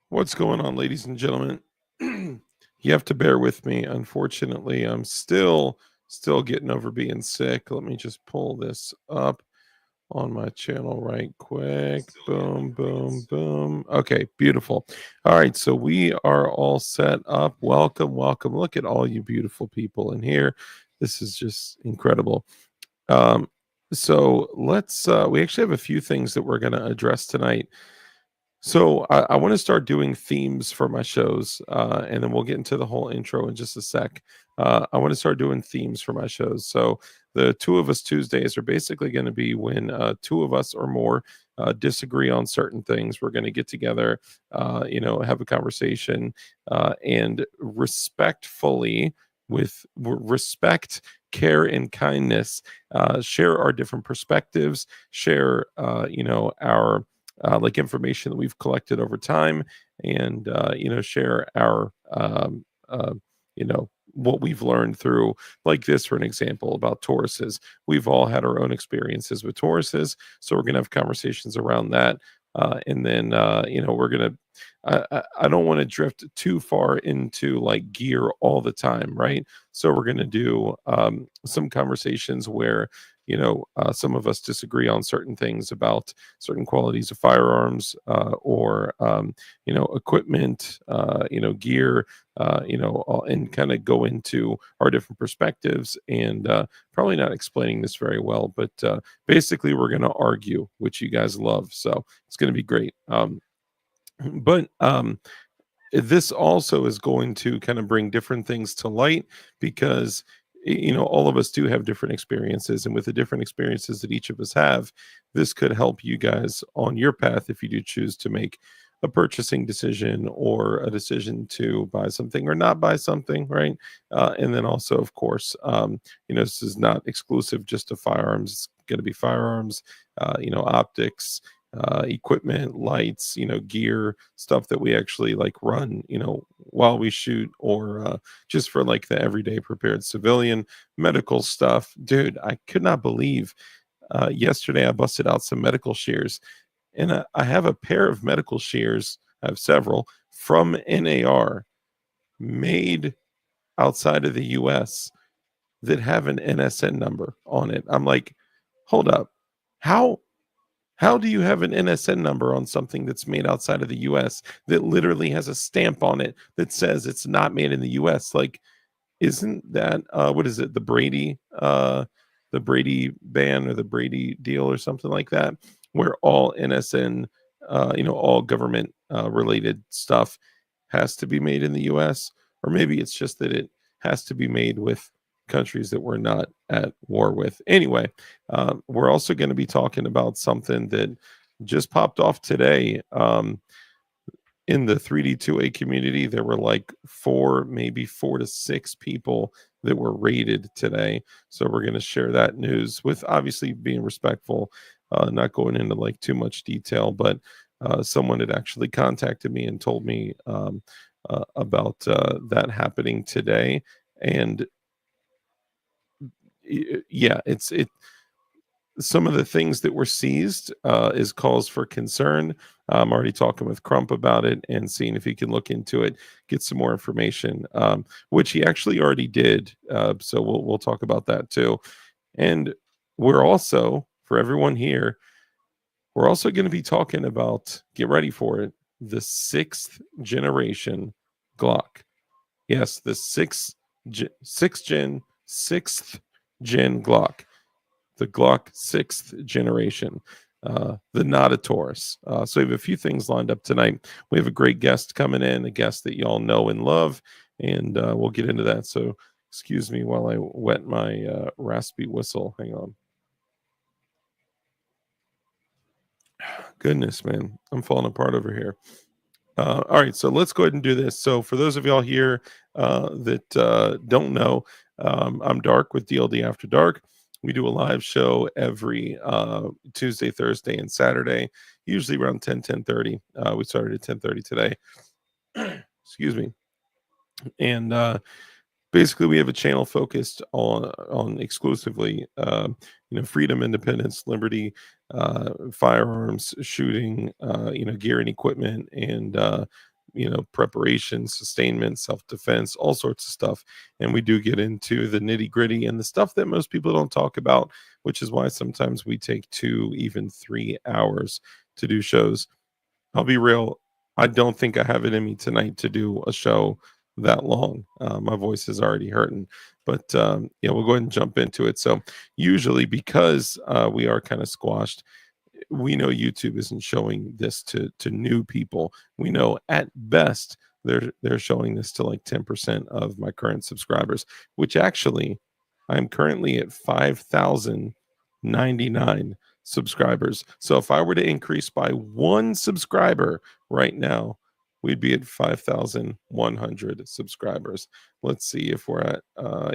What's going on, ladies and gentlemen? You have to bear with me. Unfortunately, I'm still getting over being sick. Let me just pull this up on my channel right quick. Boom, boom, boom. Okay, beautiful. All right, so we are all set up. Welcome, welcome. Look at all you beautiful people in here. This is just incredible. Um, so let's we actually have a few things that we're going to address tonight. So I want to start doing themes for my shows, and then we'll get into the whole intro in just a sec. I want to start doing themes for my shows. So the Two of Us Tuesdays are basically going to be when two of us or more disagree on certain things. We're going to get together, have a conversation, and respectfully, with respect, care, and kindness, share our different perspectives, share, our like information that we've collected over time, and share our what we've learned through, like this for an example about Tauruses. We've all had our own experiences with Tauruses, so we're going to have conversations around that. And then we're gonna I don't want to drift too far into like gear all the time, right? So we're gonna do some conversations where some of us disagree on certain things about certain qualities of firearms, or equipment, gear, and kind of go into our different perspectives. And probably not explaining this very well, but basically we're going to argue, which you guys love. So it's going to be great. But this also is going to kind of bring different things to light, because all of us do have different experiences, and with the different experiences that each of us have, this could help you guys on your path if you do choose to make a purchasing decision, or a decision to buy something or not buy something, right? And then also, of course, this is not exclusive just to firearms. It's going to be firearms, optics, equipment, lights, gear, stuff that we actually like run, while we shoot, or just for like the everyday prepared civilian medical stuff. Dude, I could not believe yesterday I busted out some medical shears, and I have a pair of medical shears. I have several from NAR made outside of the US that have an NSN number on it. I'm like, hold up. How how do you have an NSN number on something that's made outside of the US that literally has a stamp on it that says it's not made in the US? Like, isn't that what is it, the Brady ban, or the Brady deal, or something like that, where all NSN, all government related stuff has to be made in the US? Or maybe it's just that it has to be made with countries that we're not at war with. Anyway, we're also going to be talking about something that just popped off today. In the 3D2A community, there were like maybe 4 to 6 people that were raided today. So we're going to share that news, with obviously being respectful, not going into like too much detail, but someone had actually contacted me and told me about that happening today. And yeah, it some of the things that were seized is cause for concern. I'm already talking with Crump about it and seeing if he can look into it, get some more information, which he actually already did. So we'll talk about that too. And we're also, for everyone here, we're also going to be talking about, get ready for it, the 6th generation Glock. Yes, the sixth gen Glock, the Glock 6th generation, the not a Taurus. So we have a few things lined up tonight. We have a great guest coming in, a guest that y'all know and love, and we'll get into that. So excuse me while I wet my raspy whistle. Hang on. Goodness, man, I'm falling apart over here. All right, so let's go ahead and do this. So for those of y'all here that don't know, I'm Dark with DLD After Dark. We do a live show every Tuesday, Thursday, and Saturday, usually around 10:30. We started at 10:30 today. Excuse me. And basically we have a channel focused on exclusively freedom, independence, liberty, firearms, shooting, gear and equipment, and preparation, sustainment, self-defense, all sorts of stuff. And we do get into the nitty-gritty and the stuff that most people don't talk about, which is why sometimes we take 2, even 3 hours to do shows. I'll be real, I don't think I have it in me tonight to do a show that long. My voice is already hurting, but yeah, we'll go ahead and jump into it. So usually, because we are kind of squashed, we know YouTube isn't showing this to new people. We know at best they're showing this to like 10% of my current subscribers, which actually I'm currently at 5,099 subscribers. So if I were to increase by 1 subscriber right now, we'd be at 5,100 subscribers. Let's see if we're at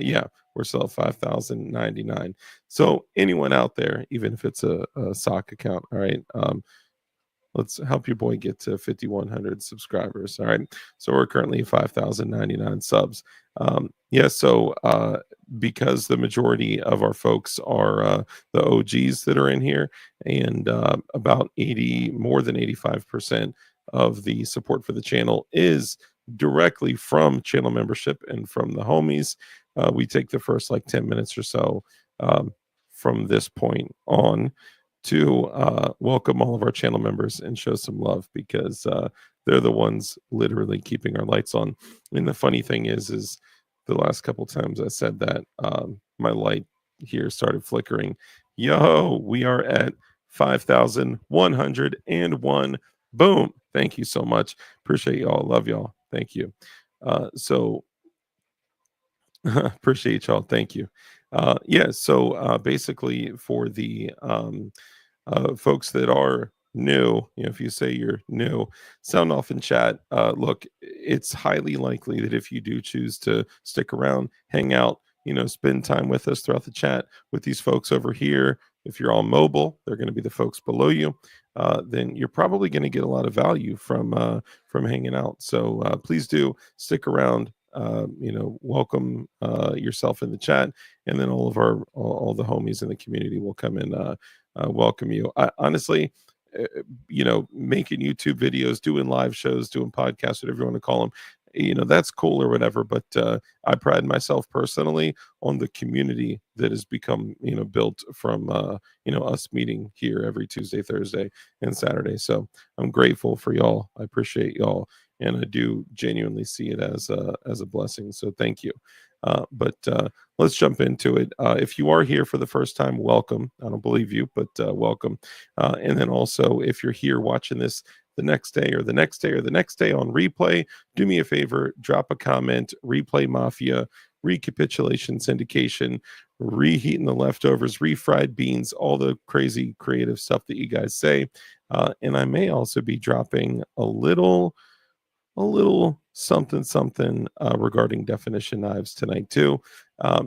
yeah, we're still at 5,099. So anyone out there, even if it's a sock account, all right, let's help your boy get to 5,100 subscribers. All right, so we're currently 5,099 subs. Yeah, so because the majority of our folks are the OGs that are in here, and about more than 85% of the support for the channel is directly from channel membership and from the homies. We take the first like 10 minutes or so from this point on to welcome all of our channel members and show some love, because they're the ones literally keeping our lights on. And the funny thing is the last couple times I said that, my light here started flickering. Yo, we are at 5,101. Boom. Thank you so much. Appreciate y'all. Love y'all. Thank you. So appreciate y'all. Thank you. Yeah, so basically for the folks that are new, if you say you're new, sound off in chat. Look, it's highly likely that if you do choose to stick around, hang out, spend time with us throughout the chat with these folks over here, if you're all mobile, they're going to be the folks below you, then you're probably going to get a lot of value from hanging out. So please do stick around. Welcome yourself in the chat, and then all the homies in the community will come and welcome you. Honestly, making YouTube videos, doing live shows, doing podcasts, whatever you want to call them, that's cool or whatever. But I pride myself personally on the community that has become, built from, us meeting here every Tuesday, Thursday, and Saturday. So I'm grateful for y'all. I appreciate y'all. And I do genuinely see it as a blessing. So thank you. But let's jump into it. If you are here for the first time, welcome. I don't believe you, but welcome. And then also, if you're here watching this the next day or the next day or the next day on replay, do me a favor, drop a comment. Replay Mafia, recapitulation syndication, reheating the leftovers, refried beans, all the crazy creative stuff that you guys say. And I may also be dropping a little something regarding definition knives tonight too,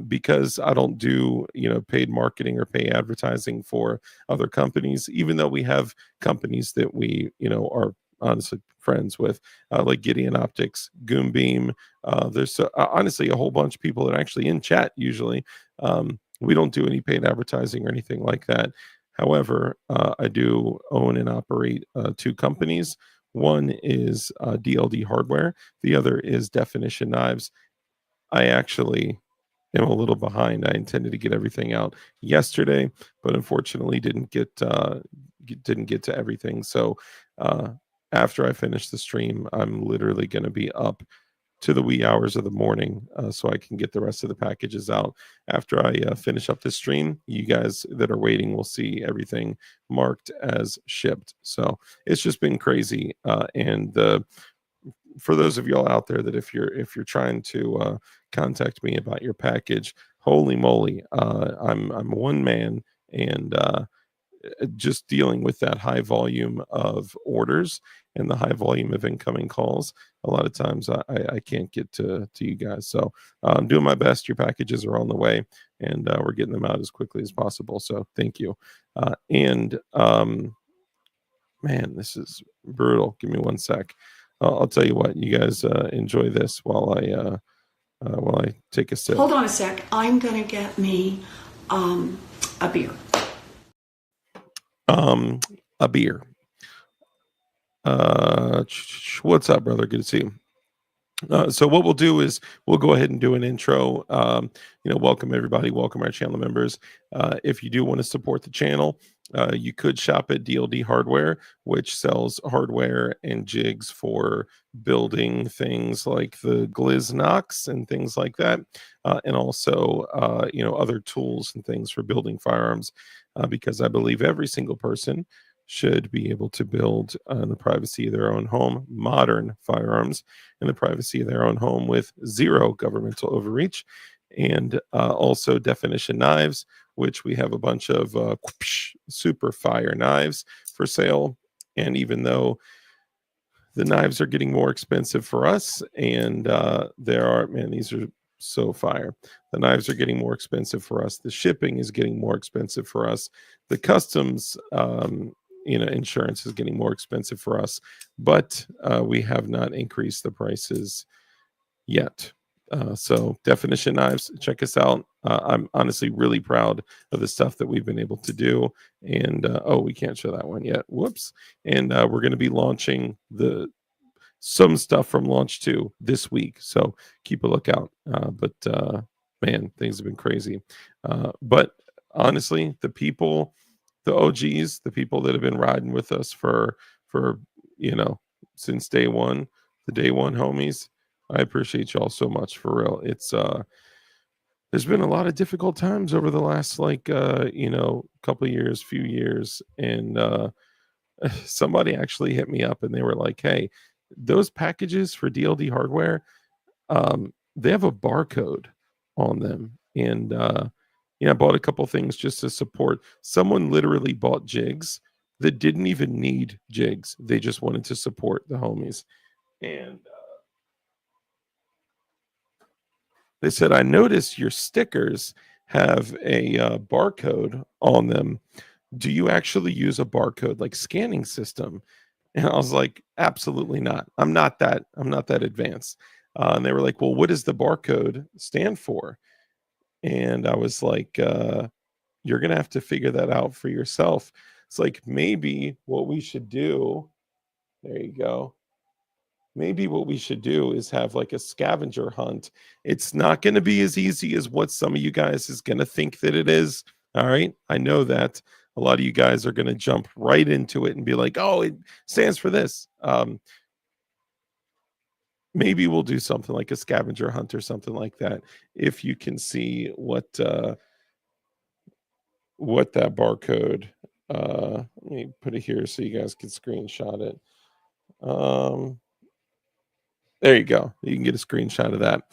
because I don't do paid marketing or pay advertising for other companies, even though we have companies that we are honestly friends with, like Gideon Optics, Goombeam. There's honestly a whole bunch of people that are actually in chat usually. We don't do any paid advertising or anything like that. However, I do own and operate 2 companies. One is DLD Hardware. The other is Definition Knives. I actually am a little behind. I intended to get everything out yesterday, but unfortunately didn't get to everything. So after I finish the stream, I'm literally going to be up to the wee hours of the morning, so I can get the rest of the packages out. After I finish up this stream, you guys that are waiting will see everything marked as shipped. So it's just been crazy. And for those of y'all out there that if you're trying to contact me about your package, holy moly, I'm one man, and just dealing with that high volume of orders and the high volume of incoming calls, a lot of times I can't get to you guys. So I'm doing my best. Your packages are on the way, and we're getting them out as quickly as possible. So thank you. Man, this is brutal. Give me one sec. I'll tell you what. You guys enjoy this while I take a sip. Hold on a sec. I'm gonna get me a beer. A beer. What's up, brother? Good to see you. So what we'll do is we'll go ahead and do an intro. Welcome everybody. Welcome our channel members. If you do want to support the channel, you could shop at DLD Hardware, which sells hardware and jigs for building things like the Gliznox and things like that, and also other tools and things for building firearms. Because I believe every single person should be able to build in the privacy of their own home modern firearms in the privacy of their own home with zero governmental overreach, and also definition knives, which we have a bunch of super fire knives for sale. And even though the knives are getting more expensive for us, and these are so fire. The knives are getting more expensive for us. The shipping is getting more expensive for us. The customs insurance is getting more expensive for us, but we have not increased the prices yet. So definition knives, check us out. I'm honestly really proud of the stuff that we've been able to do. And we can't show that one yet. Whoops. And we're going to be launching some stuff from launch 2 this week. So keep a lookout. But man, things have been crazy. But honestly, the OGs, the people that have been riding with us for since day one, the day one homies, I appreciate y'all so much, for real. It's there's been a lot of difficult times over the last couple of years, few years, and somebody actually hit me up and they were like, "Hey, those packages for DLD hardware, they have a barcode on them." And I bought a couple things just to support. Someone literally bought jigs that didn't even need jigs. They just wanted to support the homies. And they said, "I noticed your stickers have a barcode on them. Do you actually use a barcode like scanning system?" And I was like, "Absolutely not. I'm not that advanced." And they were like, "Well, what does the barcode stand for?" And I was like, "You're gonna have to figure that out for yourself." It's like, maybe what we should do. There you go. Maybe what we should do is have like a scavenger hunt. It's not going to be as easy as what some of you guys is going to think that it is. All right. I know that a lot of you guys are going to jump right into it and be like, "Oh, it stands for this." Maybe we'll do something like a scavenger hunt or something like that. If you can see what that barcode, let me put it here so you guys can screenshot it. There you go. You can get a screenshot of that.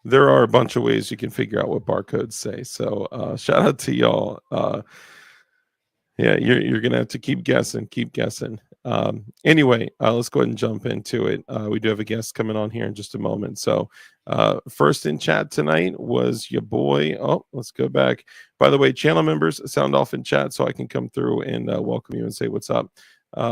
There are a bunch of ways you can figure out what barcodes say. So shout out to y'all. Yeah, you're gonna have to keep guessing. Anyway, let's go ahead and jump into it. We do have a guest coming on here in just a moment. So first in chat tonight was your boy. Oh, let's go back. By the way, channel members, sound off in chat so I can come through and welcome you and say what's up.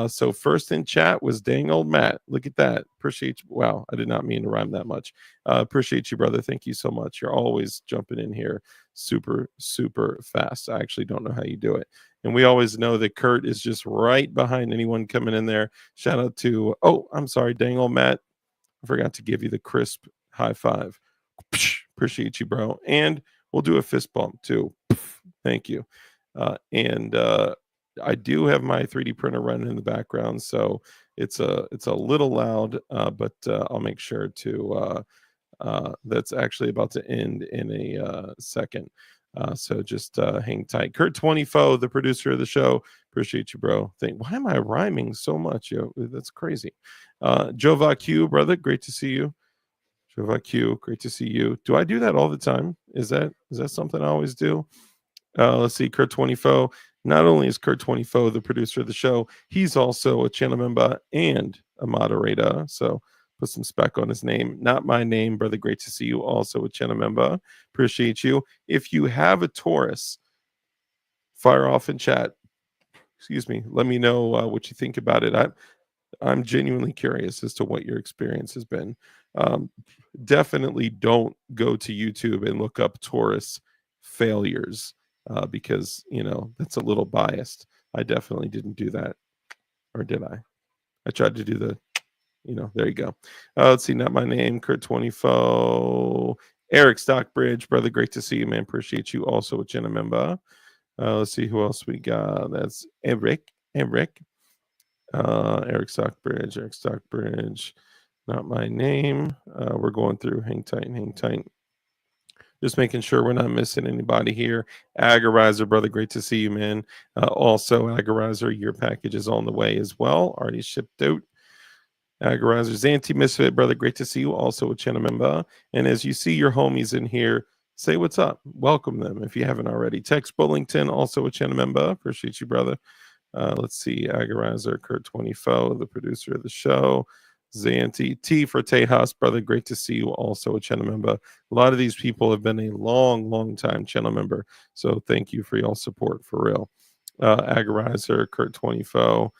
So first in chat was dang old Matt. Look at that. Appreciate you. Wow, I did not mean to rhyme that much. Appreciate you, brother. Thank you so much. You're always jumping in here super, super fast. I actually don't know how you do it. And we always know that Kurt is just right behind anyone coming in there. Shout out to, I'm sorry, dang old Matt. I forgot to give you the crisp high five. Appreciate you, bro. And we'll do a fist bump too. Thank you. And I do have my 3D printer running in the background, so it's a little loud, but I'll make sure to. That's actually about to end in a second. So just hang tight. Kurt 24, the producer of the show. Appreciate you, bro. Why am I rhyming so much? That's crazy. Jova Q, brother, great to see you. Jova Q, great to see you. Do I do that all the time? Is that something I always do? Let's see, Kurt 24. Not only is Kurt 24 the producer of the show, he's also a channel member and a moderator. So put some spec on his name. Not my name, brother. Great to see you. Also a channel member. Appreciate you. If you have a Taurus, fire off in chat. Excuse me. Let me know what you think about it. I'm genuinely curious as to what your experience has been. Definitely don't go to YouTube and look up Taurus failures. Because that's a little biased. I definitely didn't do that. Or did I? I tried to do the, there you go. Let's see, not my name, Kurt 24. Eric Stockbridge, brother, great to see you, man. Appreciate you also a channel member. Let's see who else we got. That's Eric. Eric Stockbridge. Not my name. We're going through. Hang tight. Just making sure we're not missing anybody here. Agorizer, brother, great to see you, man. Also, Agorizer, your package is on the way as well. Already shipped out. Agorizer, Zanti Misfit, brother, great to see you. Also a channel member. And as you see your homies in here, say what's up. Welcome them if you haven't already. Tex Bullington, also a channel member. Appreciate you, brother. Let's see. Agorizer, Kurt 24, the producer of the show. Zanti, T for Tejas, brother, great to see you. Also a channel member. A lot of these people have been a long time channel member. So thank you for y'all support, for real. Agorizer, Kurt 24.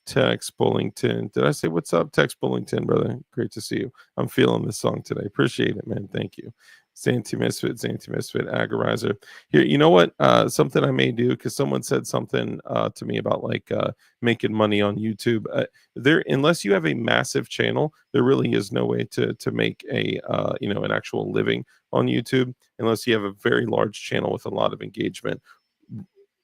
Tex Bullington. Did I say what's up? Tex Bullington, brother. Great to see you. I'm feeling this song today. Appreciate it, man. Thank you. Zanti Misfit, Agorizer. Here, you know what? Something I may do, because someone said something to me about like making money on YouTube. There, unless you have a massive channel, there really is no way to make a an actual living on YouTube unless you have a very large channel with a lot of engagement.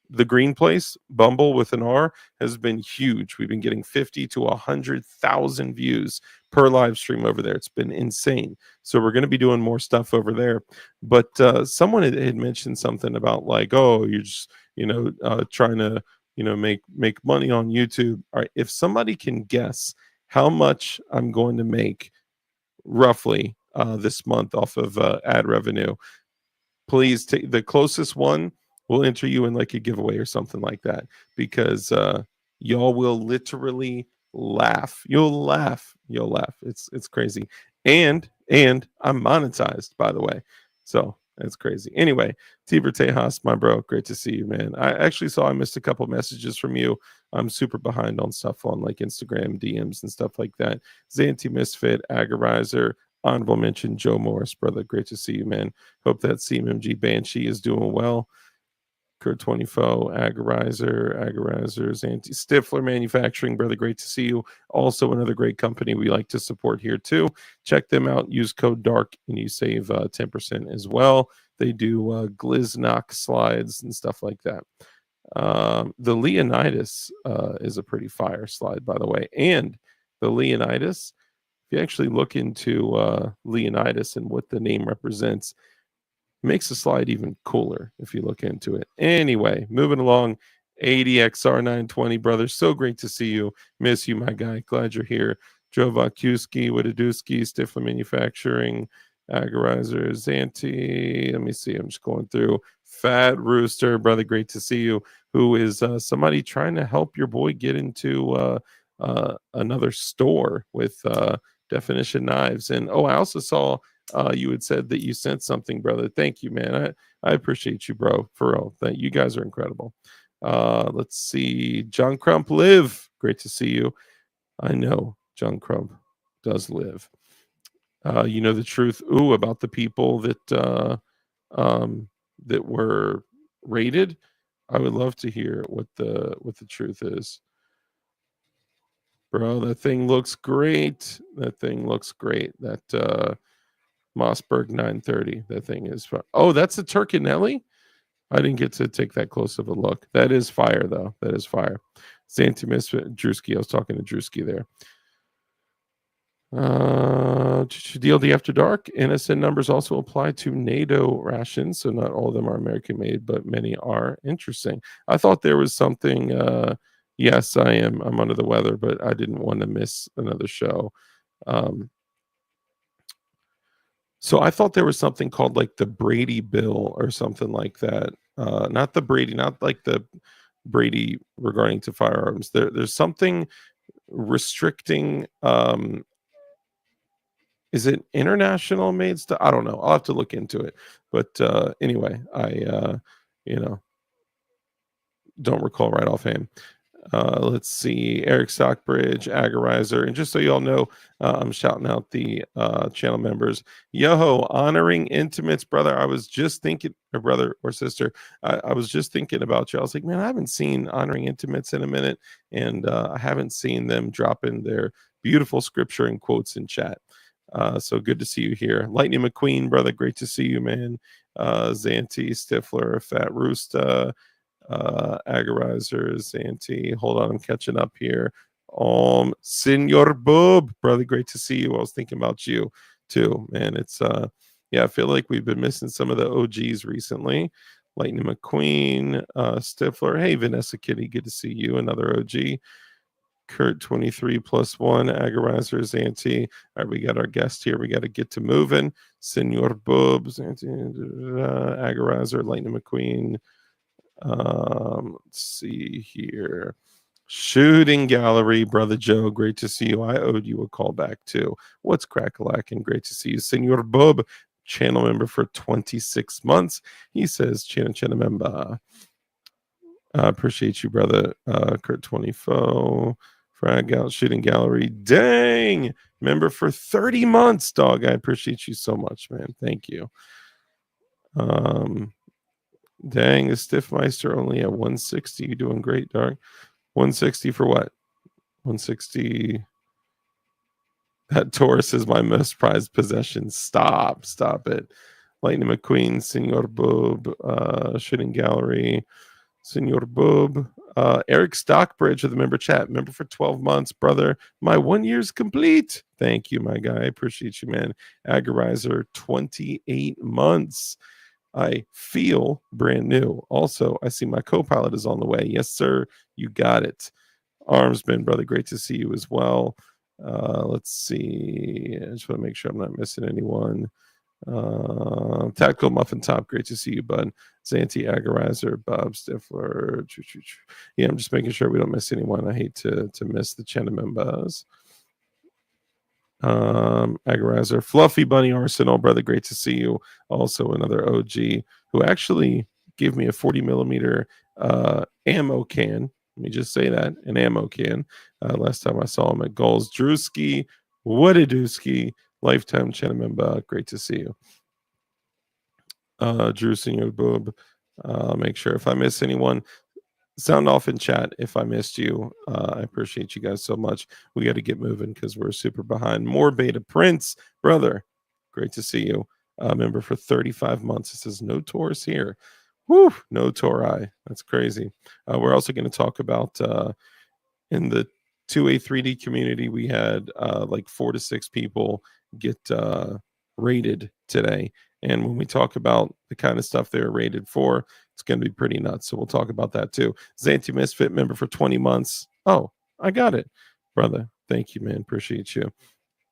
The Green Place, Bumble with an R, has been huge. We've been getting 50 to 100,000 views per live stream over there. It's been insane. So we're going to be doing more stuff over there. But someone had mentioned something about like, oh, you're just trying to make money on YouTube. All right, if somebody can guess how much I'm going to make roughly this month off of ad revenue, please take the closest one. We'll enter you in like a giveaway or something like that, because y'all will literally laugh. You'll laugh. It's crazy. And I'm monetized, by the way. So that's crazy. Anyway, Tiber Tejas, my bro, great to see you, man. I actually saw I missed a couple messages from you. I'm super behind on stuff on like Instagram DMs and stuff like that. Zanti Misfit, Agorizer, honorable mention Joe Morris, brother. Great to see you, man. Hope that CMMG Banshee is doing well. Kurt 24, Agorizer, Zanti Stifler Manufacturing, brother. Great to see you. Also, another great company we like to support here too. Check them out. Use code DARK and you save 10% as well. They do Glizznock slides and stuff like that. The Leonidas is a pretty fire slide, by the way. And the Leonidas, if you actually look into Leonidas and what the name represents, makes the slide even cooler if you look into it. Anyway, moving along. ADXR 920, brother. So great to see you. Miss you, my guy. Glad you're here. Joe Vakuski, Wittadewski, Stifler Manufacturing, Agorizer, Zanti. Let me see. I'm just going through. Fat Rooster, brother. Great to see you. Who is somebody trying to help your boy get into another store with Definition Knives. And I also saw you had said that you sent something, brother. Thank you, man. I appreciate you, bro. For real. You guys are incredible. Let's see. John Crump live. Great to see you. I know John Crump does live. You know the truth about the people that that were raided. I would love to hear what the truth is. Bro, that thing looks great. That Mossberg 930. That thing is fun. Oh, that's a Turkinelli? I didn't get to take that close of a look. That is fire, though. That is fire. Zanti Misfit, Drewski. I was talking to Drewski there. DLD After Dark. NSN numbers also apply to NATO rations, so not all of them are American made, but many are. Interesting. I thought there was something. Yes, I am. I'm under the weather, but I didn't want to miss another show. So I thought there was something called like the Brady Bill or something like that. Not the Brady, not like the Brady regarding to firearms. There's something restricting. Is it international made stuff? I don't know. I'll have to look into it. But anyway, I don't recall right offhand. Let's see, Eric Stockbridge, Agorizer, and just so you all know, I'm shouting out the channel members. Yoho, honoring intimates, brother. I was just thinking, or brother or sister, I was just thinking about you. I was like, man, I haven't seen honoring intimates in a minute, and I haven't seen them drop in their beautiful scripture and quotes in chat. So good to see you here. Lightning McQueen, brother, great to see you, man. Zanti, Stifler, Fat Rooster, Agorizers, Anti. Hold on, I'm catching up here. Senor Boob, brother, great to see you. I was thinking about you too, man. It's yeah, I feel like we've been missing some of the OGs recently. Lightning McQueen, Stifler. Hey, Vanessa Kitty, good to see you. Another OG. Kurt 23 plus 1, Agorizers, Anti. All right, we got our guest here. We got to get to moving. Senor Boobs, Anti, Agorizer, Lightning McQueen. Let's see here. Shooting Gallery, brother Joe, great to see you. I owed you a call back too. What's crack-a-lackin'? Great to see you. Senor Bub, channel member for 26 months. He says, channel member. Appreciate you, brother. Kurt 24, Frag Out, Shooting Gallery. Dang, member for 30 months, dog. I appreciate you so much, man. Thank you. Dang, the Stiffmeister only at 160. You're doing great, dog. 160 for what? 160. That Taurus is my most prized possession. Stop it. Lightning McQueen, Senor Boob, Shooting Gallery, Senor Boob, Eric Stockbridge of the member chat, member for 12 months, brother. My 1 year's complete. Thank you, my guy. I appreciate you, man. Agorizer, 28 months. I feel brand new. Also, I see my co-pilot is on the way. Yes, sir. You got it. Armsman, brother, great to see you as well. Let's see. I just want to make sure I'm not missing anyone. Tactical Muffin Top, great to see you, bud. Zanti Agorizer, Bob Stifler. Yeah, I'm just making sure we don't miss anyone. I hate to miss the channel members. Agorizer, Fluffy Bunny Arsenal, brother, great to see you. Also another OG who actually gave me a 40 millimeter ammo can. Let me just say that, an ammo can. Last time I saw him at Goals. Drewski, what a dooski. Lifetime channel member, great to see you. Drew Senior Boob, make sure if I miss anyone, sound off in chat if I missed you. I appreciate you guys so much. We got to get moving because we're super behind. More Beta Prince, brother, great to see you. Member for 35 months. It says no Taurus here. Whew, no Tori. That's crazy. We're also going to talk about in the 2A 3D community, we had like 4 to 6 people get rated today. And when we talk about the kind of stuff they're rated for, it's going to be pretty nuts. So we'll talk about that too. Zanti Misfit member for 20 months. Oh, I got it, brother. Thank you, man. Appreciate you.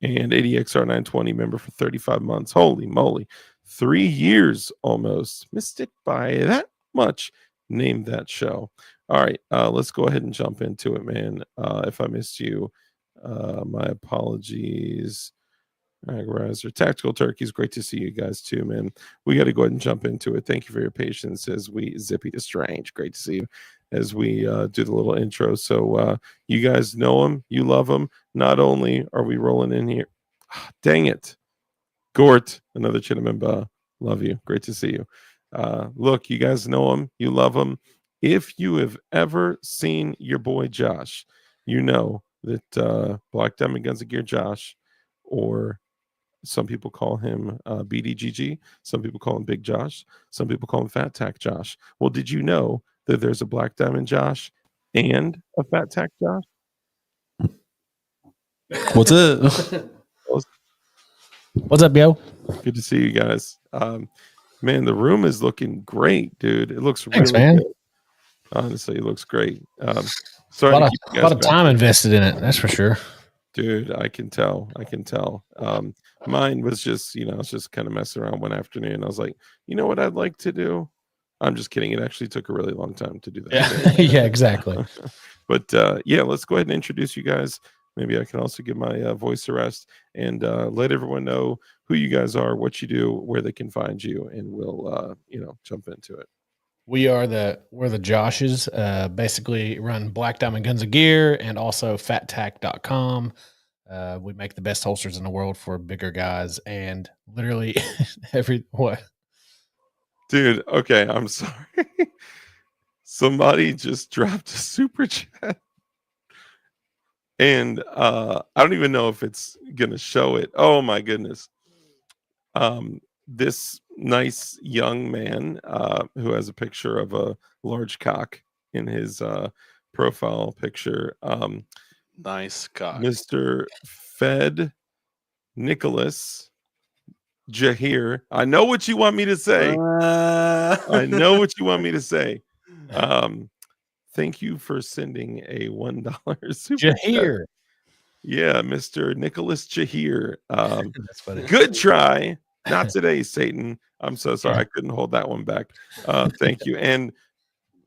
And ADXR920 member for 35 months. Holy moly. 3 years almost. Mystic by that much. Name that show. All right. Let's go ahead and jump into it, man. If I missed you, my apologies. Agorizer, Tactical Turkeys, great to see you guys too, man. We got to go ahead and jump into it. Thank you for your patience as we Zippy to Strange. Great to see you as we do the little intro. So you guys know him, you love him. Not only are we rolling in here, dang it, Gort, another Chinamemba, love you. Great to see you. Look, you guys know him, you love him. If you have ever seen your boy Josh, you know that Black Diamond Guns of Gear Josh, or some people call him BDGG. Some people call him Big Josh. Some people call him Fat Tack Josh. Well, did you know that there's a Black Diamond Josh and a Fat Tack Josh? What's up? What's up, yo? Good to see you guys. Man, the room is looking great, dude. It looks Thanks, really man. good. Honestly, it looks great. Sorry, A lot of time invested in it. That's for sure. Dude, I can tell. Mine was just, I was just kind of messing around one afternoon. I was like, you know what I'd like to do? I'm just kidding. It actually took a really long time to do that. Yeah, yeah, exactly. But yeah, let's go ahead and introduce you guys. Maybe I can also give my voice a rest and let everyone know who you guys are, what you do, where they can find you, and we'll, jump into it. we're the Joshes. Basically run Black Diamond Guns and Gear and also fattack.com. We make the best holsters in the world for bigger guys and literally what? Dude, okay, I'm sorry. Somebody just dropped a super chat. And I don't even know if it's gonna show it. Oh my goodness. This nice young man who has a picture of a large cock in his profile picture. Nice cock. Mr. Fed Nicholas Jahir. I know what you want me to say. I know what you want me to say. Thank you for sending a $1 super chat. Jahir. Yeah, Mr. Nicholas Jahir. That's funny. Good try. Not today, Satan. I'm so sorry. Yeah. I couldn't hold that one back. Thank you. And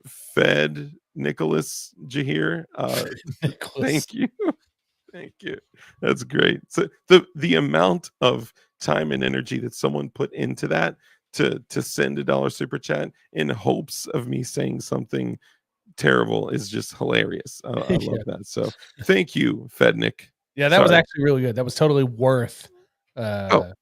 Fed Nicholas Jahir. Thank you. Thank you. That's great. So the amount of time and energy that someone put into that to send $1 super chat in hopes of me saying something terrible is just hilarious. I love that. So thank you, Fednick. Yeah, that was Sorry. actually really good. That was totally worth Oh.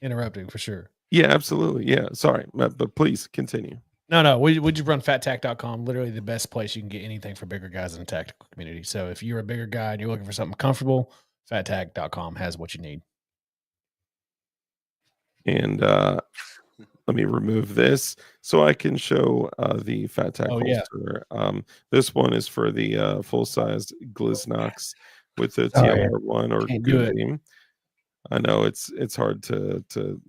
interrupting for sure. Yeah, absolutely. Yeah, sorry, but please continue. No, we just run fattack.com, literally the best place you can get anything for bigger guys in the tactical community. So if you're a bigger guy and you're looking for something comfortable, fattack.com has what you need. And let me remove this so I can show the Fat Tack holster. This one is for the full-sized Gliznox with the TOR1 or Good Beam. I know it's hard to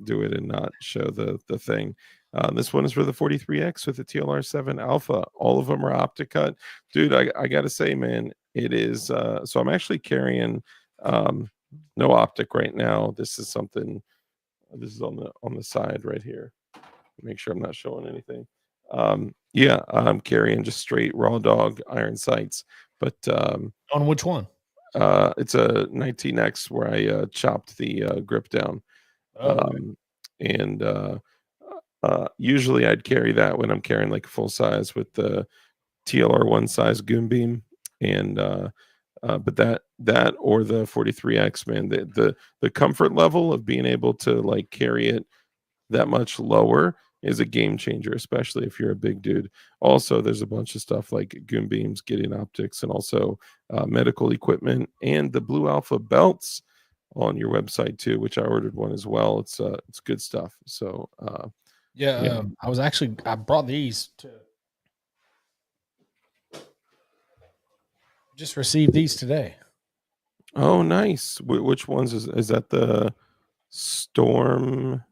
do it and not show the thing. This one is for the 43X with the TLR7 Alpha. All of them are optic cut. Dude, I got to say, man, it is. So I'm actually carrying no optic right now. This is something. This is on the side right here. Make sure I'm not showing anything. Yeah, I'm carrying just straight raw dog iron sights. But on which one? It's a 19X where I chopped the grip down. And usually I'd carry that when I'm carrying like a full size with the TLR1 size goon beam. And but that or the 43X, man, the comfort level of being able to like carry it that much lower is a game changer, especially if you're a big dude. Also, there's a bunch of stuff like goon beams, getting optics, and also medical equipment and the Blue Alpha belts on your website too, which I ordered one as well. It's good stuff. So I brought these to just received these today. Oh, nice. Which ones is that? The Storm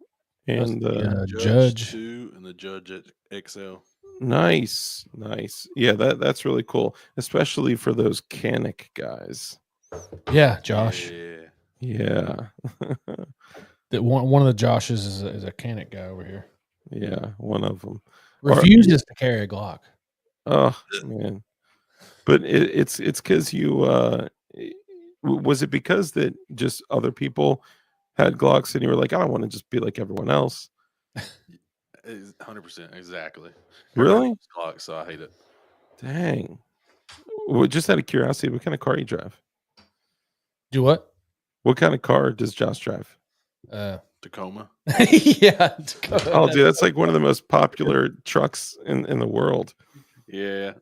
and the Judge 2 and the Judge XL. Nice. Yeah, that's really cool, especially for those Canic guys. Yeah, Josh. Yeah. That one of the Joshes is a Canic guy over here. Yeah, one of them refuses to carry a Glock. Oh man, but it's because you. Was it because that just other people had Glocks and you were like, I don't want to just be like everyone else? 100%, exactly. Really? Glocks, so I hate it. Dang. Well, just out of curiosity, what kind of car you drive? Do what? What kind of car does Josh drive? Tacoma. Yeah. Tacoma. Oh, dude, that's like one of the most popular trucks in the world. Yeah.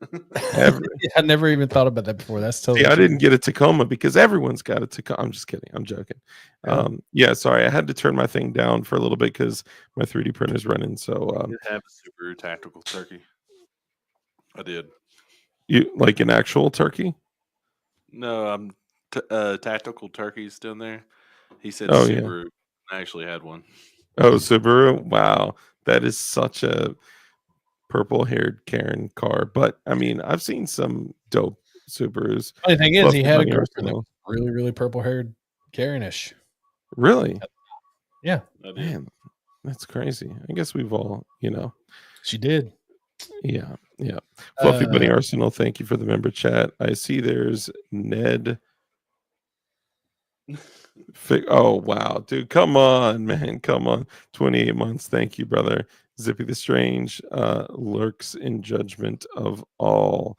I never even thought about that before. That's totally. See, I didn't get a Tacoma because everyone's got a Tacoma. I'm just kidding. I'm joking. Yeah, sorry. I had to turn my thing down for a little bit because my 3D printer's running. So I did have a super tactical turkey. I did. You like an actual turkey? No, I'm tactical turkey's still in there. He said Oh, Subaru. I actually had one. Oh, Subaru. Wow. That is such a purple-haired Karen car. But I mean, I've seen some dope Subarus. Funny thing is, he had a girlfriend that was really, really purple-haired Karen-ish. Really? Yeah. Man, that's crazy. I guess we've all, She did. Yeah. Fluffy Bunny Arsenal, thank you for the member chat. I see there's Ned. Oh, wow, dude. Come on, man. Come on. 28 months. Thank you, brother. Zippy the Strange lurks in judgment of all.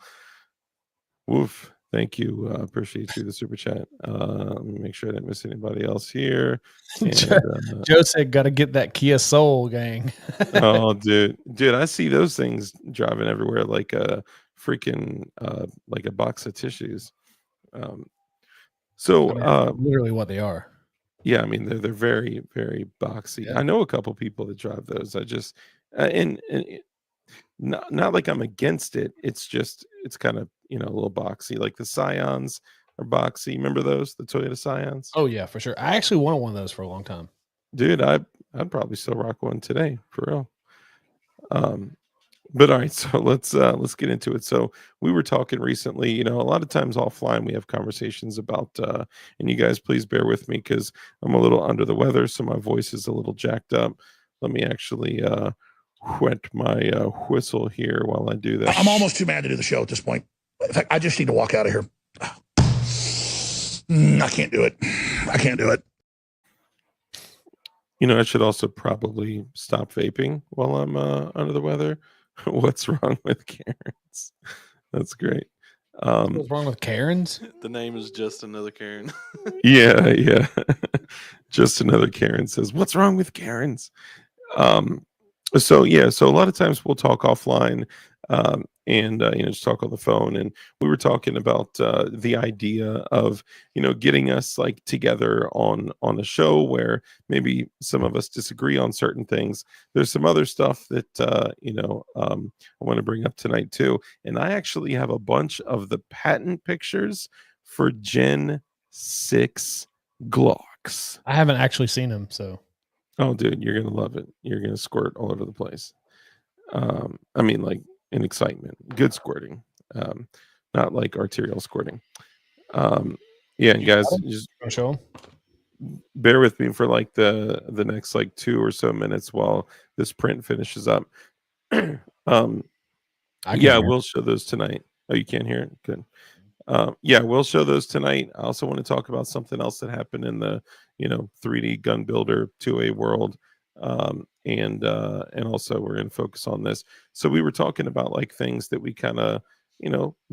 Woof. Thank you. Appreciate you, the super chat. Let me make sure I didn't miss anybody else here. Joe, And Joe said, "Got to get that Kia Soul, gang." oh, dude, I see those things driving everywhere like a freaking like a box of tissues. Um, I so mean, literally what they are. yeah, I mean they're very very boxy. Yeah. I know a couple people that drive those. I just and not like I'm against it. It's just it's kind of a little boxy. Like the Scions are boxy. Remember those? The Toyota Scions? Oh yeah, for sure. I actually wanted one of those for a long time. Dude, I'd probably still rock one today for real. Um, but all right, so let's get into it. So we were talking recently, a lot of times offline we have conversations about and you guys please bear with me because I'm a little under the weather, so my voice is a little jacked up. Let me actually wet my whistle here while I do that. I'm almost too mad to do the show at this point. In fact, I just need to walk out of here. I can't do it. I can't do it. I should also probably stop vaping while I'm under the weather. What's wrong with Karen's? That's great. What's wrong with Karens? The name is just another Karen. Yeah. Just another Karen says, "What's wrong with Karens?" So yeah, so a lot of times we'll talk offline, and just talk on the phone. And we were talking about the idea of getting us like together on a show where maybe some of us disagree on certain things. There's some other stuff that I want to bring up tonight too. And I actually have a bunch of the patent pictures for Gen 6 Glocks. I haven't actually seen them, so Oh, dude, you're gonna love it. You're gonna squirt all over the place. I mean, like in excitement, good squirting, um, not like arterial squirting. Yeah, and guys, just Wanna show 'em? bear with me for like the next like 2 or so minutes while this print finishes up. um, I can yeah, hear. we'll show those tonight. Oh, you can't hear it? Good. Yeah, we'll show those tonight. I also want to talk about something else that happened in the 3D gun builder 2A world, and also we're going to focus on this. So we were talking about like things that we kind of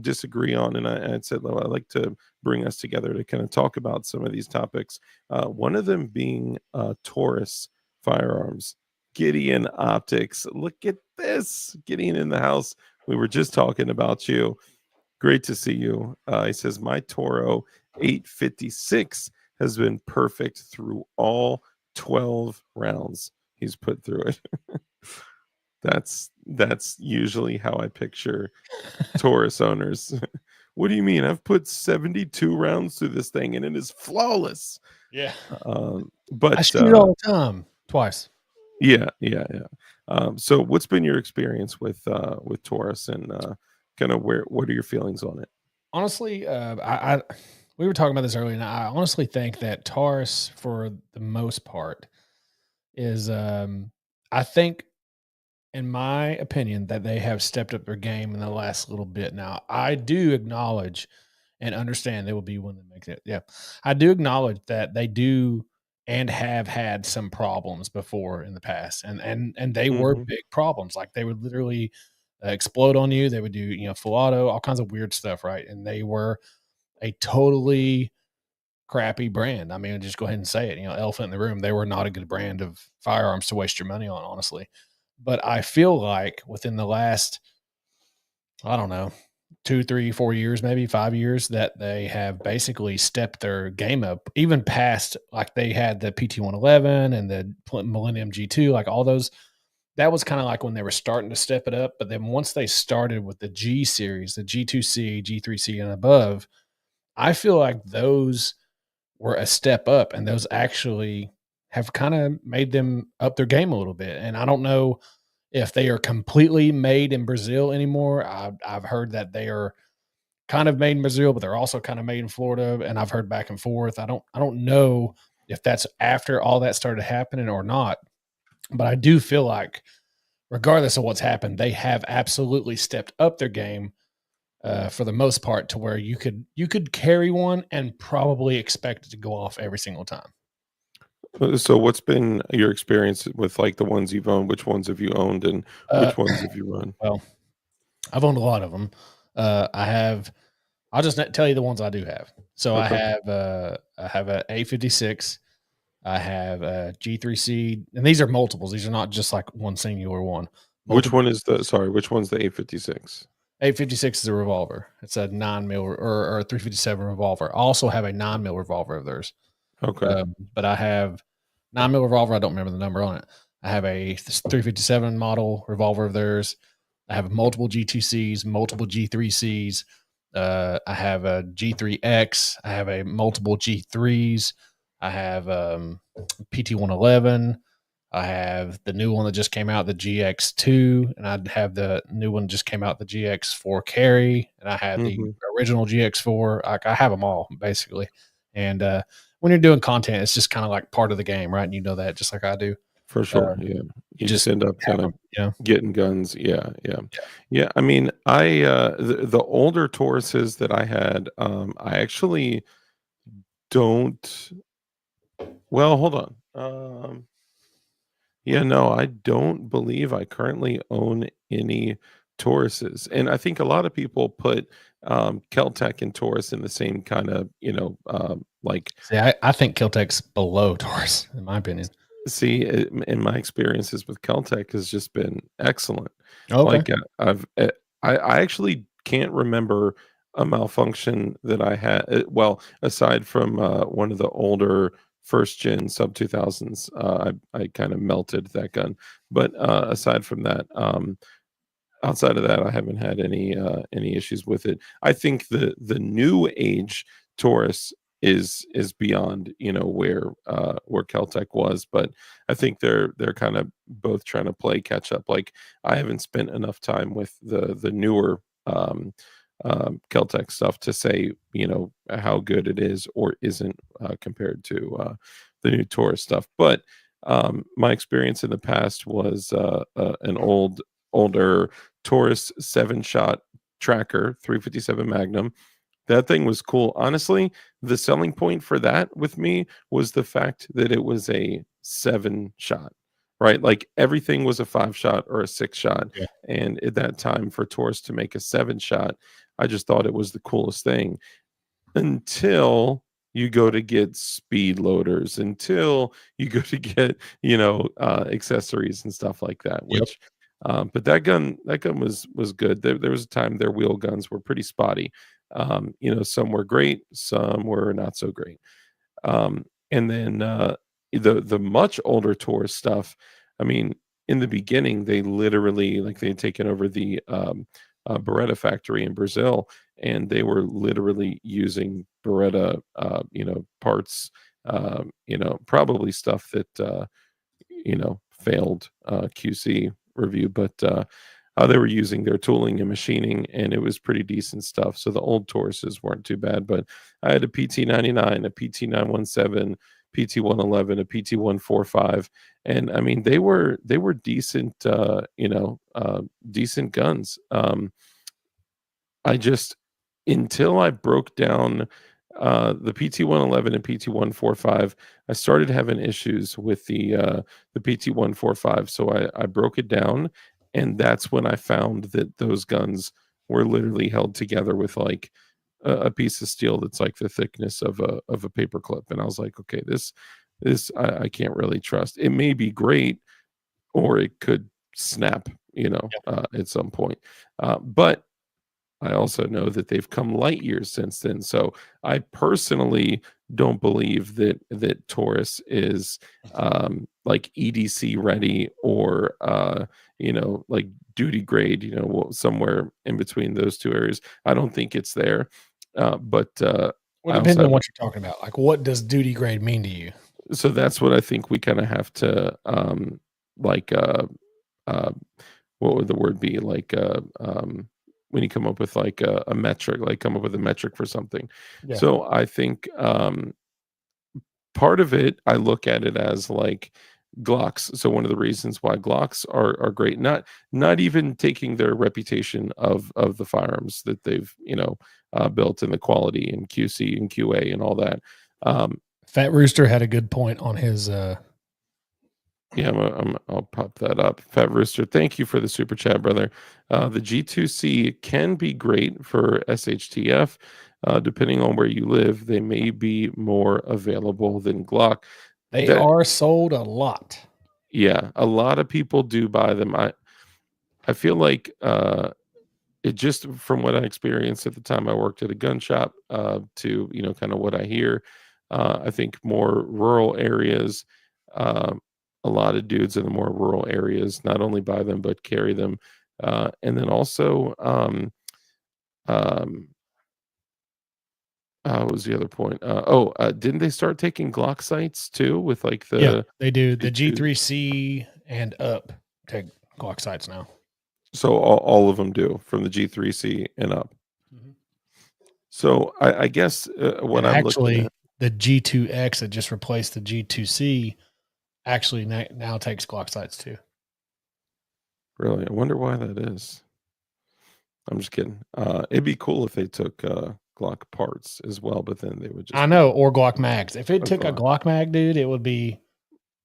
disagree on, and I'd said, well, I'd like to bring us together to kind of talk about some of these topics. One of them being Taurus firearms, Gideon optics. Look at this, Gideon in the house. We were just talking about you. Great to see you. He says, my TORO 856 has been perfect through all 12 rounds he's put through it. That's usually how I picture Taurus owners. What do you mean? I've put 72 rounds through this thing and it is flawless. Yeah. But I shoot it all the time. Twice. Yeah. So what's been your experience with Taurus, and kind of what are your feelings on it? Honestly, I we were talking about this earlier, and I honestly think that Taurus, for the most part, is I think, in my opinion, that they have stepped up their game in the last little bit. Now, I do acknowledge and understand there will be one that makes it. Yeah, I do acknowledge that they do and have had some problems before in the past, and they were Mhm. big problems. Like they would literally explode on you. They would do full auto, all kinds of weird stuff, right? And they were a totally crappy brand. I mean, just go ahead and say it. Elephant in the room. They were not a good brand of firearms to waste your money on, honestly. But I feel like within the last, I don't know, 2, 3, 4 years, maybe 5 years, that they have basically stepped their game up, even past like they had the PT-111 and the Millennium G2, like all those. That was kind of like when they were starting to step it up. But then once they started with the G series, the G2C, G3C, and above, I feel like those were a step up, and those actually have kind of made them up their game a little bit. And I don't know if they are completely made in Brazil anymore. I've heard that they are kind of made in Brazil, but they're also kind of made in Florida. And I've heard back and forth. I don't know if that's after all that started happening or not. But I do feel like, regardless of what's happened, they have absolutely stepped up their game for the most part, to where you could carry one and probably expect it to go off every single time. So what's been your experience with like the ones you've owned? Which ones have you owned, and Uh, which ones have you run? well, I've owned a lot of them. I have. I'll just tell you the ones I do have. So Okay. I have a A56. I have a G3C, and these are multiples. These are not just like one singular one. Which Multiple. one is the sorry? Which one's the 856? 856 is a revolver. It's a 9 mil or a 357 revolver. I also have a 9 mil revolver of theirs. Okay. But I have 9 mil revolver. I don't remember the number on it. I have a 357 model revolver of theirs. I have multiple G2Cs, multiple G3Cs. I have a G3X. I have a multiple G3s. I have PT111. I have the new one that just came out, the GX2, and I have the new one just came out, the GX4 carry, and I had the Mhm. original GX4. I have them all basically. And when you're doing content, it's just kind of like part of the game, right? And you know that just like I do. For sure. Yeah. You just Just end up have kind of them, you know. getting guns. Yeah. Yeah. Yeah. Yeah. I mean, the older Tauruses that I had, I actually don't. Well, hold on. Yeah, no, I don't believe I currently own any Tauruses, and I think a lot of people put Keltec and Taurus in the same kind of, like. See, I think Kiltech's below Taurus, in my opinion. See, in my experiences with Keltec has just been excellent. Okay. Like, I actually can't remember a malfunction that I had, well, aside from, one of the older 1st gen sub 2000s, I kinda melted that gun, but, aside from that, outside of that, I haven't had any issues with it. I think the new age Taurus is beyond, where Keltec was, but I think they're kind of both trying to play catch up. Like, I haven't spent enough time with the newer Keltec stuff to say, how good it is or isn't, compared to the new Taurus stuff. But my experience in the past was an older Taurus 7-shot tracker, 357 Magnum. That thing was cool. Honestly, the selling point for that with me was the fact that it was a 7-shot, right? Like, everything was a 5-shot or a 6-shot. Yeah. And at that time, for Taurus to make a 7-shot, I just thought it was the coolest thing until you go to get speed loaders, until you go to get, accessories and stuff like that, Yep. which but that gun was good. There was a time their wheel guns were pretty spotty. Some were great, some were not so great. And then the much older Taurus stuff, I mean, in the beginning, they literally, like, they had taken over the Beretta factory in Brazil, and they were literally using Beretta, parts, probably stuff that failed QC review, but they were using their tooling and machining, and it was pretty decent stuff. So the old Tauruses weren't too bad, but I had a PT99, a PT917, PT111, a PT145, and I mean they were decent, decent guns. I just until I broke down the PT111 and PT145, I started having issues with the PT145. So I broke it down, and that's when I found that those guns were literally held together with like a piece of steel that's like the thickness of a paper clip. And I was like, okay, this I can't really trust. It may be great, or it could snap, at some point. But I also know that they've come light years since then. So I personally don't believe that Taurus is like EDC ready, or like duty grade, somewhere in between those two areas. I don't think it's there. But Well, I it depends also on have, what you're talking about. Like, what does duty grade mean to you? so that's what I think we kind of have to like uh what would the word be, like when you come up with like a metric, like come up with a metric for something. Yeah. So I think part of it, I look at it as like Glocks. So one of the reasons why Glocks are great, not even taking their reputation of the firearms that they've built, and the quality and QC and QA and all that. Fat Rooster had a good point on his. Yeah, I'll pop that up. Fat Rooster, thank you for the super chat, brother. The G2C can be great for SHTF. Depending on where you live, they may be more available than Glock. They That are sold a lot. Yeah, a lot of people do buy them. I feel like it just from what I experienced at the time I worked at a gun shop to kind of what I hear. I think more rural areas. Um, a lot of dudes in the more rural areas not only buy them but carry them, and then also um, what was the other point? Didn't they start taking Glock sights too with like Yeah, the they do. The G2? G3C and up take Glock sights now. So all of them do from the G3C and up. Mhm. So I guess what And I'm looking actually, at. the G2X that just replaced the G2C actually now takes Glock sights too. Really, I wonder why that is. I'm just kidding. It'd be cool if they took Glock parts as well, but then they would I just be know, or Glock mags. If it a took a Glock. Glock mag, dude, it would be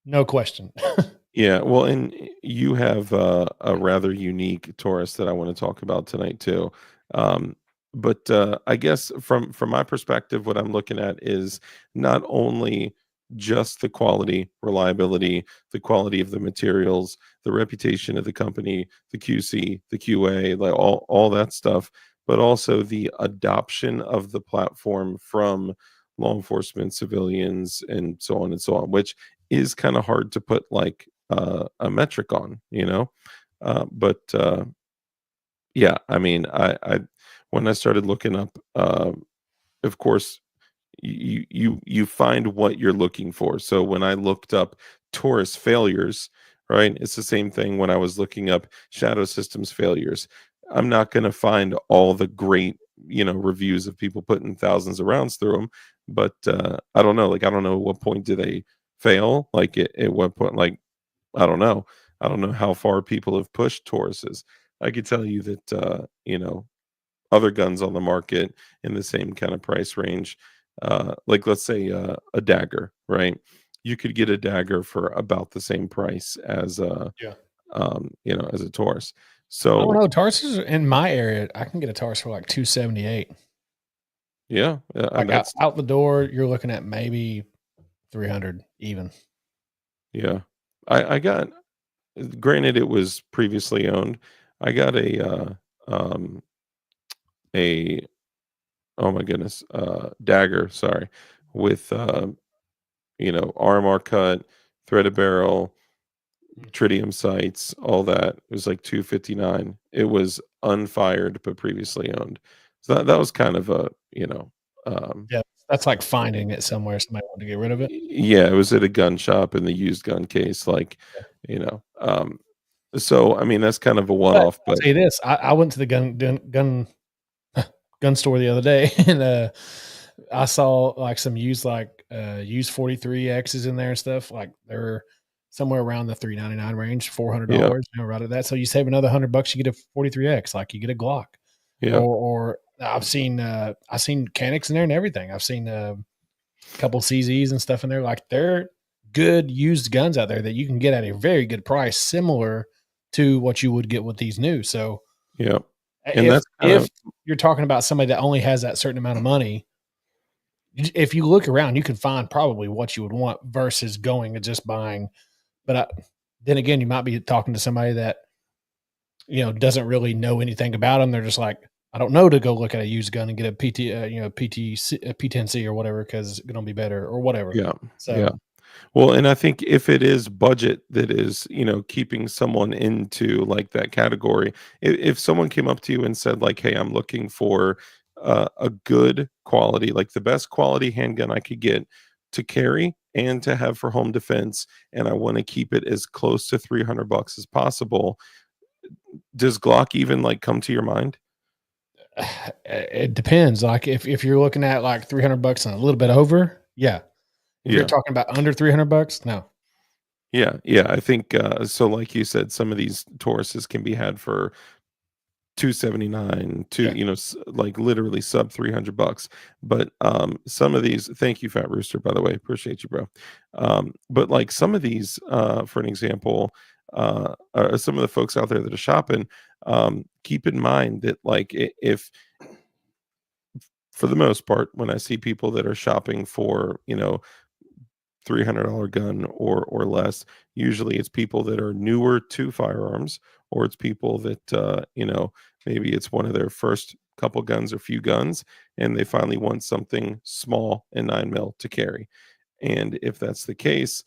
no question. Yeah, well, and you have a rather unique Taurus that I want to talk about tonight too. Um, but I guess from my perspective, what I'm looking at is not only just the quality, reliability, the quality of the materials, the reputation of the company, the QC, the QA, like all that stuff, but also the adoption of the platform from law enforcement, civilians, and so on and so on, which is kind of hard to put like a metric on, but yeah, I mean, I when I started looking up, of course, you find what you're looking for. So when I looked up Taurus failures, right, it's the same thing when I was looking up Shadow Systems failures. I'm not going to find all the great reviews of people putting thousands of rounds through them, but I don't know. Like I don't know at what point do they fail? Like at what point? Like I don't know. I don't know how far people have pushed Tauruses. I could tell you that other guns on the market in the same kind of price range, like let's say a dagger, right? You could get a dagger for about the same price as Yeah. as a Taurus. I don't So know. Tarsus in my area, I can get a Tarsus for like 278. yeah, and Like out, that's out the door, you're looking at maybe 300 even. yeah. I got, granted it was previously owned. I got a oh my goodness, dagger, sorry, with RMR cut, threaded barrel, tritium sights, all that. It was like 259. It was unfired but previously owned. So that was kind of a, Yeah. That's like finding it somewhere. Somebody wanted to get rid of it. yeah, it was at a gun shop in the used gun case, like, Yeah. you know. So I mean that's kind of a But one-off, I'll but tell you this: I went to the gun store the other day, and I saw like some used 43 X's in there and stuff. Like they're somewhere around the 399 range, yeah, $400, right at that. So you save another $100, you get a 43X, like you get a Glock. yeah, Or I've seen Canics in there and everything. I've seen a couple CZs and stuff in there. Like they're good used guns out there that you can get at a very good price, similar to what you would get with these new. So yeah. And if that's kind of you're talking about somebody that only has that certain amount of money, if you look around, you can find probably what you would want versus going and just buying. Then again, you might be talking to somebody that doesn't really know anything about them. They're just like, I don't know, to go look at a used gun and get a P10C or whatever because it's going to be better or whatever. yeah, yeah. So Well, and I think if it is budget that is, keeping someone into like that category, if someone came up to you and said like, "Hey, I'm looking for a good quality, like the best quality handgun I could get to carry and to have for home defense, and I want to keep it as close to $300 as possible," does Glock even like come to your mind? it depends. Like if you're looking at like $300 and a little bit over, yeah. If you're Yeah. talking about under $300, no. Yeah, yeah, I think so like you said, some of these Tauruses can be had for $279 to, Yeah. like literally sub $300. But some of these, thank you, Fat Rooster, by the way, appreciate you, bro. But like some of these, for an example, some of the folks out there that are shopping, keep in mind that like if for the most part, when I see people that are shopping for, $300 gun or less, usually it's people that are newer to firearms, or it's people that maybe it's one of their first couple guns or few guns, and they finally want something small and 9 mil to carry. And if that's the case,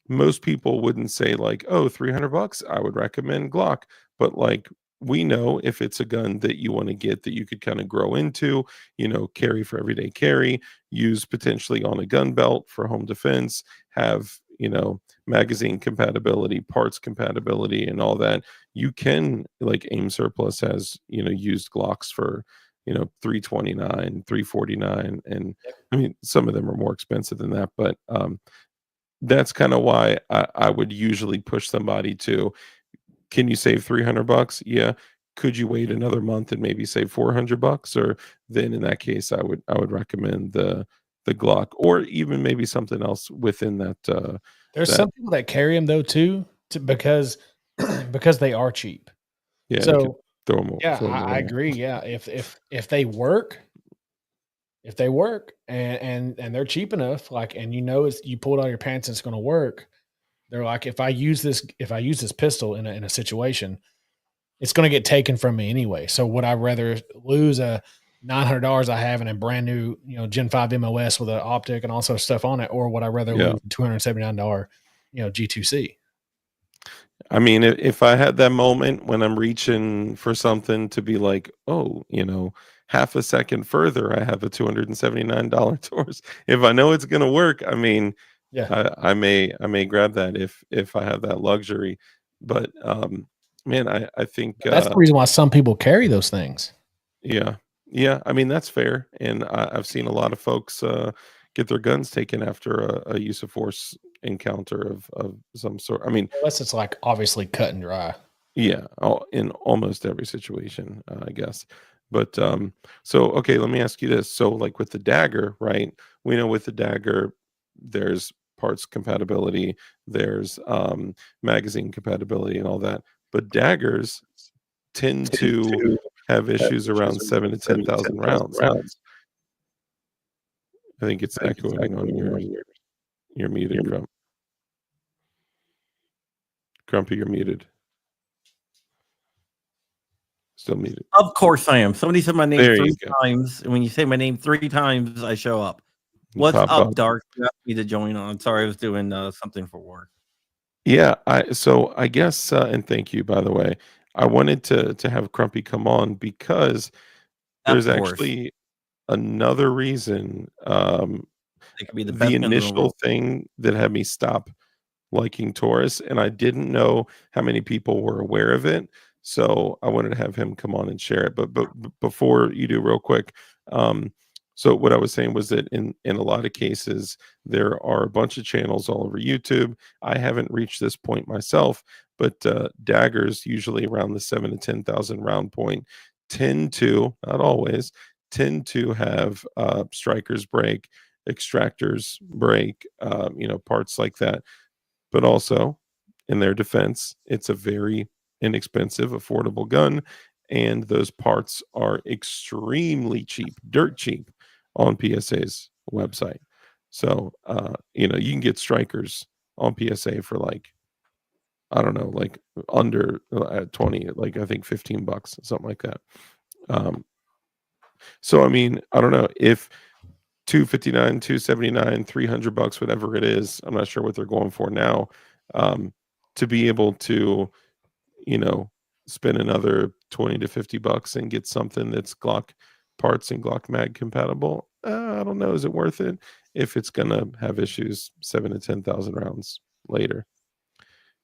most people wouldn't say like, "Oh, $300, I would recommend Glock." But like we know if it's a gun that you want to get that you could kind of grow into, carry for everyday carry, use potentially on a gun belt for home defense, have, magazine compatibility, parts compatibility and all that. You can like Aim Surplus has, used Glocks for 329, 349, and I mean some of them are more expensive than that, but that's kind of why I would usually push somebody to, can you save $300? Yeah. Could you wait another month and maybe save $400? Or then in that case, I would recommend the Glock, or even maybe something else within that. There's That some people that carry them though too, because because they are cheap. yeah, you could So throw them. yeah, Throw them I away. agree. Yeah, if they work, and they're cheap enough, like, and it's, you pull it out of your pants and it's going to work. They're like, if I use this pistol in a situation, it's going to get taken from me anyway. So would I rather lose a $900 I have in a brand new, Gen 5 MOS with an optic and also stuff on it, or would I rather Yeah. lose a $279, G2C? I mean, if I had that moment when I'm reaching for something to be like, oh, half a second further, I have a $279 Taurus. If I know it's gonna work, I mean, Yeah, I may grab that if I have that luxury. But man, I think that's the reason why some people carry those things. yeah, yeah. I mean that's fair, and I've seen a lot of folks get their guns taken after a use of force encounter of some sort. I mean, Unless it's like obviously cut and dry. yeah, in almost every situation, I guess. But so okay, let me ask you this. So like with the dagger, right? We know with the dagger, there's parts compatibility, there's magazine compatibility and all that. But daggers tend to have issues around 7 to 10,000 rounds. I think it's echoing on your muted, Grump. Grumpy, you're muted. Still muted. Of course I am. Somebody said my name There you 3 go. times, and when you say my name 3 times, I show up. What's Pop up, up. Dark? You asked me to join on. Sorry, I was doing something for work. Yeah, I guess, and thank you, by the way. I wanted to have Crumpy come on because Of there's course, actually another reason. they could be the The best gun in the initial world. thing that had me stop liking Taurus, and I didn't know how many people were aware of it. So I wanted to have him come on and share it. But before you do, real quick, um, so what I was saying was that in a lot of cases there are a bunch of channels all over YouTube. I haven't reached this point myself, but daggers usually around the 7 to 10,000 round point tend to, not always, tend to have strikers break, extractors break, parts like that. But also, in their defense, it's a very inexpensive, affordable gun, and those parts are extremely cheap, dirt cheap on PSA's website. So, you can get strikers on PSA for like, I don't know, like under 20, like I think $15, something like that. So I mean, I don't know if 259, 279, $300, whatever it is. I'm not sure what they're going for now. To be able to, you know, spend another 20 to $50 and get something that's Glock parts and Glock mag compatible. I don't know. Is it worth it if it's gonna have issues 7 to 10,000 rounds later?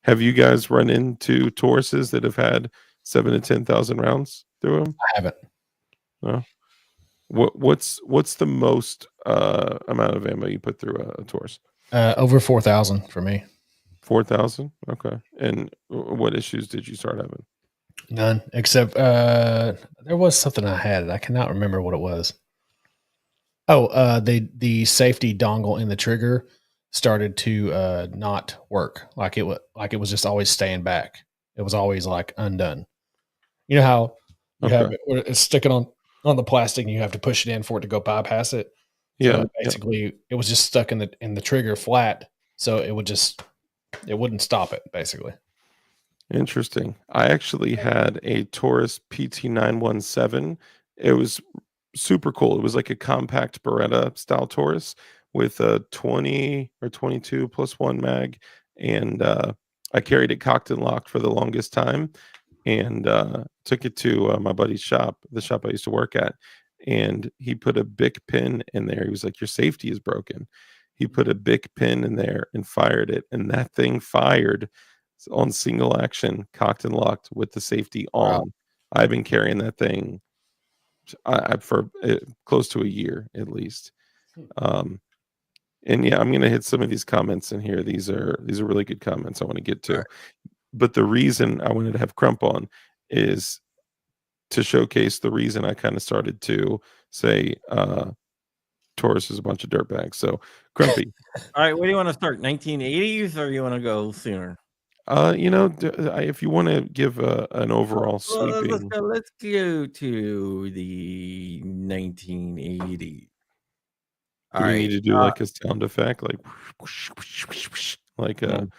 Have you guys run into Tauruses that have had 7 to 10,000 rounds through them? I haven't. No. What's the most amount of ammo you put through a Taurus? Over 4,000 for me. 4,000. Okay. And what issues did you start having? None except there was something I had. I cannot remember what it was. Oh, the safety dongle in the trigger started to not work. Like it was just always staying back. It was always like undone. You know how you have Okay. it where it's sticking on the plastic and you have to push it in for it to go bypass it. Yeah. So basically it was just stuck in the trigger flat. So it wouldn't stop it basically. Interesting. I actually had a Taurus PT917. It was super cool. It was like a compact Beretta style Taurus with a 20 or 22 plus one mag. And I carried it cocked and locked for the longest time and took it to my buddy's shop, the shop I used to work at. And he put a Bic pin in there. He was like, "Your safety is broken." He put a Bic pin in there and fired it. And that thing fired on single action, cocked and locked with the safety Wow. on. I've been carrying that thing for close to a year at least. Um, and yeah, I'm gonna hit some of these comments in here. These are really good comments I want to get to. But the reason I wanted to have Crump on is to showcase the reason I kind of started to say Taurus is a bunch of dirtbags. So Grumpy, All right, where do you want to start? 1980s, or you want to go sooner? if you want to give an overall Well, sweeping, let's go to the 1980s. do All we right. need to do like a sound effect, like like Mm.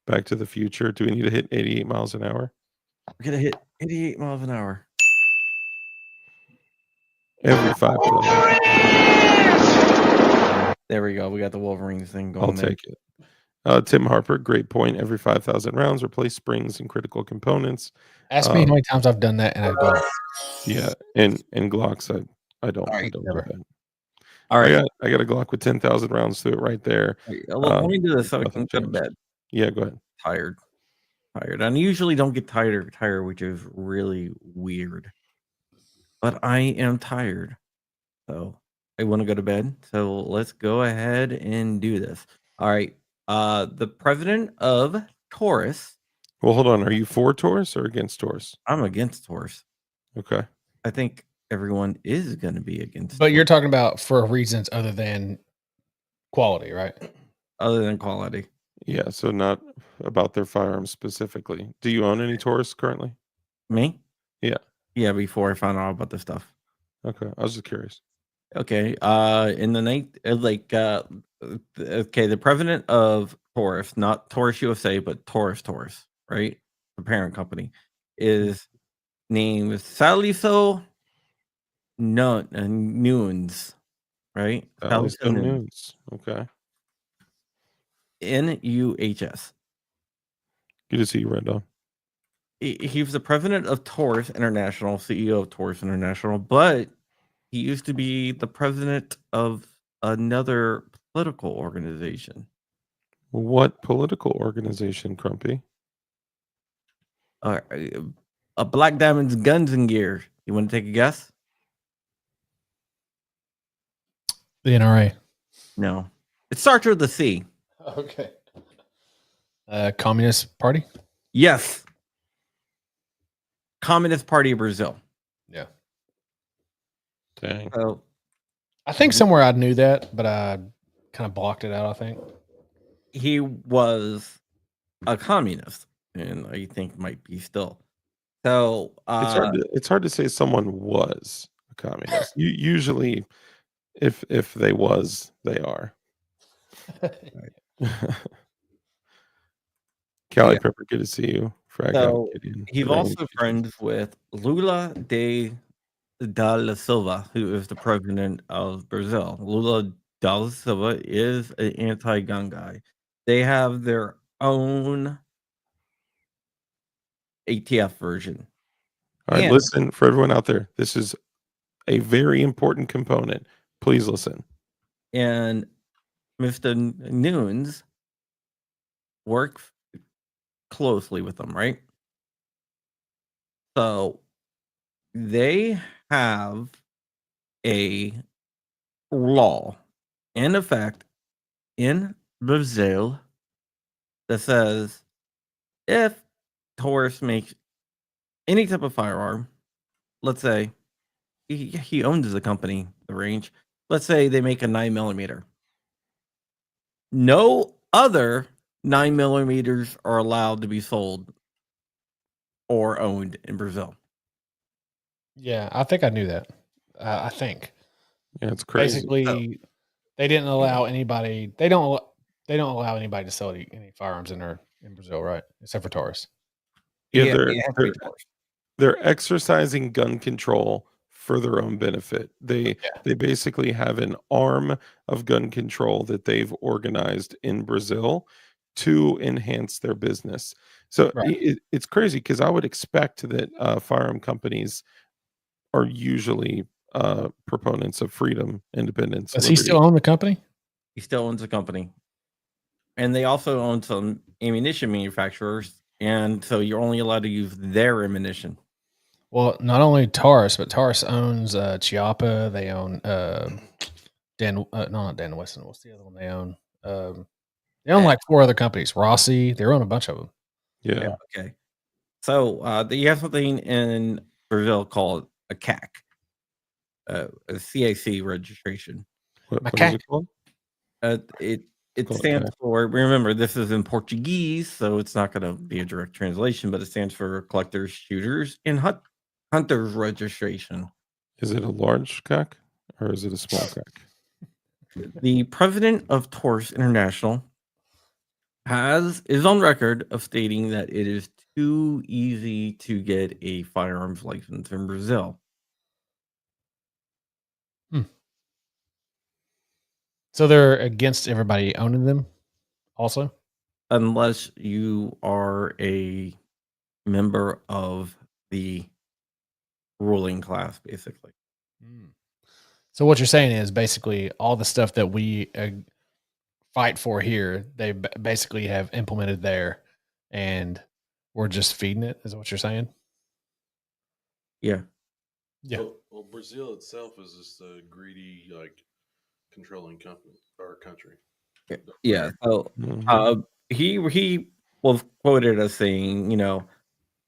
Back to the Future? Do we need to hit 88 miles an hour? We're gonna hit 88 miles an hour. Every 5,000. There we go. We got the Wolverine thing I'll going there. take it. Tim Harper, great point. Every 5,000 rounds, replace springs and critical components. Ask me how many times I've done that and I've gone. Yeah, and Glocks, I don't Alright, do never. that. All right. I got a Glock with 10,000 rounds through it right there. Let me do this so I nothing can go to changed. bed. Yeah, go ahead. Tired. And I usually don't get tired, which is really weird. But I am tired. So I want to go to bed. So let's go ahead and do this. All right. The president of Taurus. Well, hold on. Are you for Taurus or against Taurus? I'm against Taurus. Okay. I think everyone is going to be against. But you're Taurus, talking about for reasons other than quality, right? other than quality. Yeah, so not about their firearms specifically. Do you own any Taurus currently? Me? Yeah. Yeah. Before I found out about this stuff. Okay. I was just curious. Okay. In the night, okay, the president of Taurus, not Taurus USA, but Taurus, right? The parent company is named Saliso Nunes, right? Saliso Nunes. Okay. NUHS. Good to see you, Red Dawn. He was the president of Taurus International, CEO of Taurus International, but he used to be the president of another political organization. What political organization, Crumpy? A Black Diamond's Guns and Gear. You want to take a guess? The NRA. No. It starts with the C. Okay. Communist Party? Yes. Communist Party of Brazil. Yeah. Dang. So I think somewhere I knew that, but I kind of blocked it out, I think. he was a communist, and I think might be still. So It's hard to say someone was a communist. Usually if they was, they are. Cali Pepper, good to see you. Frag out, Gideon. he's also friends with Lula da Silva, who is the president of Brazil. Lula da Silva is an anti-gun guy. They have their own ATF version. All right, And- listen for everyone out there. This is a very important component. Please listen. And Mr. Nunes works closely with them, right? So they have a law in effect in Brazil that says if Taurus makes any type of firearm, let's say he owns the company, the range. Let's say they make a 9mm. No other 9mm are allowed to be sold or owned in Brazil. Yeah, I think I knew that. I think Yeah, it's crazy. basically they didn't allow anybody. They don't allow anybody to sell any firearms in Brazil, right? Except for Taurus. Yeah, Yeah, it has to be Taurus. they're exercising gun control for their own benefit. Yeah. They basically have an arm of gun control that they've organized in Brazil to enhance their business. So Right. it's crazy because I would expect that firearm companies are usually proponents of freedom, independence, Does he liberty. still own the company? He still owns the company. And they also own some ammunition manufacturers. And so you're only allowed to use their ammunition. Well, not only Taurus, but Taurus owns Chiappa. They own no, not Dan Weston. What's the other one they own? They own like 4 other companies. Rossi. They own a bunch of them. Yeah. Okay. So you have something in Brazil called a CAC, a CAC registration. What is Macaque. it called? It Called stands CAC. for, remember, this is in Portuguese, so it's not going to be a direct translation, but it stands for Collectors, Shooters, and Hunters Registration. Is it a large CAC or is it a small CAC? The president of Taurus International is on record of stating that it is too easy to get a firearms license in Brazil. So they're against everybody owning them also? Unless you are a member of the ruling class, basically. So what you're saying is basically all the stuff that we fight for here, they basically have implemented there, and we're just feeding it. Is what you're saying? Yeah. Yeah. Well, Brazil itself is just a greedy, like, controlling company or country. Yeah. So Mhm. he was quoted as saying,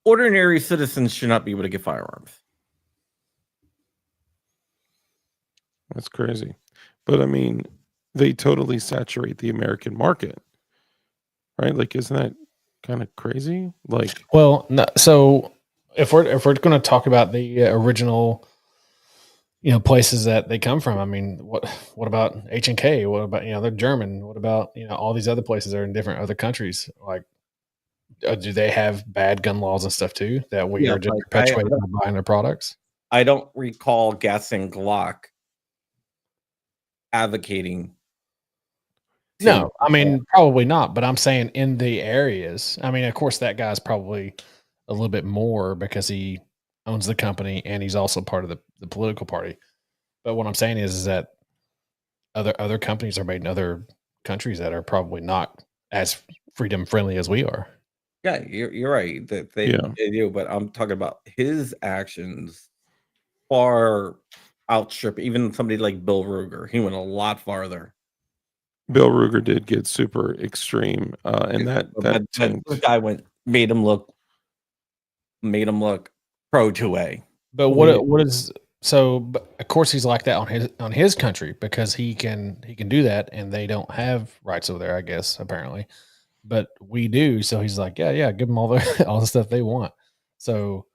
ordinary citizens should not be able to get firearms. That's crazy. But I mean, they totally saturate the American market, right? Like, isn't that kind of crazy? Like, Well, no, so if we're going to talk about the original, places that they come from, I mean, what about H&K? What about they're German? What about all these other places that are in different other countries? Like, do they have bad gun laws and stuff too that we Yeah, are just but perpetuating by buying their products? I don't recall Gaston Glock advocating. No, I mean, probably not, but I'm saying in the areas. I mean, of course, that guy's probably a little bit more because he owns the company and he's also part of the political party. But what I'm saying is that other companies are made in other countries that are probably not as freedom friendly as we are. Yeah, you're right that they Yeah. do, but I'm talking about his actions far outstrip even somebody like Bill Ruger. He went a lot farther. Bill Ruger did get super extreme, and that But tanked. this guy made him look pro 2A. But Well, what is so? But of course, he's like that on his country because he can do that, and they don't have rights over there, I guess, apparently. But we do, so he's like, yeah, give them all the all the stuff they want. So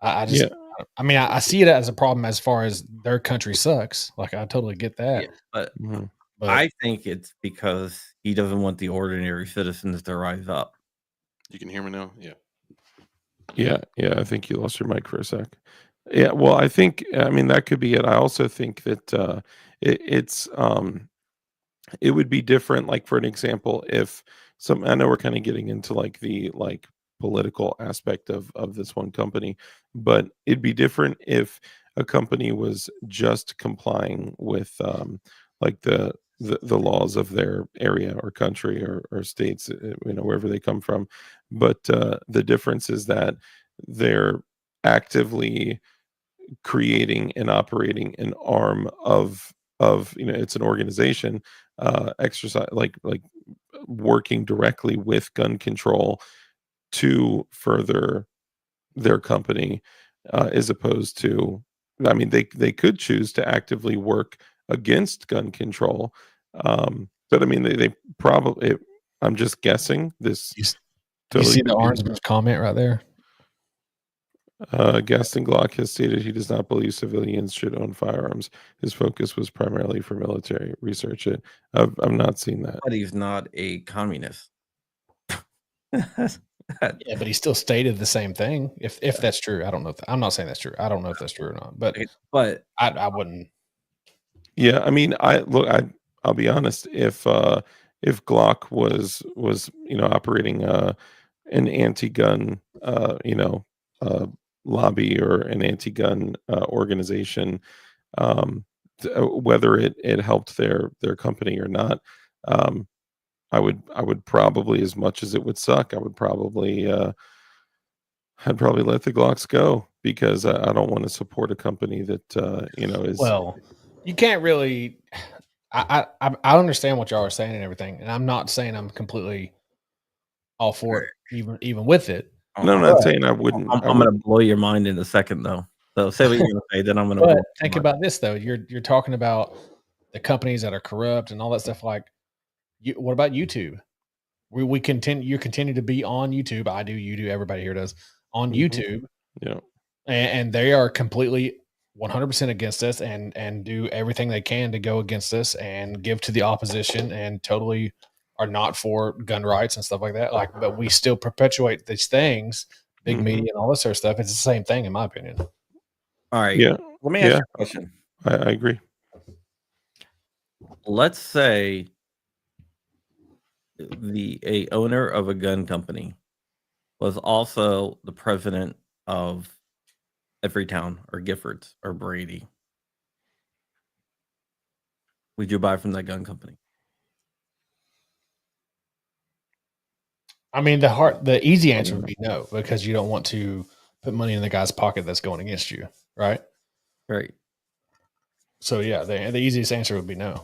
I just, Yeah. I mean, I see it as a problem as far as their country sucks. Like, I totally get that. Yeah, but Mhm. I think it's because he doesn't want the ordinary citizens to rise up. You can hear me now? Yeah. Yeah, I think you lost your mic for a sec. Yeah, well, I mean, that could be it. I also think that it's it would be different. Like, for an example, if I know we're kind of getting into like the political aspect of this one company, but it'd be different if a company was just complying with like the laws of their area or country or states, wherever they come from. But the difference is that they're actively creating and operating an arm of it's an organization, exercise like working directly with gun control to further their company, as opposed to, I mean, they could choose to actively work against gun control, but I mean, they probably. I'm just guessing. This You totally see the could be. Arnsman's comment right there? Gaston Glock has stated he does not believe civilians should own firearms. His focus was primarily for military research. I've not seen that. But he's not a communist. Yeah, but he still stated the same thing. If that's true, I don't know. I'm not saying that's true. I don't know if that's true or not. But I wouldn't. Yeah, I mean, I'll be honest. If Glock was operating an anti-gun lobby or an anti-gun organization, whether it helped their company or not, I would probably, as much as it would suck, I'd probably let the Glocks go, because I don't want to support a company that is. Well, you can't really. I understand what y'all are saying and everything, and I'm not saying I'm completely all for it, even with it. No, I'm not saying I wouldn't. I'm going to blow your mind in a second, though. So say what you're going to say, then I'm going to. But think about this though. You're talking about the companies that are corrupt and all that stuff. Like, what about YouTube? We continue. You continue to be on YouTube. I do. You do. Everybody here does on YouTube. Yeah, and they are completely 100% against us and do everything they can to go against us and give to the opposition and totally are not for gun rights and stuff like that. Like, but we still perpetuate these things, big media and all this sort of stuff. It's the same thing, in my opinion. All right. Yeah. Let me ask you a question. I agree. Let's say a owner of a gun company was also the president of Everytown or Giffords or Brady. Would you buy from that gun company? I mean, the easy answer would be no, because you don't want to put money in the guy's pocket that's going against you, right? Right. So yeah, the easiest answer would be no.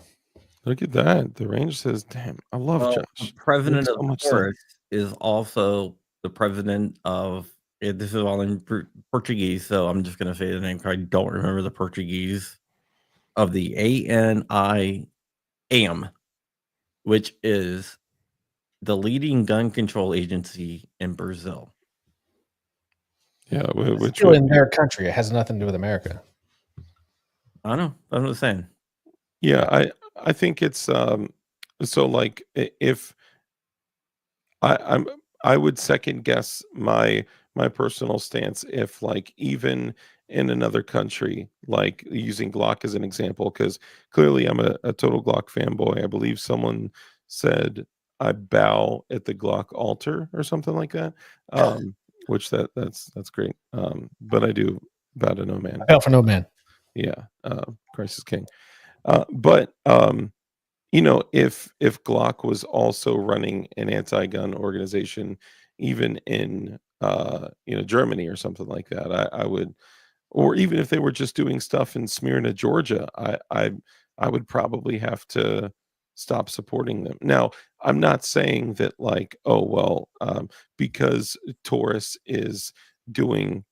Look at that. The range says, "Damn, I love Josh." The president Makes so of much Taurus is also the president of. This is all in Portuguese, so I'm just going to say the name because I don't remember the Portuguese of the ANIAM, which is the leading gun control agency in Brazil. Yeah, which still in their country. It has nothing to do with America. I know. I'm just saying. Yeah, I think it's so, like, if I would second guess my personal stance if, like, even in another country, like using Glock as an example, because clearly I'm a total Glock fanboy. I believe someone said I bow at the Glock altar or something like that. Which that's great. But I do bow to no man. I bow for no man. Yeah, Christ is king. But if Glock was also running an anti-gun organization, even in Germany or something like that, I would, or even if they were just doing stuff in Smyrna, Georgia, I would probably have to stop supporting them. Now, I'm not saying that, like, oh well, because Taurus is doing,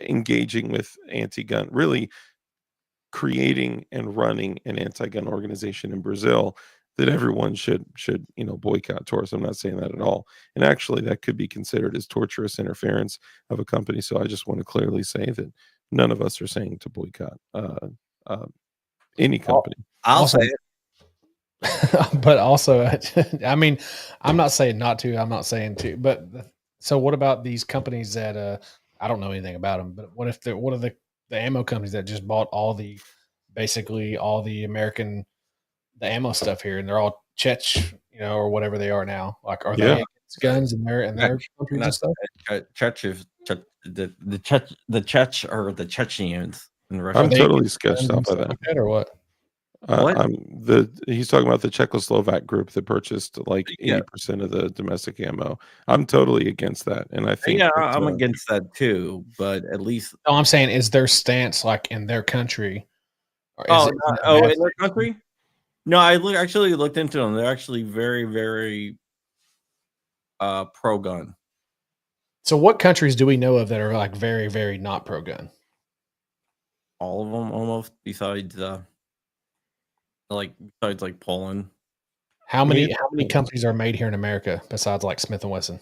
engaging with anti-gun, really creating and running an anti-gun organization in Brazil, that everyone should boycott Taurus. I'm not saying that at all. And actually, that could be considered as torturous interference of a company. So I just want to clearly say that none of us are saying to boycott any company. I'll say it. But also, I mean, I'm not saying not to. I'm not saying to. But so, what about these companies that I don't know anything about them? But what are the ammo companies that just bought basically all the American ammo stuff here, and they're all Czech, or whatever they are now? Like, are they against guns in their countries and stuff? Czech is the Czech or the Chechens in Russia. I'm totally sketched out by that. Like that, or what? He's talking about the Czechoslovak group that purchased like 80% of the domestic ammo. I'm totally against that, and I think I'm against that too. But at least, no, I'm saying, is their stance like in their country? In their country? No, I actually looked into them. They're actually very, very pro gun. So what countries do we know of that are like very, very not pro gun? All of them almost, besides like Poland. How I mean, many companies are made here in America besides like Smith and Wesson?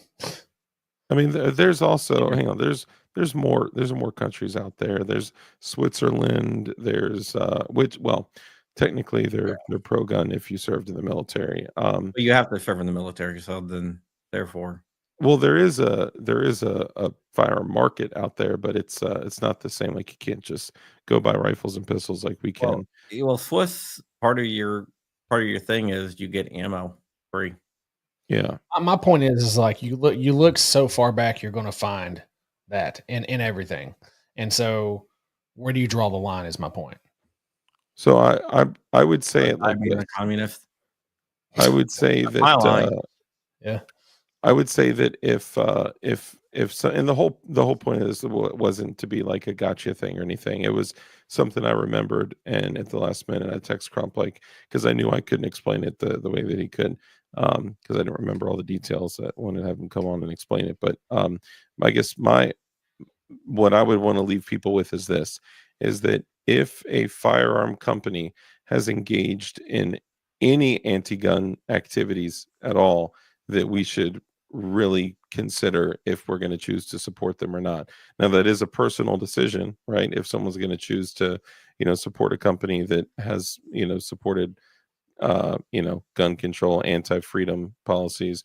I mean, there's also hang on. There's more countries out there. There's Switzerland. There's which well, technically they're pro gun if you served in the military. But you have to serve in the military, so then therefore, Well, there is a firearm market out there, but it's not the same. Like you can't just go buy rifles and pistols like we well, can. well, Swiss part of your thing is you get ammo free. Yeah. My point is like you look so far back, you're going to find that in everything. And so, where do you draw the line? Is my point. So I would say it I like being this. a communist. I would say That's my line. that Yeah. I would say that if so, and the whole point of this wasn't to be like a gotcha thing or anything. It was something I remembered, and at the last minute I text Crump like because I knew I couldn't explain it the way that he could, because I didn't remember all the details. I wanted to have him come on and explain it. But I guess what I would want to leave people with is this: is that if a firearm company has engaged in any anti-gun activities at all, that we should really consider if we're going to choose to support them or not. Now that is a personal decision, right? If someone's going to choose to, support a company that has, supported gun control, anti-freedom policies,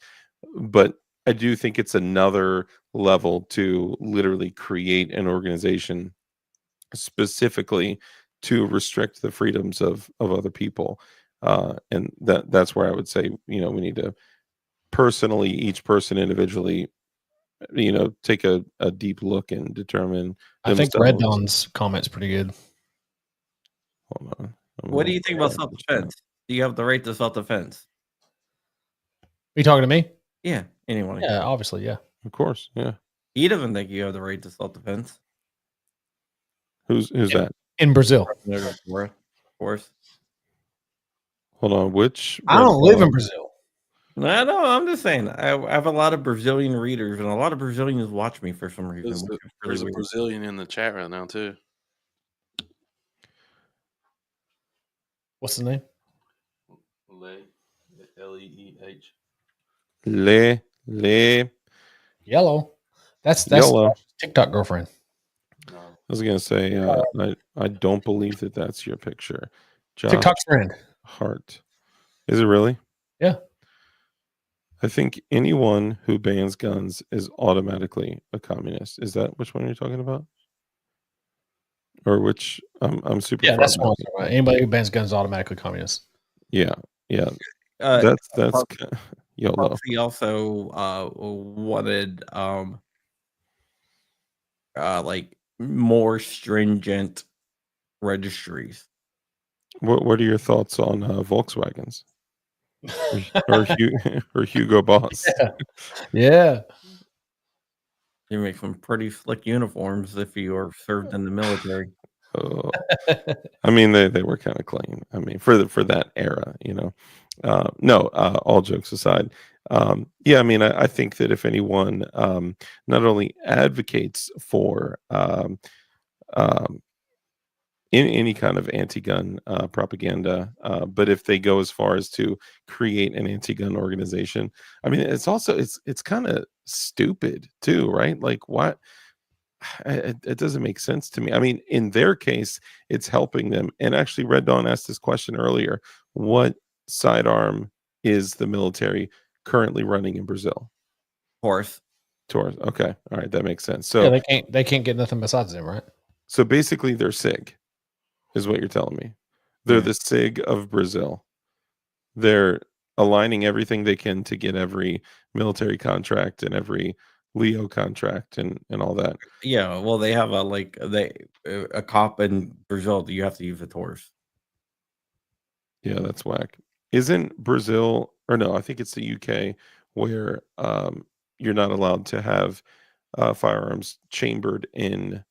but I do think it's another level to literally create an organization specifically to restrict the freedoms of other people. And that's where I would say, we need to personally, each person individually, take a deep look and determine I think Red themselves. Dawn's comment's pretty good. Hold on. What do you think about self-defense? Do you have the right to self-defense? Are you talking to me? Yeah, anyone. Yeah, obviously, yeah. Of course, yeah. He doesn't think you have the right to self-defense. Who's that? In Brazil. Of course. Hold on. Which I don't live in Brazil. No, I'm just saying. I have a lot of Brazilian readers, and a lot of Brazilians watch me for some reason. There's a Brazilian in the chat right now too. What's the name? Leeh. Le Yellow. That's Yellow. TikTok girlfriend. No. I was gonna say I don't believe that that's your picture. Josh TikTok's friend. Hart. Is it really? Yeah. I think anyone who bans guns is automatically a communist. Is that which one you're talking about? Or which I'm super Yeah, far that's what I'm back. talking about. Anybody who bans guns is automatically communist. Yeah. That's YOLO. He also wanted like more stringent registries. What are your thoughts on Volkswagens or Hugo Boss? Yeah. You make some pretty slick uniforms if you are served in the military. Oh, I mean, they were kind of clean. I mean, for that era, No, all jokes aside, yeah. I mean, I think that if anyone not only advocates for in any kind of anti-gun propaganda, but if they go as far as to create an anti-gun organization, I mean, it's kind of stupid too, right? Like, what? It doesn't make sense to me. I mean, in their case, it's helping them. And actually, Red Dawn asked this question earlier: what sidearm is the military currently running in Brazil? Taurus. Taurus. Okay, all right, that makes sense. Yeah, So they can't get nothing besides them, right? so basically, they're SIG, is what you're telling me. They're the SIG of Brazil. They're aligning everything they can to get every military contract and every Leo contract and all that. Yeah, well, they have a cop in Brazil. You have to use a Taurus. Yeah, that's whack. Isn't Brazil, or no, I think it's the UK where you're not allowed to have firearms chambered in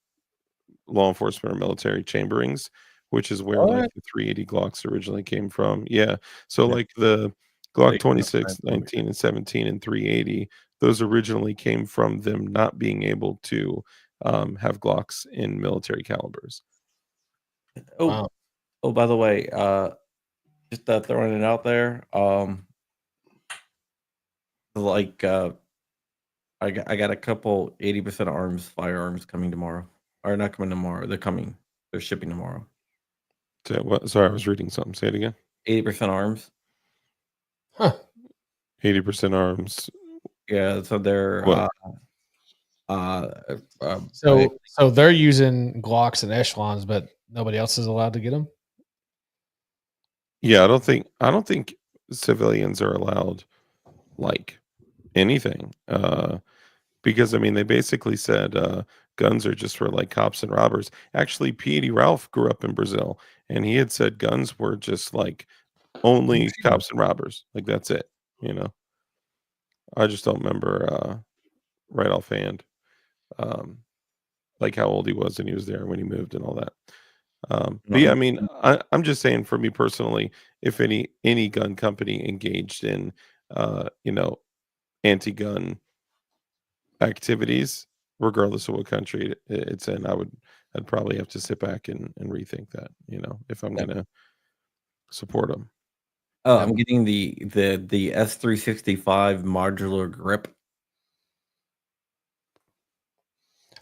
law enforcement or military chamberings, which is where like What? the 380 Glocks originally came from. Yeah. So Yeah. like the Glock They- 26, 19, and 17 and 380 those originally came from them not being able to have Glocks in military calibers. Oh, Wow. oh, by the way, just throwing it out there. Like I got a couple 80% arms firearms coming tomorrow, or not coming tomorrow. They're coming. They're shipping tomorrow. Sorry, I was reading something. Say it again. 80% arms. Huh. 80% arms. Yeah, so they're What? So they're using Glocks and echelons, but nobody else is allowed to get them. Yeah, I don't think civilians are allowed like anything. Because I mean they basically said guns are just for like cops and robbers. Actually, P.D. Ralph grew up in Brazil and he had said guns were just like only cops and robbers. Like that's it, you know. I just don't remember right offhand. Um like how old he was and he was there when he moved and all that. But yeah, I mean, I'm just saying for me personally, if any gun company engaged in you know, anti-gun activities, regardless of what country it's in, I'd probably have to sit back and rethink that, you know, if I'm gonna support them. Oh, Yeah. I'm getting the S365 modular grip.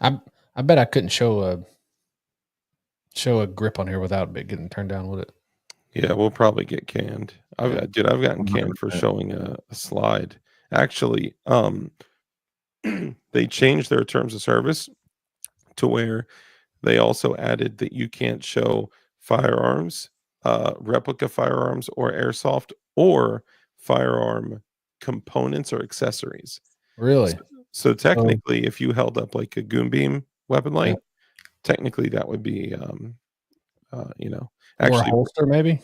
I bet I couldn't show a grip on here without it getting turned down, would it? Yeah, we'll probably get canned. Yeah. I've gotten canned for 100%. showing a slide. Actually, they changed their terms of service to where they also added that you can't show firearms, replica firearms or airsoft or firearm components or accessories. Really? So technically, if you held up like a goon beam weapon Yeah. light, technically that would be, you know, Or a actually, holster, maybe?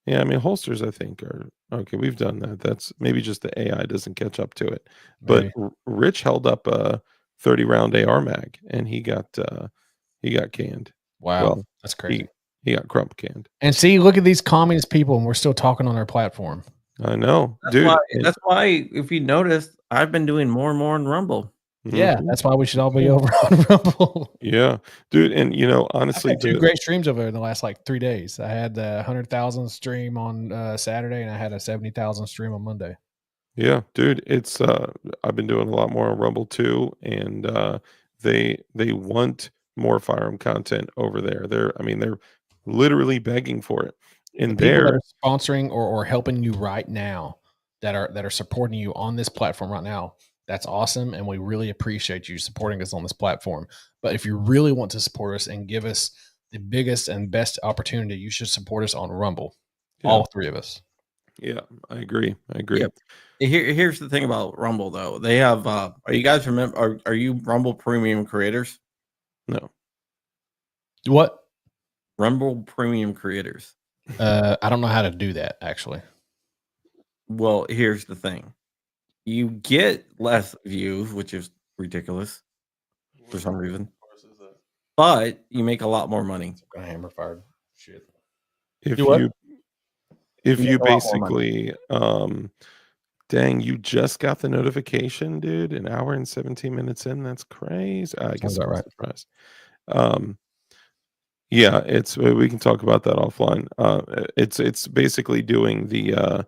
yeah, I mean, holsters, I think are okay. We've done that. That's maybe just the AI doesn't catch up to it. But Maybe. Rich held up a 30-round AR mag, and he got canned. Wow. Well, That's crazy. he got crump canned. And see, look at these communist people, and we're still talking on our platform. I know, That's dude. why. That's why, if you noticed, I've been doing more and more in Rumble. Yeah, Mhm. that's why we should all be over on Rumble. Yeah, dude. And you know, I've honestly, had 2 great streams over there in the last, like, 3 days. I had the 100,000 stream on, Saturday, and I had a 70,000 stream on Monday. yeah, dude. It's I've been doing a lot more on Rumble too, and they want more firearm content over there. I mean, they're literally begging for it. The And people that there, are sponsoring or helping you right now, that are supporting you on this platform right now, that's awesome, and we really appreciate you supporting us on this platform. But if you really want to support us and give us the biggest and best opportunity, you should support us on Rumble. yeah, All 3 of us. yeah, I agree. I agree. Yep. Here's the thing about Rumble though. They have are you guys are you Rumble premium creators? No, What? Rumble premium creators. I don't know how to do that, actually. Well, here's the thing. You get less views, which is ridiculous for some reason. But you make a lot more money. Got a hammer fired. Shit. if Do what? you if You you make a lot more money. basically dang, you just got the notification, dude. An hour and 17 minutes in. That's crazy. I guess Sounds I'm about right. surprised. Yeah, it's we can talk about that offline. It's basically doing the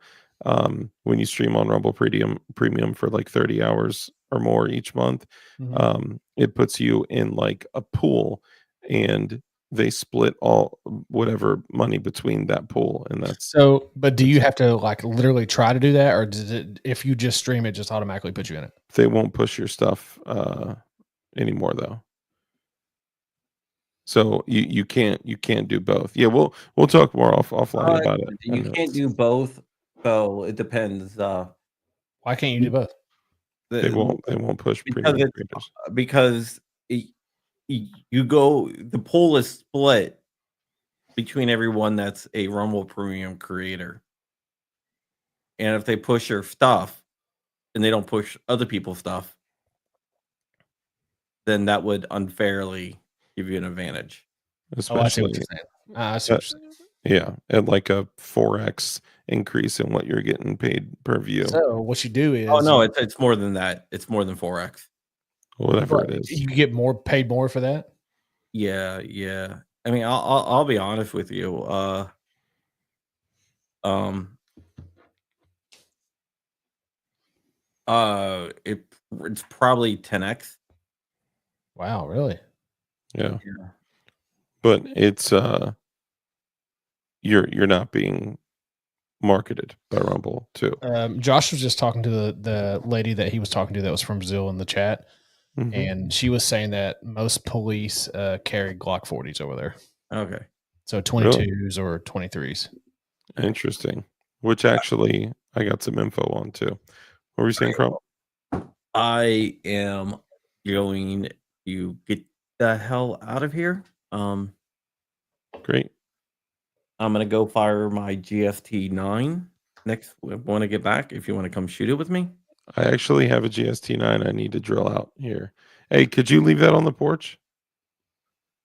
when you stream on Rumble Premium for like 30 hours or more each month, Mhm. it puts you in like a pool, and they split all whatever money between that pool, and So, but do you have to, like, literally try to do that, or does it, if you just stream it, just automatically put you in it? they won't push your stuff anymore though. So you can't do both. Yeah, we'll talk more offline about it. I You know can't do both, so it depends. Why can't you do both? they won't push because premium it's creators. because you go the pool is split between everyone that's a Rumble premium creator, and if they push your stuff and they don't push other people's stuff, then that would unfairly give you an advantage. Oh, I see what Especially you're saying. I see what you're saying. yeah, at like a 4x increase in what you're getting paid per view, So what you do is Oh no, it's more than that. It's more than 4x. whatever it is. you get paid more for that. Yeah, yeah. I mean, I'll be honest with you. It's probably 10x. Wow, really? Yeah, Yeah. but it's you're not being marketed by Rumble too. Josh was just talking to the lady that he was talking to that was from Brazil in the chat, Mhm. and she was saying that most police carry Glock 40s over there, Okay. so Really? 22s or 23s. Interesting. Which actually I got some info on too. What were you saying, Crump? I am going to get the hell out of here. Great. I'm gonna go fire my GFT 9 next when I get back. If you want to come shoot it with me. I actually have a GST9 I need to drill out here. Hey, could you leave that on the porch?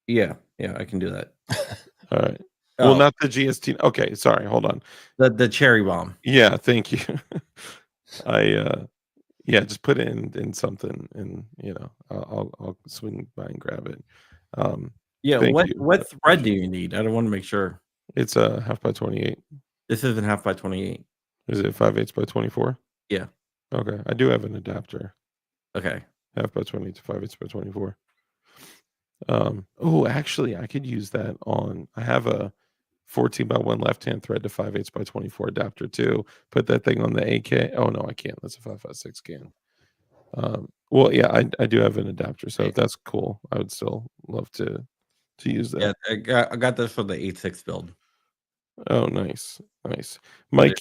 Yeah, I can do that. All right. Well, Oh, not the GST. Okay, sorry. Hold on. the cherry bomb. Yeah, thank you. I yeah, just put it in something, and I'll swing by and grab it. Yeah, Thank what you. what thread do you need? I don't want to make sure. It's a half by 28. This isn't half by 28. Is it 5/8 by 24? Yeah. Okay, I do have an adapter, Okay. half by 20 to 5/8 by 24. Actually, I could use that on. I have a 14 by 1 left hand thread to 5/8 by 24 adapter too. Put that thing on the AK. Oh no, I can't. That's a 5.56 can. Well, yeah, I do have an adapter, so if that's cool, I would still love to use Yeah, that. I got this for the 8.6 build. Oh, nice, nice. But Mike,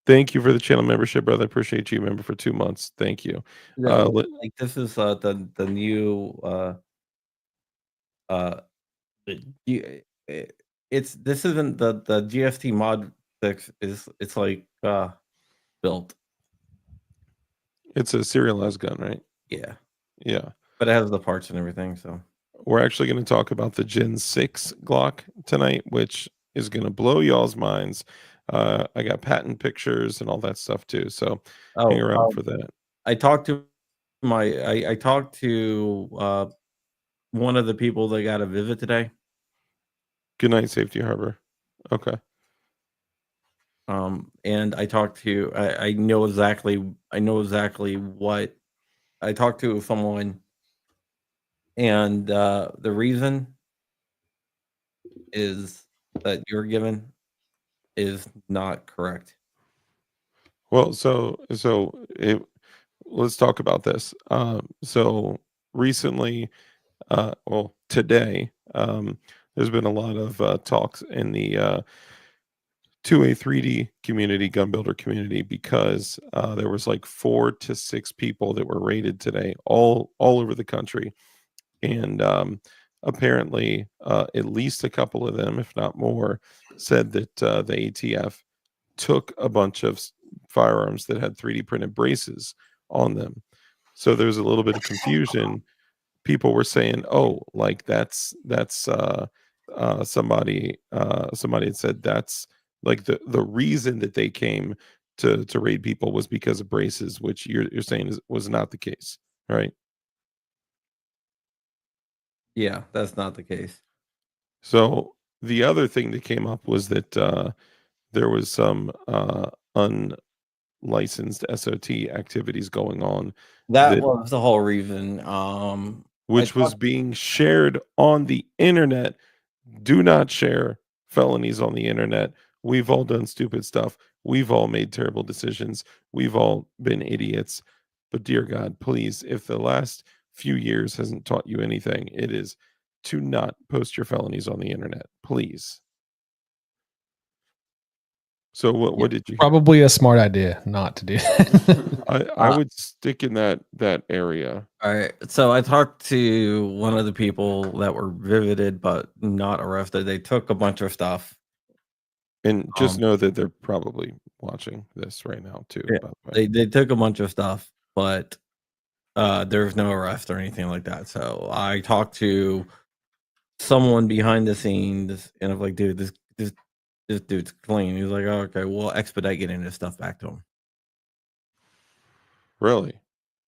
thank you for the channel membership, brother. Appreciate you, member, for 2 months. Thank you. Yeah, Let- like this is the new the G- this isn't the GFT mod 6 it's like built. it's a serialized gun, right? Yeah. Yeah. But it has the parts and everything, so We're actually going to talk about the Gen 6 Glock tonight, which is going to blow y'all's minds. I got patent pictures and all that stuff too, so hang around for that. I talked to I talked to one of the people that got a visit today. Good night, Safety Harbor. Okay. And I talked to I know exactly what I talked to someone, and the reason is that you're given is not correct. Well, let's talk about this. So recently, today, there's been a lot of talks in the 2A 3D community, gun builder community, because there was like 4 to 6 people that were raided today, all over the country, and apparently, at least a couple of them, if not more, said that the ATF took a bunch of firearms that had 3D printed braces on them. So there's a little bit of confusion. People were saying, "Oh, like somebody had said that's like the reason that they came to raid people was because of braces," which you're saying was not the case, right? Yeah, that's not the case. So the other thing that came up was that there was some unlicensed SOT activities going on That that was the whole reason. which was being shared on the internet. Do not share felonies on the internet. We've all done stupid stuff. We've all made terrible decisions. We've all been idiots. But dear God, please, if the last few years hasn't taught you anything, it is to not post your felonies on the internet. Please. So what did you hear? Probably a smart idea not to do that. I would stick in that area. All right. So I talked to one of the people that were vivided but not arrested. They took a bunch of stuff. And just know that they're probably watching this right now too. Yeah, By the way. they took a bunch of stuff, but there's no arrest or anything like that. So I talked to someone behind the scenes, and I'm like, dude, this This dude's clean. He's like, oh, okay, we'll expedite getting this stuff back to him. Really?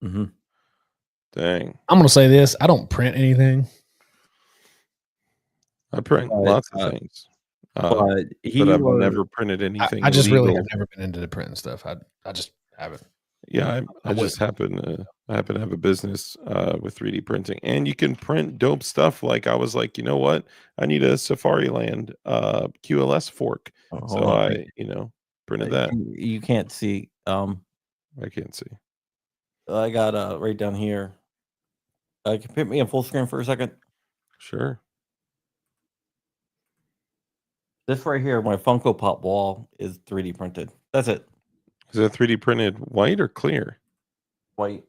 Mm-hmm. Dang. I'm gonna say this: I don't print anything. I print But, lots of things. But But he I've was never printed anything I just really illegal. have never been into the printing stuff. I just haven't. Yeah, I just wouldn't. happen to have a business with 3D printing, and you can print dope stuff. Like I was like, you know what? I need a Safariland QLS fork, hold so on. I printed that. You can't see. I can't see. I got right down here. Can you put me in full screen for a second? Sure. This right here, my Funko Pop wall is 3D printed. That's it. Is that 3D printed white or clear? White.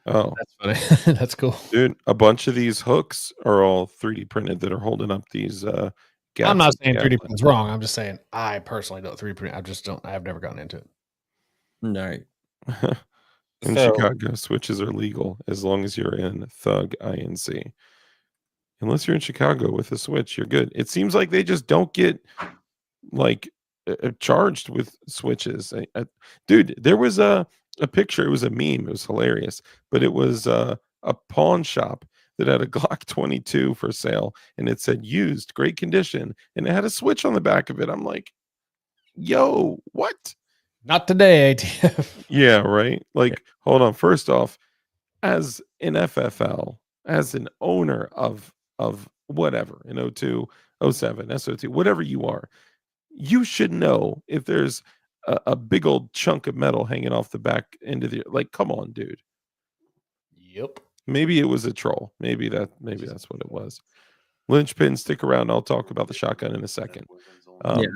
Oh, That's funny. That's cool. dude, a bunch of these hooks are all 3D printed that are holding up these gaps. I'm not saying and 3D print is wrong. I'm just saying I personally don't 3D print. I just don't. I've never gotten into it. No. In So- Chicago, switches are legal as long as you're in Thug INC. Unless you're in Chicago with a switch, you're good. It seems like they just don't get like charged with switches. Dude, there was a picture. It was a meme. It was hilarious, but it was a pawn shop that had a Glock 22 for sale, and it said used, great condition, and it had a switch on the back of it. I'm like, yo, what? Not today, ATF. Yeah, right. Like, hold on. First off, as an FFL, as an owner of whatever, an O2, 07, SO2, whatever you are, you should know if there's a big old chunk of metal hanging off the back end of the like. Come on, dude. Yep. Maybe it was a troll. Maybe that's what it was. Lynchpin, stick around. I'll talk about the shotgun in a second. Yeah.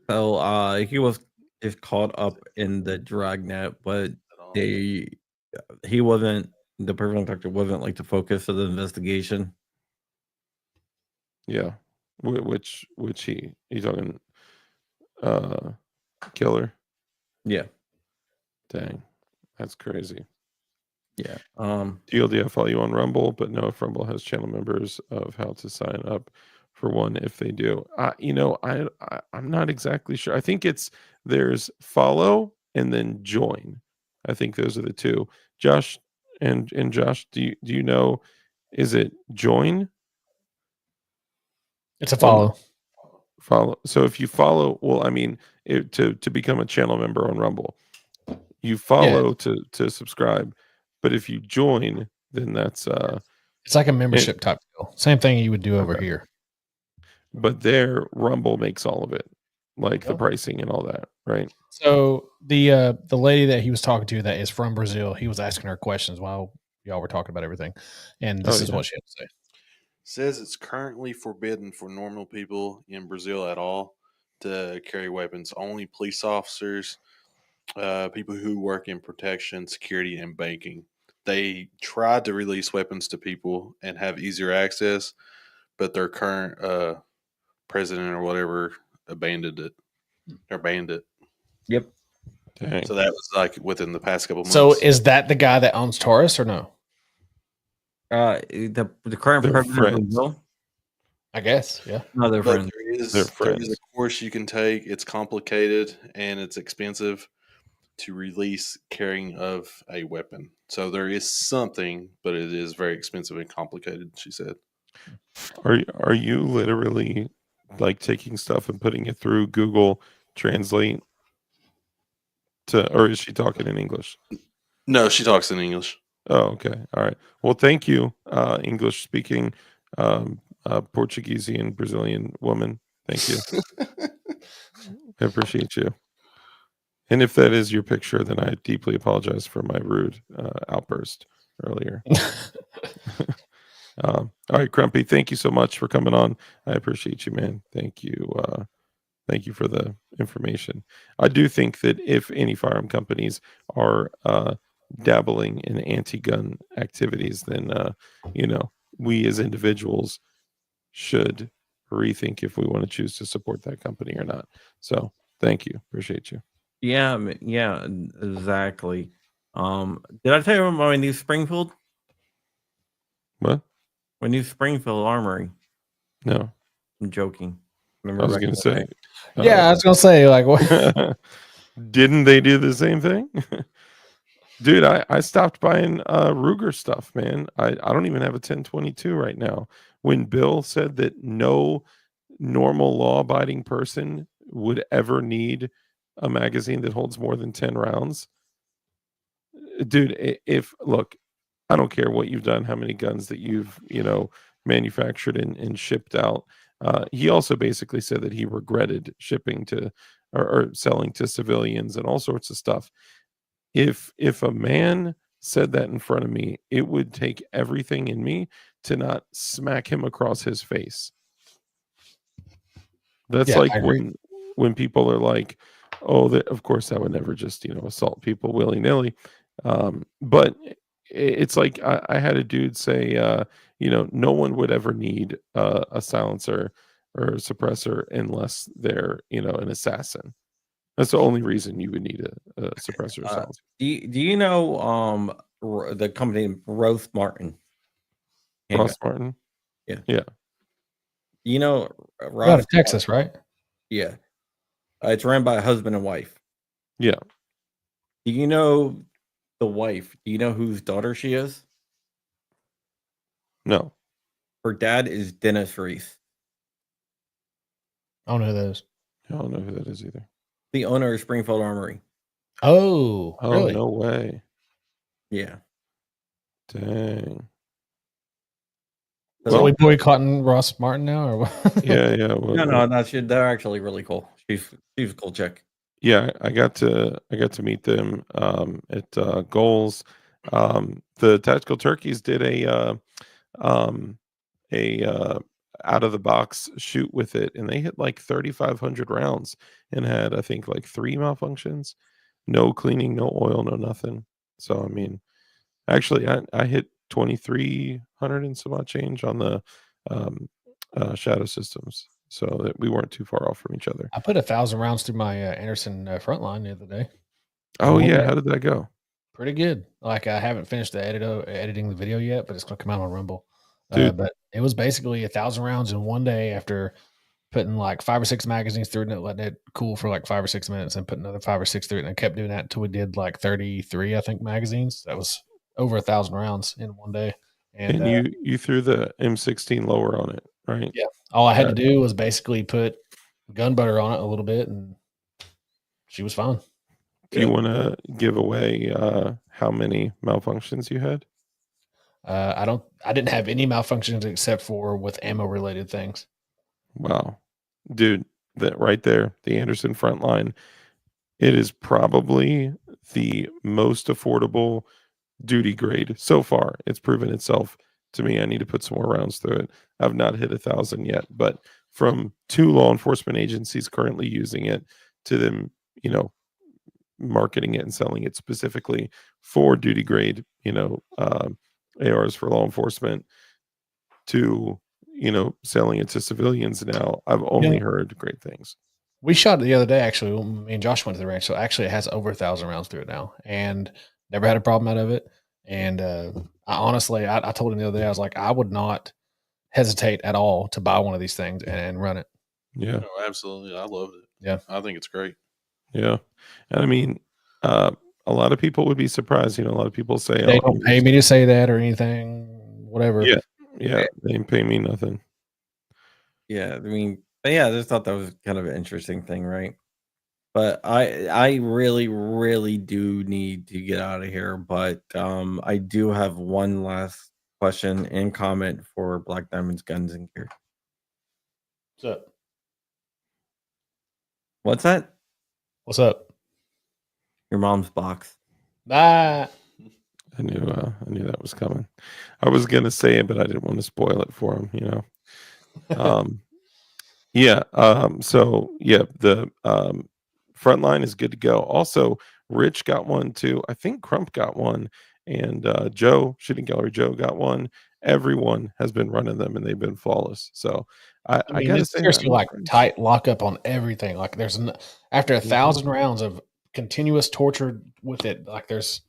So he was just caught up in the dragnet, but he wasn't the person doctor wasn't like the focus of the investigation. Yeah. Which he talking killer. Yeah. Dang. That's crazy. Yeah. DLD, I follow you on Rumble, but know if Rumble has channel members of how to sign up for one if they do. I'm not exactly sure. I think there's follow and then join. I think those are the two. Josh and Josh, do you know, is it join? It's a follow. Follow. So if you follow, well, I mean, to become a channel member on Rumble, you follow to subscribe, but if you join, then that's it's like a membership type deal. Same thing you would do over here. But their Rumble makes all of it, like the pricing and all that, right? So the lady that he was talking to that is from Brazil, he was asking her questions while y'all were talking about everything, and this is what she had to say. Says it's currently forbidden for normal people in Brazil at all to carry weapons. Only police officers, people who work in protection, security, and banking. They tried to release weapons to people and have easier access, but their current president or whatever abandoned it or banned it. Yep. Dang. So that was like within the past couple months. So is that the guy that owns Taurus or no? The current They're president friends. of Brazil? I guess, yeah. No, they're But friends. They're there friends. is a course you can take. It's complicated and it's expensive to release carrying of a weapon. So there is something, but it is very expensive and complicated, she said. Are you literally like taking stuff and putting it through Google Translate or is she talking in English? No, she talks in English. Oh, okay. All right. Well, thank you, English speaking Portuguese and Brazilian woman. Thank you. I appreciate you. And if that is your picture, then I deeply apologize for my rude outburst earlier. All right, Crumpy, thank you so much for coming on. I appreciate you, man. Thank you. Thank you for the information. I do think that if any firearm companies are dabbling in anti-gun activities, then we as individuals should rethink if we want to choose to support that company or not. So thank you. Appreciate you. Yeah, yeah, exactly. Did I tell you about my new Springfield? What? My new Springfield armory. No. I'm joking. Remember I was back in gonna the say, day? Yeah, I was gonna say like what? didn't they do the same thing? Dude, I stopped buying Ruger stuff, man. I don't even have a 1022 right now. When Bill said that no normal law-abiding person would ever need a magazine that holds more than 10 rounds, dude, if look, I don't care what you've done, how many guns that you've, manufactured and shipped out. He also basically said that he regretted shipping to or selling to civilians and all sorts of stuff. If a man said that in front of me, it would take everything in me to not smack him across his face. That's Yeah, like I agree. when people are like, "Oh, that of course I would never just, assault people willy-nilly." But it's like I had a dude say, "No one would ever need a silencer or a suppressor unless they're, an assassin. That's the only reason you would need a suppressor or silencer." Do you know the company Roth Martin handgun? Ross Martin? Yeah. Yeah. You know You're out Roth? of Texas, right? Yeah. It's ran by a husband and wife. Yeah. Do you know the wife? Do you know whose daughter she is? No. Her dad is Dennis Reese, I don't know who that is. I don't know who that is either. the owner of Springfield Armory. Oh, Oh, really? no way. Yeah. Dang. So Well, we boycotting Ross Martin now, or what? yeah, yeah. No, they're actually really cool. She's a cool chick. Yeah, I got to meet them at Goals. The Tactical Turkeys did um, a out of the box shoot with it, and they hit like 3,500 rounds and had I think like 3 malfunctions, no cleaning, no oil, no nothing. So I mean, actually, I hit 2,300 and some odd change on the um, shadow systems, so that we weren't too far off from each other. I put 1,000 rounds through my Anderson frontline the other day. Oh one yeah, day. how did that go? Pretty good. Like I haven't finished editing the video yet, but it's gonna come out on Rumble. Dude. But it was basically 1,000 rounds in one day after putting like 5 or 6 magazines through it and letting it cool for like 5 or 6 minutes and put another 5 or 6 through it. And I kept doing that until we did like 33, I think, magazines. That was over 1,000 rounds in one day. And you threw the M16 lower on it, right? Yeah, all I had to do was basically put gun butter on it a little bit, and she was fine. Do you want to give away how many malfunctions you had? I didn't have any malfunctions except for with ammo related things. Wow, dude, that right there, the Anderson Frontline, it is probably the most affordable duty grade so far. It's proven itself to me. I need to put some more rounds through it. I've not hit 1,000 yet, but from 2 law enforcement agencies currently using it to them, marketing it and selling it specifically for duty grade, ARs for law enforcement to, selling it to civilians now. I've only heard great things. We shot it the other day, actually. Me and Josh went to the ranch. So actually, it has over 1,000 rounds through it now and never had a problem out of it. And I told him the other day, I was like, I would not hesitate at all to buy one of these things and run it. Yeah. No, absolutely. I loved it. Yeah. I think it's great. Yeah. And I mean, a lot of people would be surprised. A lot of people say, They don't pay me to say that or anything, whatever. Yeah. Yeah. They didn't pay me nothing. Yeah, I mean, but yeah, I just thought that was kind of an interesting thing, right? But I really, really do need to get out of here. But I do have one last question and comment for Black Diamond's Guns and Gear. What's up? What's that? What's up? Your mom's box. Bye. I knew that was coming. I was gonna say it, but I didn't want to spoil it for him. Yeah. So yeah, the Frontline is good to go. Also, Rich got one too. I think Crump got one, and Joe, Shooting Gallery Joe, got one. Everyone has been running them, and they've been flawless. So I mean, gotta it's say, seriously like tight lockup on everything. Like there's after 1,000 rounds of continuous torture with it, like there's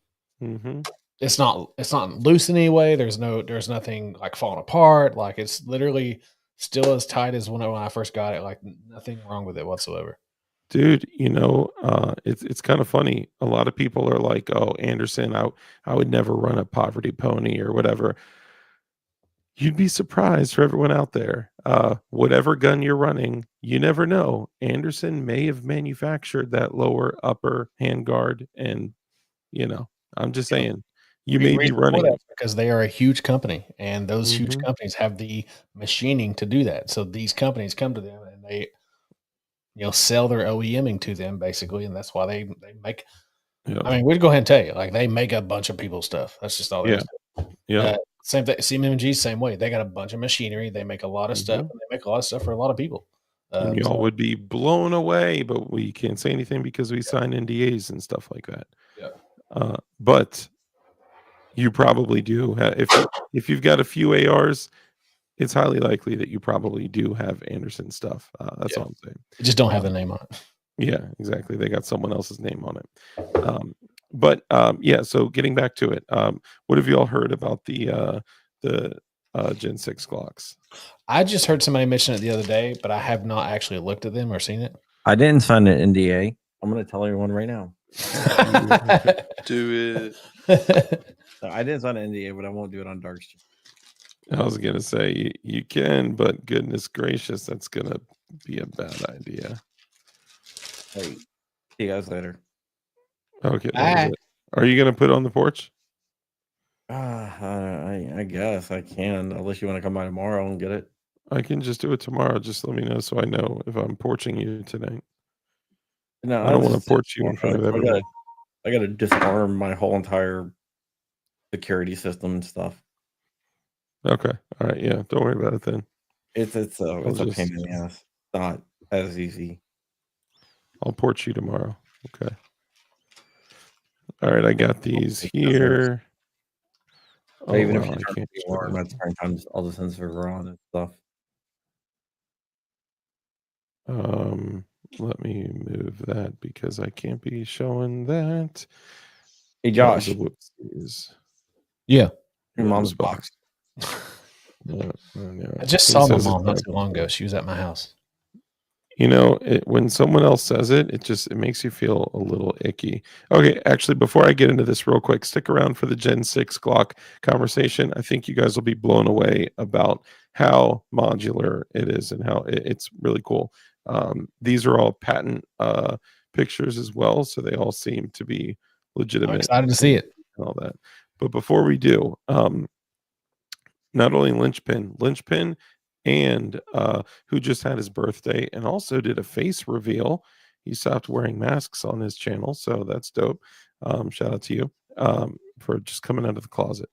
it's not loose in any way. There's nothing like falling apart. Like it's literally Still as tight as when I first got it. Like nothing wrong with it whatsoever. Dude, it's kind of funny. A lot of people are like, "Oh, Anderson, I would never run a poverty pony or whatever." You'd be surprised for everyone out there. Whatever gun you're running, you never know. Anderson may have manufactured that lower upper handguard, and I'm just saying, you may be Reason for that running. is because they are a huge company, and those huge Mhm. companies have the machining to do that. So these companies come to them and they sell their OEMing to them basically, and that's why they make. Yeah. I mean, we'd go ahead and tell you, like they make a bunch of people's stuff. That's just all there Yeah. is. Yeah. Same thing. CMMG, same way. They got a bunch of machinery. They make a lot of stuff, Mhm. and they make a lot of stuff for a lot of people. And y'all So would be blown away, but we can't say anything because we sign NDAs and stuff like that. yeah, But you probably do if you've got a few ARs, it's highly likely that you probably do have Anderson stuff. That's yeah, all I'm saying. they just don't have the name on it. Yeah, exactly. They got someone else's name on it. Yeah, so getting back to it, what have you all heard about the Gen 6 Glocks? I just heard somebody mention it the other day, but I have not actually looked at them or seen it. I didn't sign an NDA. I'm going to tell everyone right now. Do it. I didn't sign an NDA, but I won't do it on Dark Stream. I was gonna say you can, but goodness gracious, that's gonna be a bad idea. Hey, see you guys later. Okay, that was it. Are you gonna put it on the porch? I guess I can, unless you want to come by tomorrow and get it. I can just do it tomorrow. Just let me know so I know if I'm porching you tonight. No, I don't want to porch you in front of everyone. I gotta disarm my whole entire security system and stuff. Okay. All right. Yeah. Don't worry about it then. It's a just- pain in the ass. Not as easy. I'll porch you tomorrow. Okay. All right. I got these here. Oh, Even if wow, you I turn can't. the alarm at certain times, all the sensors are on and stuff. Let me move that because I can't be showing that. Hey, That was Josh, a whoopsies. Yeah, your mom's box. box. I just saw my mom not too long ago. She was at my house. When someone else says it, it makes you feel a little icky. Okay, actually, before I get into this real quick, stick around for the Gen 6 Glock conversation. I think you guys will be blown away about how modular it is and how it's really cool. These are all patent pictures as well, so they all seem to be legitimate. I'm excited to see it. And all that. But before we do, not only Lynchpin, and who just had his birthday and also did a face reveal. He stopped wearing masks on his channel, so that's dope. Shout out to you for just coming out of the closet,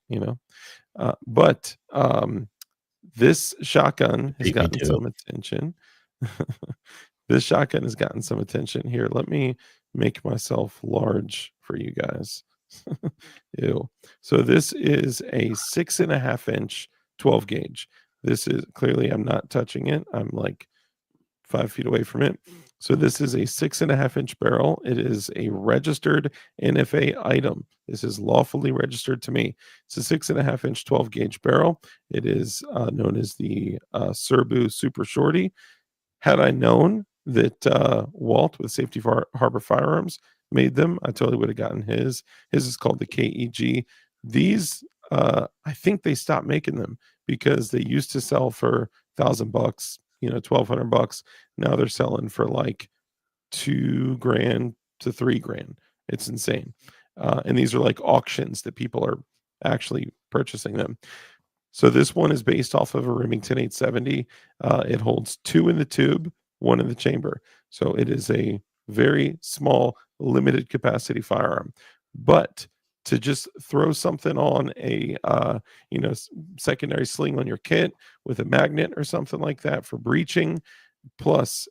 But this shotgun has gotten some attention. This shotgun has gotten some attention. Here, let me make myself large for you guys. Ew. So this is a 6.5-inch 12 gauge. This is clearly, I'm not touching it. I'm like 5 feet away from it. So this is a 6.5-inch barrel. It is a registered NFA item. This is lawfully registered to me. It's a 6.5-inch 12 gauge barrel. It is known as the Serbu Super Shorty. Had I known that Walt with Safety Harbor Firearms made them, I totally would have gotten his. His is called the KEG. These, I think they stopped making them because they used to sell for $1,000, $1,200. Now they're selling for like $2,000 to $3,000. It's insane. And these are like auctions that people are actually purchasing them. So this one is based off of a Remington 870. It holds 2 in the tube, 1 in the chamber. So it is a very small, limited capacity firearm. But to just throw something on a secondary sling on your kit with a magnet or something like that for breaching, plus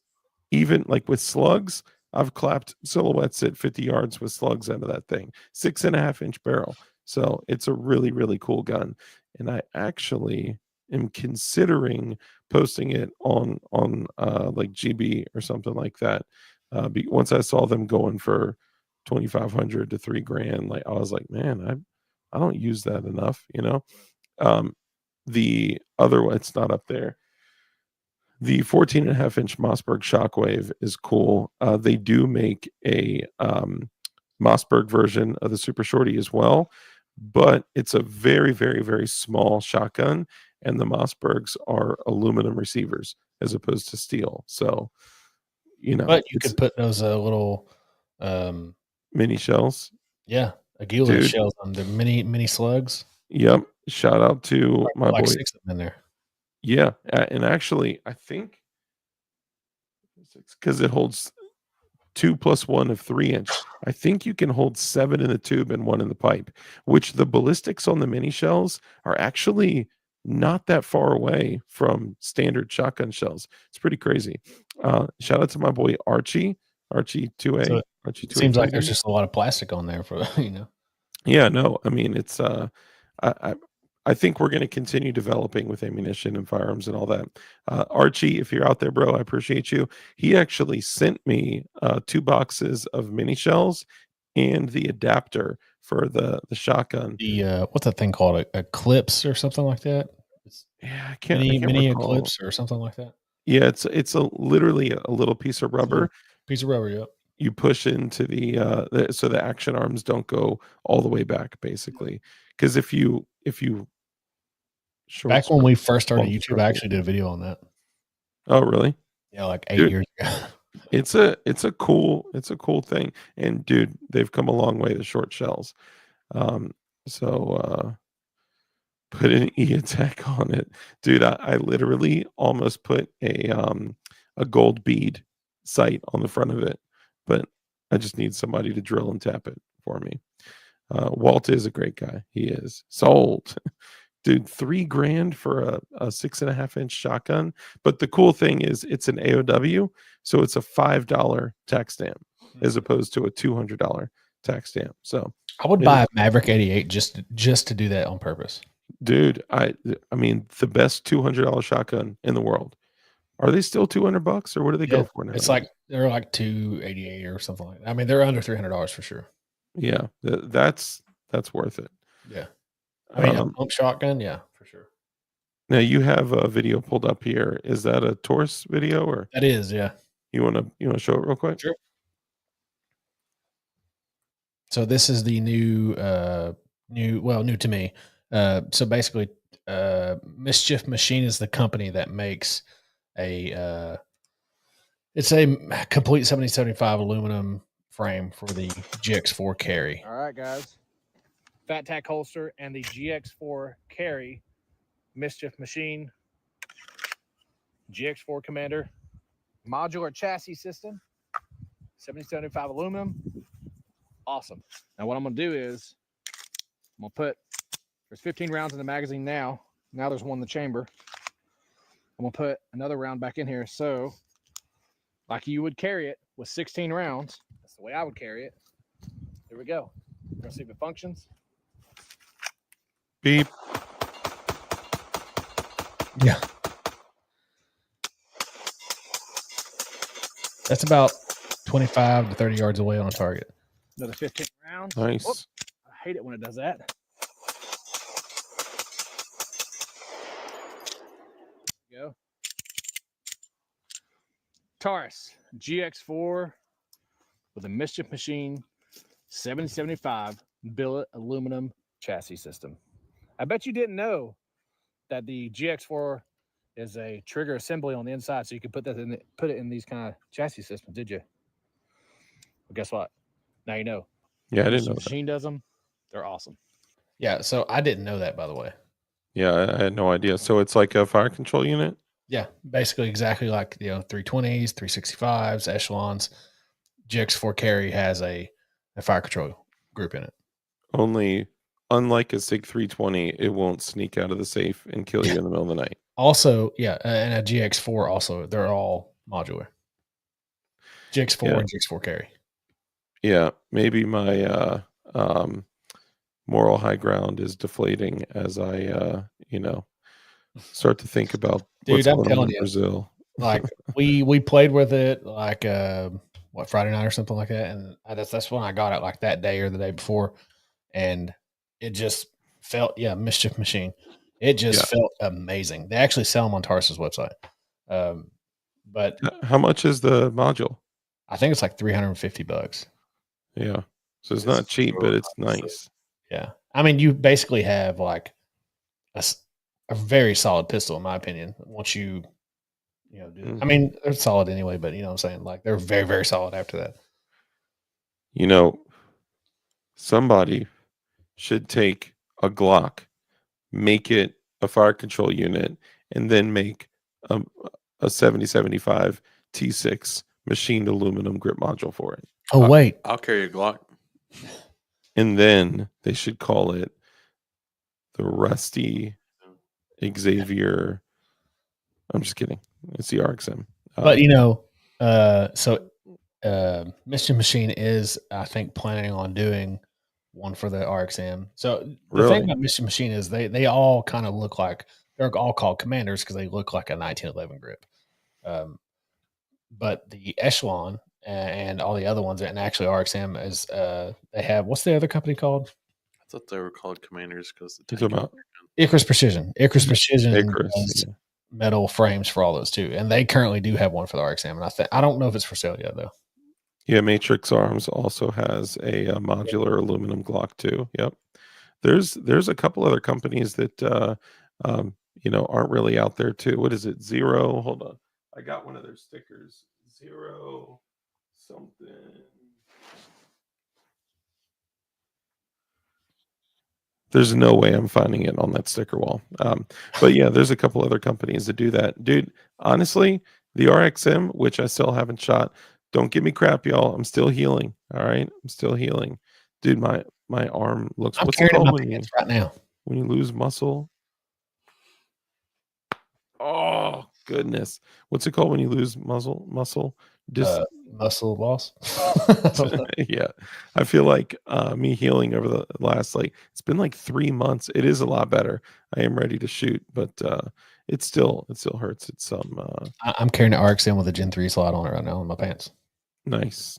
even like with slugs, I've clapped silhouettes at 50 yards with slugs out of that thing. 6.5-inch barrel. So it's a really, really cool gun. And I actually am considering posting it on like GB or something like that. Once I saw them going for 2,500 to $3,000, like I was like, man, I don't use that enough, The other one, it's not up there. The 14.5-inch Mossberg Shockwave is cool. They do make a Mossberg version of the Super Shorty as well, but it's a very, very, very small shotgun, and the Mossbergs are aluminum receivers as opposed to steel. So, But you it's could put those little, um, mini shells. yeah, Aguila Dude, shells on the mini slugs. yep. Shout out to my Like boy. 6 of them in there. Yeah, and actually, I think because it holds 2 plus 1 of 3-inch. I think you can hold 7 in the tube and 1 in the pipe, which the ballistics on the mini shells are actually not that far away from standard shotgun shells. It's pretty crazy. Shout out to my boy Archie 2A. So Archie it 2A seems like there's printing. just a lot of plastic on there for, Yeah, no, I mean it's I I think we're going to continue developing with ammunition and firearms and all that. Archie, if you're out there, bro, I appreciate you. He actually sent me 2 boxes of mini shells and the adapter for the shotgun. the, what's that thing called? A Eclipse or something like that? It's Yeah, I can't mini recall. Eclipse or something like that? Yeah, it's literally a little piece of rubber. Piece of rubber, yep. You push into so the action arms don't go all the way back, basically. Because if you short Back when we first started long YouTube, circle. I actually did a video on that. Oh, really? Yeah, like 8 Dude, years ago. it's a cool thing, and dude, they've come a long way, the short shells. So put an e-attack on it, dude. I literally almost put a gold bead sight on the front of it, but I just need somebody to drill and tap it for me. Walt is a great guy. He is sold. Dude, $3,000 for a 6.5-inch shotgun. But the cool thing is it's an AOW, so it's a $5 tax stamp as opposed to a $200 tax stamp. So I would buy a Maverick 88 just to do that on purpose. dude, I mean the best $200 shotgun in the world. Are they still $200 or what do they go for now? It's like they're like $288 or something like that. I mean, they're under $300 for sure. Yeah, that's worth it. Yeah. I mean, a pump shotgun, yeah, for sure. Now you have a video pulled up here. Is that a Taurus video or That is, yeah. you wanna show it real quick? Sure. So this is the new to me. So basically, Mischief Machine is the company that makes it's a complete 7075 aluminum frame for the GX4 carry. All right, guys. Fat Tack holster and the GX4 carry Mischief Machine GX4 Commander modular chassis system, 7075 aluminum. Awesome. Now what I'm gonna do is I'm gonna there's 15 rounds in the magazine now. Now there's one in the chamber. I'm gonna put another round back in here. So like you would carry it with 16 rounds. That's the way I would carry it. Here we go. We're gonna see if it functions. Beep. Yeah. That's about 25 to 30 yards away on a target. Another 15 rounds. Nice. Whoop. I hate it when it does that. Go. Taurus GX4 with a Mischief Machine 7075 billet aluminum chassis system. I bet you didn't know that the GX4 is a trigger assembly on the inside, so you can put it in these kind of chassis systems, did you? Well, guess what? Now you know. Yeah, I didn't know The machine does them. They're awesome. Yeah, so I didn't know that, by the way. Yeah, I had no idea. So it's like a fire control unit? Yeah, basically exactly like 320s, 365s, echelons. GX4 carry has a fire control group in it. Only, unlike a SIG 320, it won't sneak out of the safe and kill you in the middle of the night. Also, and a GX4 also, they're all modular. GX4 and GX4 carry. Yeah, maybe my moral high ground is deflating as I start to think about what's going on in Brazil. Like we played with it like Friday night or something like that, and that's when I got it, like that day or the day before, and it just felt Mischief Machine. It just felt amazing. They actually sell them on Taurus's website. But How much is the module? I think it's like $350. Yeah. So it's It's not cheap, but really it's nice. nice. Yeah, I mean, you basically have like a very solid pistol, in my opinion. Once you do, I mean, they're solid anyway, but you know what I'm saying? Like they're very, very solid after that. You know, somebody should take a Glock, make it a fire control unit, and then make a 7075 T6 machined aluminum grip module for it. Oh wait, I'll carry a Glock. And then they should call it the Rusty Xavier. I'm just kidding. It's the RXM. but so Mission Machine is, I think, planning on doing one for the RXM. So the Really? thing about Mission Machine is they all kind of look like they're all called Commanders because they look like a 1911 grip. But the Echelon and all the other ones, and actually RXM is they have, what's the other company called? I thought they were called Commanders because the You tank. talking about Icarus Precision. Icarus Precision Icarus? does Yeah. metal frames for all those too, and they currently do have one for the RXM. And I don't know if it's for sale yet though. Yeah, Matrix Arms also has a modular aluminum Glock too. Yep. There's a couple other companies that aren't really out there too. What is it? Zero. Hold on. I got one of their stickers. Zero something. There's no way I'm finding it on that sticker wall. But yeah, there's a couple other companies that do that. Dude, honestly, the RXM, which I still haven't shot, don't give me crap, y'all. I'm still healing. All right. I'm still healing. Dude, my arm looks, I'm what's it carrying called my when pants right now. you lose muscle? Oh goodness. What's it called when you lose muscle? Muscle loss. Yeah. I feel like me healing over the last, it's been like 3 months. It is a lot better. I am ready to shoot, but it still hurts. It's I'm carrying an RXM with a Gen 3 slot on it right now in my pants. nice.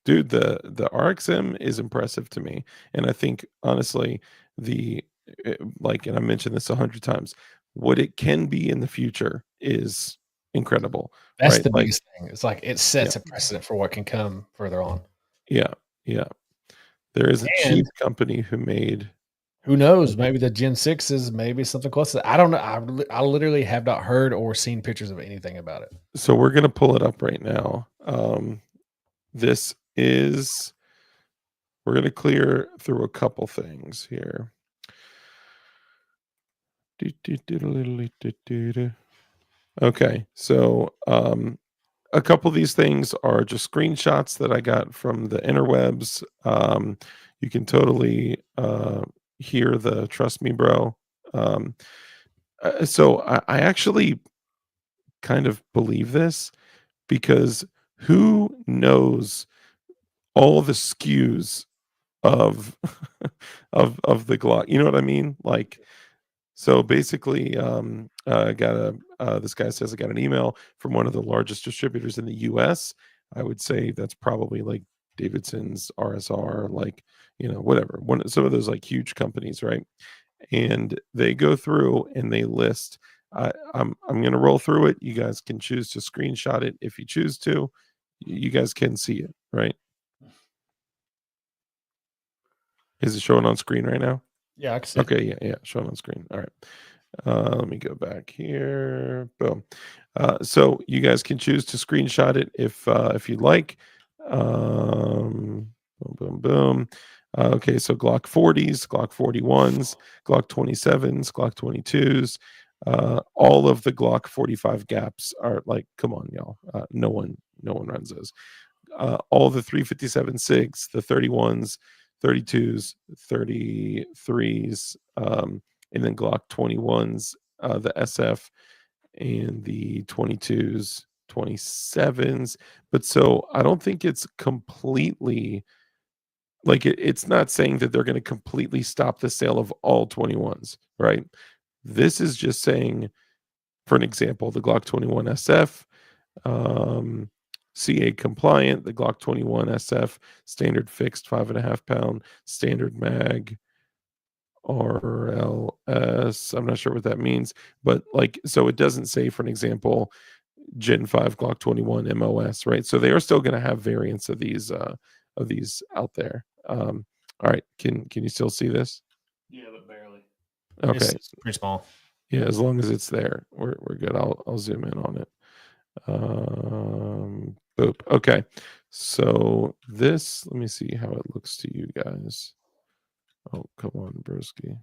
Dude, the RXM is impressive to me. And I think honestly, and I mentioned this 100 times, what it can be in the future is incredible. That's right? the biggest thing. It's like it sets Yeah. a precedent for what can come further on. Yeah. There is a cheap And company who made, who knows? Maybe the Gen 6 is maybe something close to that. I don't know. I literally have not heard or seen pictures of anything about it. so we're gonna pull it up right now. This is, we're gonna clear through a couple things here. Okay, so a couple of these things are just screenshots that I got from the interwebs. You can totally hear the trust me, bro. So I actually kind of believe this because who knows all the SKUs of of the Glock? You know what I mean? Like, so basically, I got this guy says I got an email from one of the largest distributors in the U.S. I would say that's probably like Davidson's, RSR, whatever. Some of those like huge companies, right? And they go through and they list. I'm going to roll through it. You guys can choose to screenshot it if you choose to. You guys can see it, right? Is it showing on screen right now? Yeah, I can see. Okay, yeah, showing on screen. All right. Let me go back here. Boom. So you guys can choose to screenshot it if you'd like. Boom, boom, boom. Okay, so Glock 40s, Glock 41s, Glock 27s, Glock 22s. All of the Glock 45 gaps are like, come on, y'all. No one runs those. All the 357 SIGs, the 31s, 32s, 33s, and then Glock 21s, the SF, and the 22s, 27s. But so I don't think it's completely like it's not saying that they're going to completely stop the sale of all 21s, right? This is just saying, for an example, the Glock 21 SF, CA compliant, the Glock 21 SF, standard fixed 5.5 pound, standard mag, RLS. I'm not sure what that means, but so it doesn't say, for an example, Gen 5 Glock 21 MOS, right? So they are still going to have variants of these out there. All right, can you still see this? Yeah, but barely. Okay, It's pretty small. yeah, as long as it's there, we're good. I'll zoom in on it. Boop. Okay, so this, let me see how it looks to you guys. Oh, come on, broski.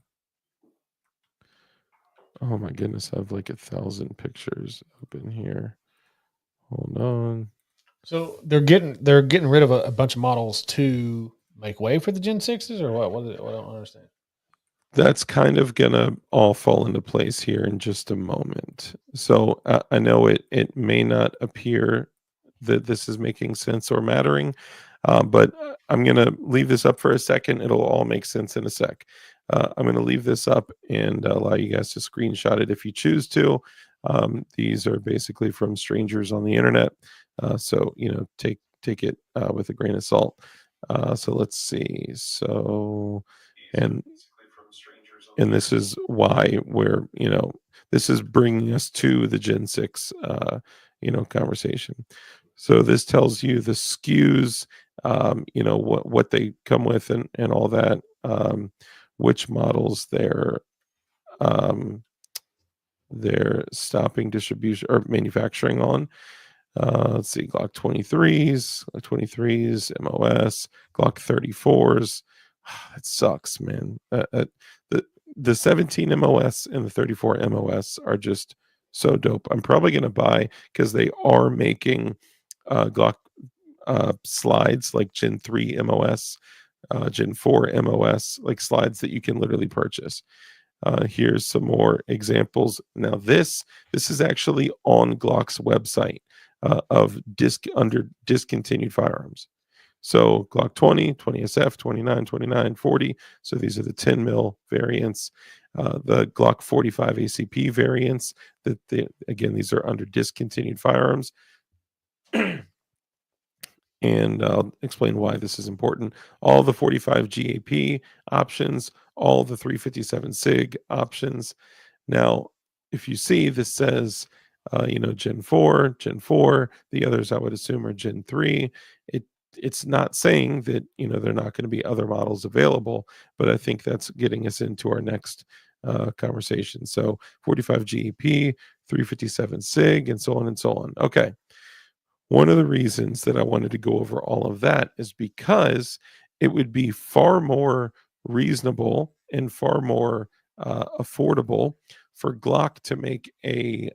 Oh my goodness, I have like 1,000 pictures open here. Hold on. So they're getting rid of a bunch of models to make way for the Gen 6s, or what? What I don't understand. That's kind of gonna all fall into place here in just a moment. So I know it may not appear that this is making sense or mattering, but I'm gonna leave this up for a second. It'll all make sense in a sec. I'm gonna leave this up and allow you guys to screenshot it if you choose to. These are basically from strangers on the internet, so take it with a grain of salt. So let's see. So and this is why this is bringing us to the Gen 6 conversation. So this tells you the SKUs, what they come with and all that, which models they're stopping distribution or manufacturing on. Let's see, Glock 23s, MOS, Glock 34s. It sucks, man. The 17 MOS and the 34 MOS are just so dope. I'm probably going to buy, because they are making Glock slides like Gen 3 MOS, Gen 4 MOS, like slides that you can literally purchase. Here's some more examples. Now this is actually on Glock's website of under discontinued firearms. So Glock 20, 20SF, 29, 29, 40. So these are the 10 mil variants. The Glock 45 ACP variants. Again, these are under discontinued firearms. And I'll explain why this is important. All the 45 GAP options, all the 357 SIG options. Now, if you see, this says, Gen 4, Gen 4. The others I would assume are Gen 3. It's not saying that, there are not going to be other models available, but I think that's getting us into our next conversation. So 45 GAP, 357 SIG, and so on and so on. Okay. One of the reasons that I wanted to go over all of that is because it would be far more reasonable and far more affordable for Glock to make a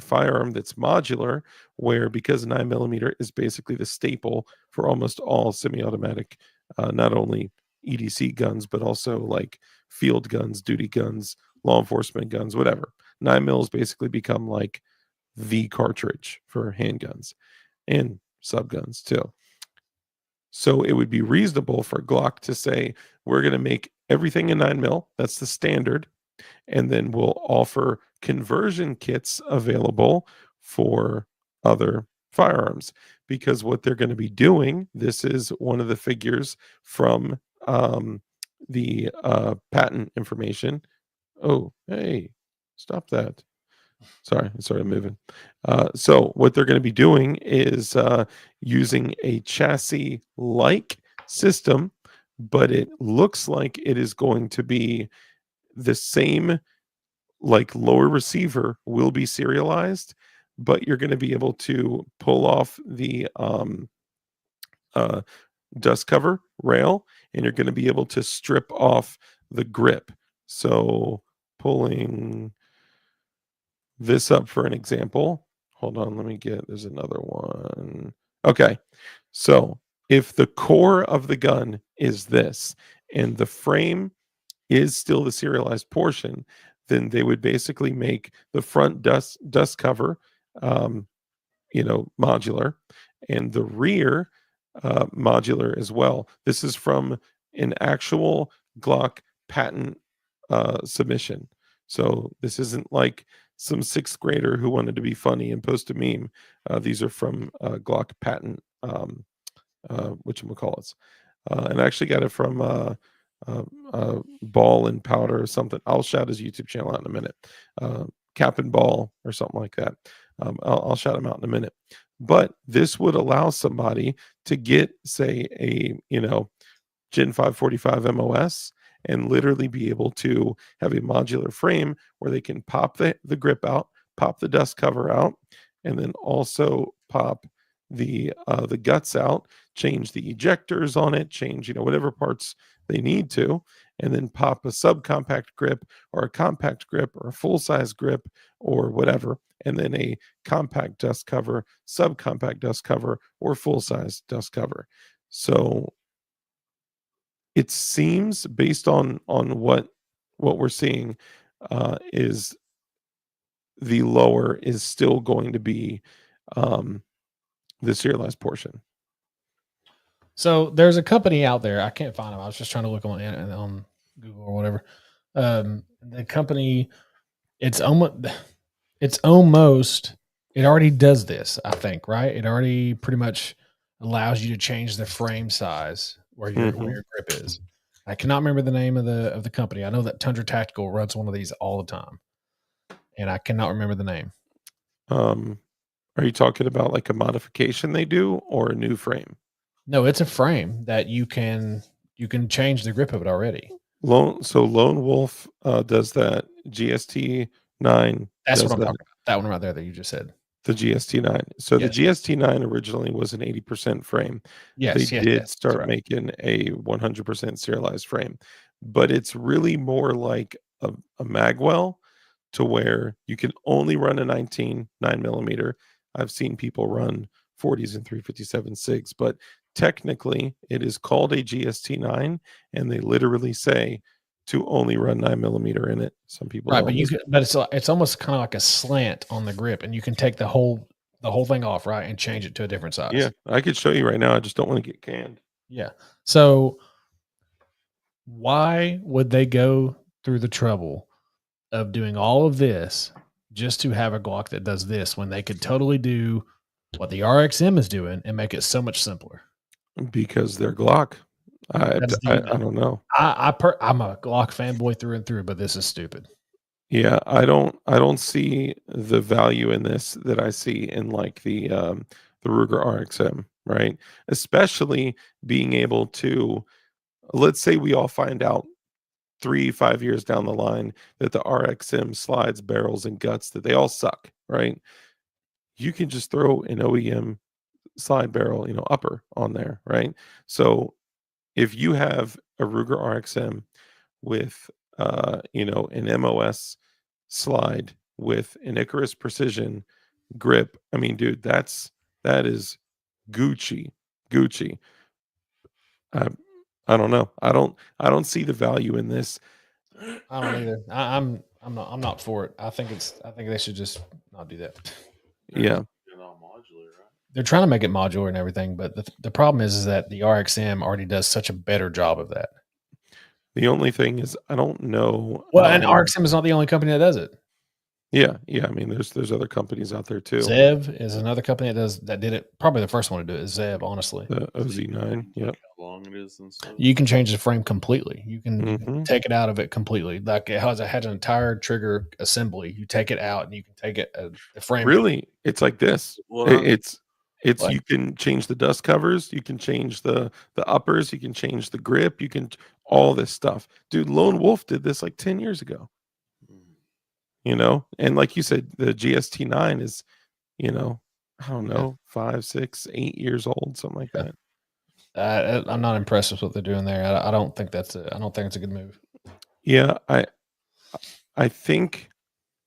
firearm that's modular, where, because 9mm is basically the staple for almost all semi-automatic, not only EDC guns, but also like field guns, duty guns, law enforcement guns, whatever. 9mm has basically become like the cartridge for handguns and subguns too. So it would be reasonable for Glock to say, we're going to make everything in 9mm. That's the standard. And then we'll offer conversion kits available for other firearms, because what they're going to be doing, this is one of the figures from the patent information. Oh, hey, stop that. Sorry, I started moving. So what they're going to be doing is using a chassis-like system, but it looks like it is going to be the same, like lower receiver will be serialized, but you're going to be able to pull off the dust cover rail, and you're going to be able to strip off the grip. So pulling this up for an example. Hold on, there's another one. Okay. So if the core of the gun is this and the frame is still the serialized portion, then they would basically make the front dust cover, modular, and the rear modular as well. This is from an actual Glock patent submission. So this isn't like some sixth grader who wanted to be funny and post a meme. These are from Glock patent, whatchamacallits. And I actually got it from Ball and Powder or something. I'll shout his YouTube channel out in a minute. Cap and Ball or something like that. I'll shout them out in a minute. But this would allow somebody to get, say, a Gen 545 MOS and literally be able to have a modular frame where they can pop the grip out, pop the dust cover out, and then also pop the guts out, change the ejectors on it, change whatever parts they need to, and then pop a subcompact grip or a compact grip or a full size grip or whatever, and then a compact dust cover, subcompact dust cover, or full size dust cover. So it seems, based on what we're seeing, is the lower is still going to be the serialized portion. So there's a company out there. I can't find them. I was just trying to look on Google or whatever. The company, it's almost it already does this, I think, right? It already pretty much allows you to change the frame size where your grip is. I cannot remember the name of the company. I know that Tundra Tactical runs one of these all the time, and I cannot remember the name. Are you talking about like a modification they do or a new frame? No, it's a frame that you can change the grip of it already. Lone Wolf does that. GST 9 That's does what I'm that. talking about. That one right there that you just said. The GST 9. So Yes. the GST 9 originally was an 80% frame. Yes, They yes, did yes, start that's right. making a 100% serialized frame, but it's really more like a magwell, to where you can only run a 19 9mm. I've seen people run 40s and 357 SIGs, but technically it is called a GST 9, and they literally say to only run 9mm in it. Some people Right, don't listen. but it's almost kind of like a slant on the grip, and you can take the whole thing off, right, and change it to a different size. Yeah, I could show you right now. I just don't want to get canned. Yeah. So why would they go through the trouble of doing all of this just to have a Glock that does this when they could totally do what the RXM is doing and make it so much simpler? Because they're Glock. I don't know. I'm a Glock fanboy through and through, but this is stupid. Yeah, I don't see the value in this that I see in like the Ruger RXM, right? Especially being able to, let's say we all find out 3-5 years down the line that the RXM slides, barrels, and guts, that they all suck, right? You can just throw an OEM slide barrel, upper on there, right? So if you have a Ruger RXM with an MOS slide with an Icarus precision grip, I mean, dude, that is Gucci. I don't know. I don't see the value in this. I don't either. I'm not for it. I think they should just not do that. Yeah. Get all modular, right? They're trying to make it modular and everything, but the problem is that the RXM already does such a better job of that. The only thing is, I don't know. Well, and RXM is not the only company that does it. Yeah. I mean, there's other companies out there too. Zev is another company that did it. Probably the first one to do it is Zev, honestly. The OZ9. Yep. Like how long it is and stuff. You can change the frame completely. You can Mhm. take it out of it completely. Like it has an entire trigger assembly. You take it out and you can take it the frame. Really, it's like this. Well, It's What? you can change the dust covers, you can change the uppers, you can change the grip, you can all this stuff. Dude, Lone Wolf did this like 10 years ago. And like you said, the GST 9 is, I don't know, 5, 6, 8 years old, something like that. I'm not impressed with what they're doing there. I don't think it's a good move. Yeah, I think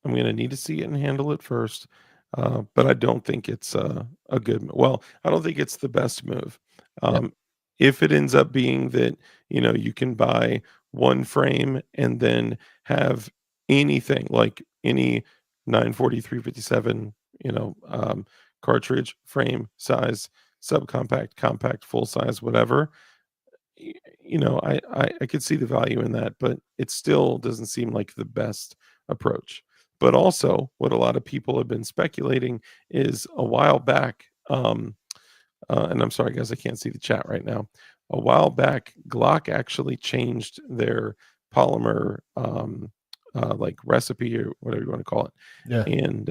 I'm going to need to see it and handle it first. But I don't think it's a good, well, I don't think it's the best move. If it ends up being that, you can buy one frame and then have anything like any 940 357, cartridge frame size, subcompact, compact, full size, whatever, I could see the value in that, but it still doesn't seem like the best approach. But also, what a lot of people have been speculating is a while back, and I'm sorry, guys, I can't see the chat right now. A while back, Glock actually changed their polymer like recipe or whatever you want to call it. Yeah. And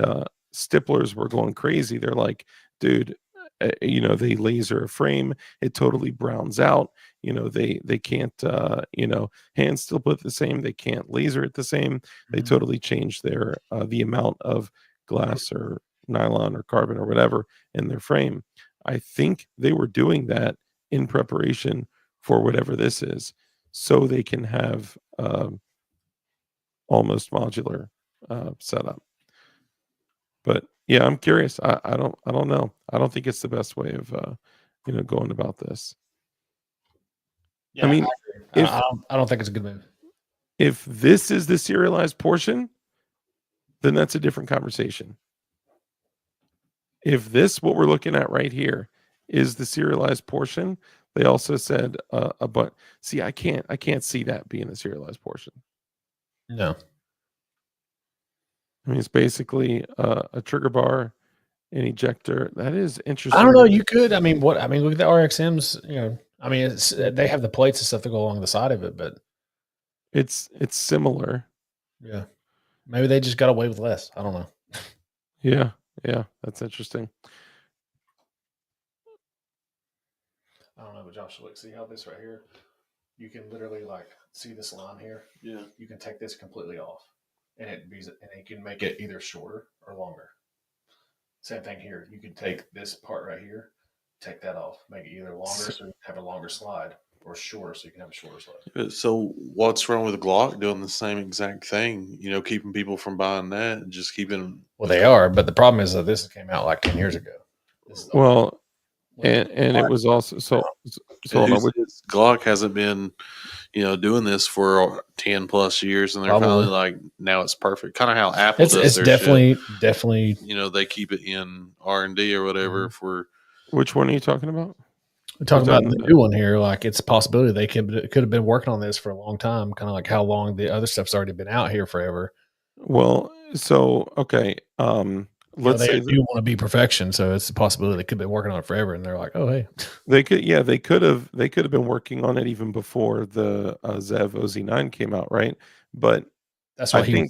stipplers were going crazy. They're like, dude, they laser a frame, it totally browns out. They can't, hands still put the same. They can't laser it the same. They totally change their the amount of glass or nylon or carbon or whatever in their frame. I think they were doing that in preparation for whatever this is, so they can have almost modular setup. But yeah, I'm curious. I don't know. I don't think it's the best way of going about this. Yeah, I mean, agree. if I don't think it's a good move. if this is the serialized portion, then that's a different conversation. If this, what we're looking at right here, is the serialized portion, they also said but see, I can't see that being the serialized portion. No. I mean, it's basically a trigger bar, an ejector. That is interesting. I don't know. You could. I mean, look at the RXMs. I mean, they have the plates and stuff that go along the side of it, but it's similar. yeah, maybe they just got away with less. I don't know. Yeah, that's interesting. I don't know, but Josh, look, see how this right here? You can literally see this line here. Yeah. You can take this completely off, and it can make it either shorter or longer. Same thing here. You can take this part right here, take that off, make it either longer so you can have a longer slide, or shorter so you can have a shorter slide. So what's wrong with Glock doing the same exact thing? Keeping people from buying that and just keeping. Well, they are, but the problem is that this came out like 10 years ago. Well, and it was also so Glock hasn't been, doing this for 10 plus years, and they're finally like, now it's perfect. Kind of how Apple does it's their definitely shit. definitely. They keep it in R&D or whatever for. Which one are you talking about? We're talking about the new one here. Like, it's a possibility they could have been working on this for a long time. Kind of like how long the other stuff's already been out here forever. Well, so okay. Let's say they do want to be perfection, so it's a possibility they could have been working on it forever, and they're like, "Oh, hey." They could have been working on it even before the Zev OZ9 came out, right? But that's what I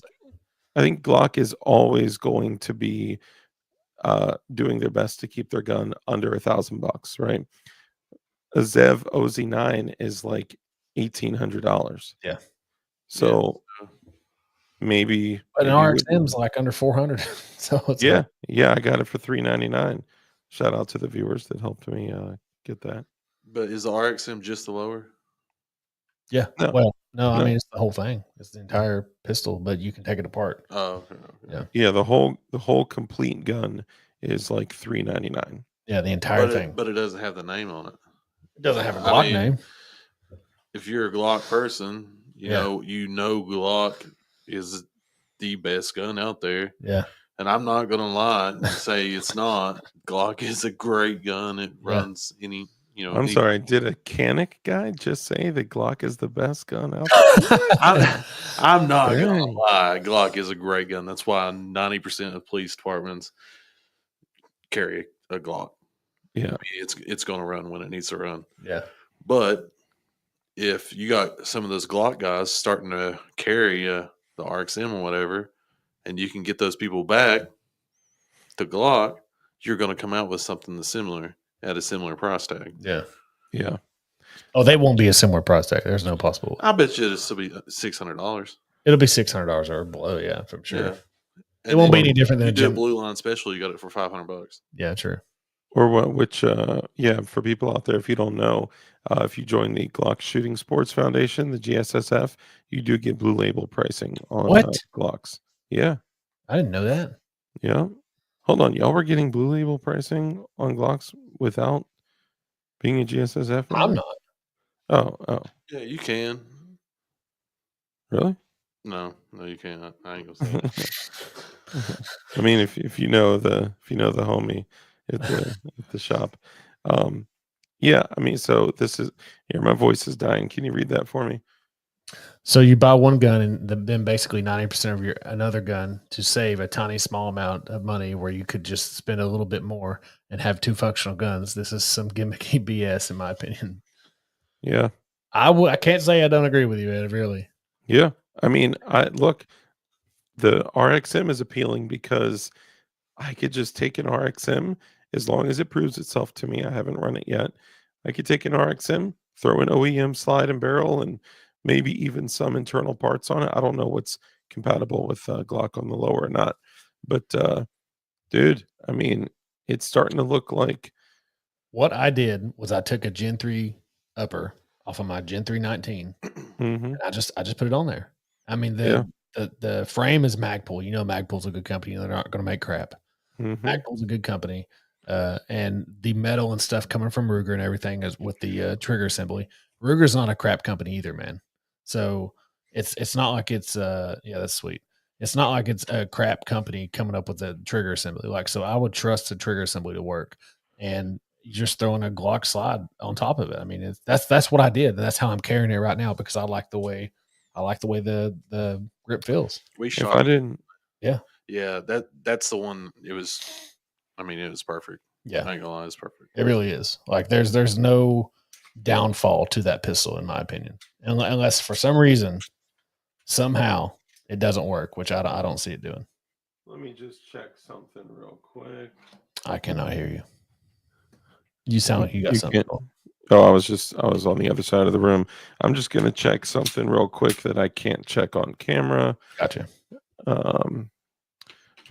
think Glock is always going to be doing their best to keep their gun under $1,000, right? A Zev OZ9 is like $1,800. Yeah. So maybe an RXM's like under 400. So it's I got it for $399. Shout out to the viewers that helped me get that. But is the RXM just the lower? Yeah. No. No, I mean, it's the whole thing. It's the entire pistol, but you can take it apart. Oh, okay. Yeah. The whole complete gun is like $399. Yeah, the entire thing. But it doesn't have the name on it. It doesn't have a Glock name. If you're a Glock person, you know Glock is the best gun out there. Yeah. And I'm not gonna lie and say it's not. Glock is a great gun. It runs any. I'm sorry. Did a Canic guy just say that Glock is the best gun out there? I'm not gonna lie. Glock is a great gun. That's why 90% of police departments carry a Glock. Yeah, I mean, it's gonna run when it needs to run. Yeah, but if you got some of those Glock guys starting to carry the RXM or whatever, and you can get those people back to Glock, you're going to come out with something that's similar at a similar price tag. Yeah. Oh, they won't be a similar price tag. There's no possible. I bet you it'll still be $600. It'll be $600 or below. Yeah, for sure. Yeah. It won't be any different than you do a Blue Line special. You got it for $500. Yeah, true. Or what? Which for people out there, if you don't know, if you join the Glock Shooting Sports Foundation, the GSSF, you do get blue label pricing on Glocks. Yeah, I didn't know that. Yeah, hold on, y'all were getting blue label pricing on Glocks without being a GSSF member? I'm not. Oh, yeah, you can. Really? No, you can't. I ain't gonna say it. I mean, if you know the homie at the shop. Yeah, I mean, so this is here. My voice is dying. Can you read that for me? So you buy one gun and then basically 90% of another gun to save a tiny small amount of money where you could just spend a little bit more and have two functional guns. This is some gimmicky BS in my opinion. Yeah. I can't say I don't agree with you, Ed, really. Yeah. I mean, The RXM is appealing because I could just take an RXM as long as it proves itself to me. I haven't run it yet. I could take an RXM, throw an OEM slide and barrel, and maybe even some internal parts on it. I don't know what's compatible with Glock on the lower or not, but dude, I mean, it's starting to look like. What I did was I took a Gen 3 upper off of my Gen 3 19. Mhm. I just put it on there. I mean, Yeah. the frame is Magpul. You know, Magpul's a good company. They're not going to make crap. Mhm. Magpul's a good company. And the metal and stuff coming from Ruger and everything is with the trigger assembly. Ruger's not a crap company either, man. So it's not like it's yeah, that's sweet. It's not like it's a crap company coming up with the trigger assembly. Like, so I would trust the trigger assembly to work. And you're just throwing a Glock slide on top of it. I mean, that's what I did. That's how I'm carrying it right now because I like the way the grip feels. We If shot. I didn't, Yeah, that's the one. It was. I mean, it was perfect. Yeah, I ain't gonna lie, it's perfect. it really is. Like there's no downfall to that pistol in my opinion, unless for some reason somehow it doesn't work, which I don't see it doing. let me just check something real quick. I cannot hear you. You sound like you got You something. can't. Oh, I was on the other side of the room. I'm just gonna check something real quick that I can't check on camera. Gotcha.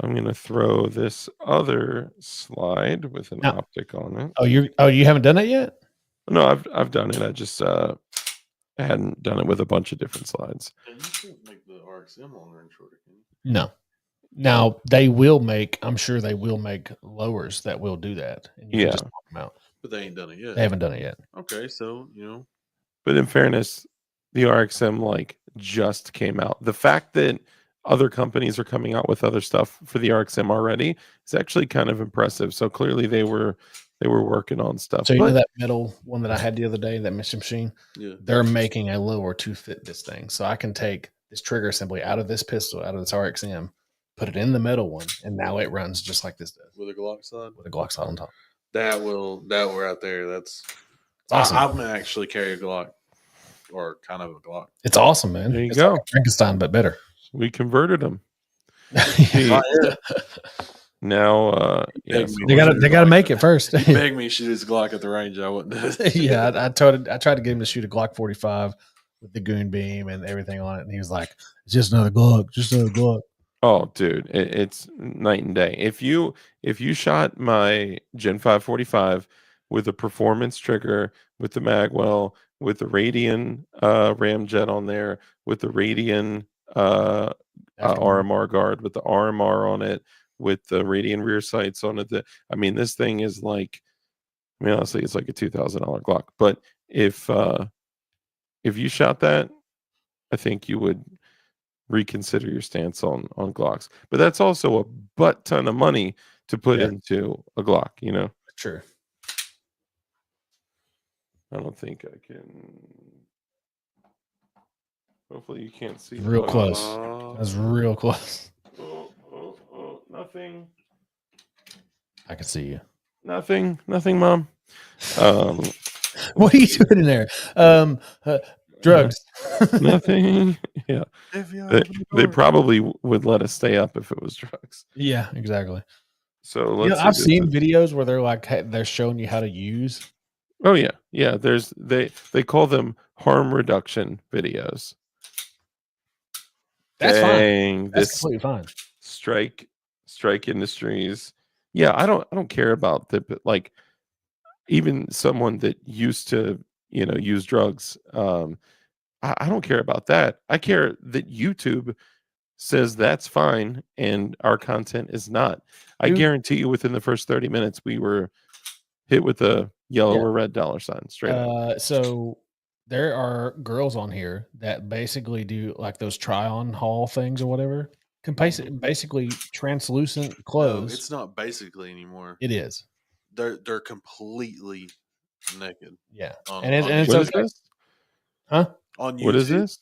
I'm gonna throw this other slide with an Now- optic on it. You haven't done it yet? No, I've done it. I just hadn't done it with a bunch of different slides. And you can't make the RXM longer and shorter, can you? No. Now they will make. I'm sure they will make lowers that will do that. And you can Yeah. just swap them out. But they ain't done it yet. They haven't done it yet. Okay, so you know, But in fairness, the RXM like just came out. The fact that other companies are coming out with other stuff for the RXM already is actually kind of impressive. So clearly they were working on stuff. So you know But that metal one that I had the other day, that mission machine? yeah. They're making a lower to fit this thing. So I can take this trigger assembly out of this pistol, out of this RXM, put it in the metal one, and now it runs just like this does With a Glock side, with a Glock slide on top. that will right there. That's It's awesome. I'm gonna actually carry a Glock, or kind of a Glock. It's awesome, man. There you It's go. like Frankenstein, but better. we converted them. Yeah. Now Beg yes, me They to gotta make it first. Beg me to shoot his Glock at the range. I wouldn't do it. Yeah, I tried to get him to shoot a Glock 45 with the goon beam and everything on it, and he was like, "It's just another Glock, just another Glock." oh dude, it's night and day. If you shot my Gen 545 with a performance trigger, with the magwell, with the Radian ramjet on there, with the Radian RMR guard, with the RMR on it, with the Radian rear sights on it, I mean this thing is like, I mean honestly it's like a $2,000 Glock. But if you shot that, I think you would reconsider your stance on Glocks. But that's also a butt ton of money to put Yeah. into a Glock, you know. Sure. I don't think I can. Hopefully you can't see. Real close. Oh, That's real close. nothing. I can see you. Nothing, mom. What are you doing in there? Drugs. Nothing. Yeah. They probably would let us stay up if it was drugs. Yeah, exactly. So You know, let's I've seen videos where they're like they're showing you how to use. Oh yeah. There's they call them harm reduction videos. That's fine. Dang, That's this completely fine. strike industries. Yeah, I don't care about like even someone that used to, use drugs. I don't care about that. I care that YouTube says that's fine and our content is not. I Dude. guarantee you within the first 30 minutes we were hit with a yellow Yeah. or red dollar sign straight up. So there are girls on here that basically do like those try-on haul things or whatever. Basically translucent No, clothes. it's not basically anymore. It is. They're completely naked. Yeah. On, And on it's What is okay. this? Huh? On YouTube. What is this?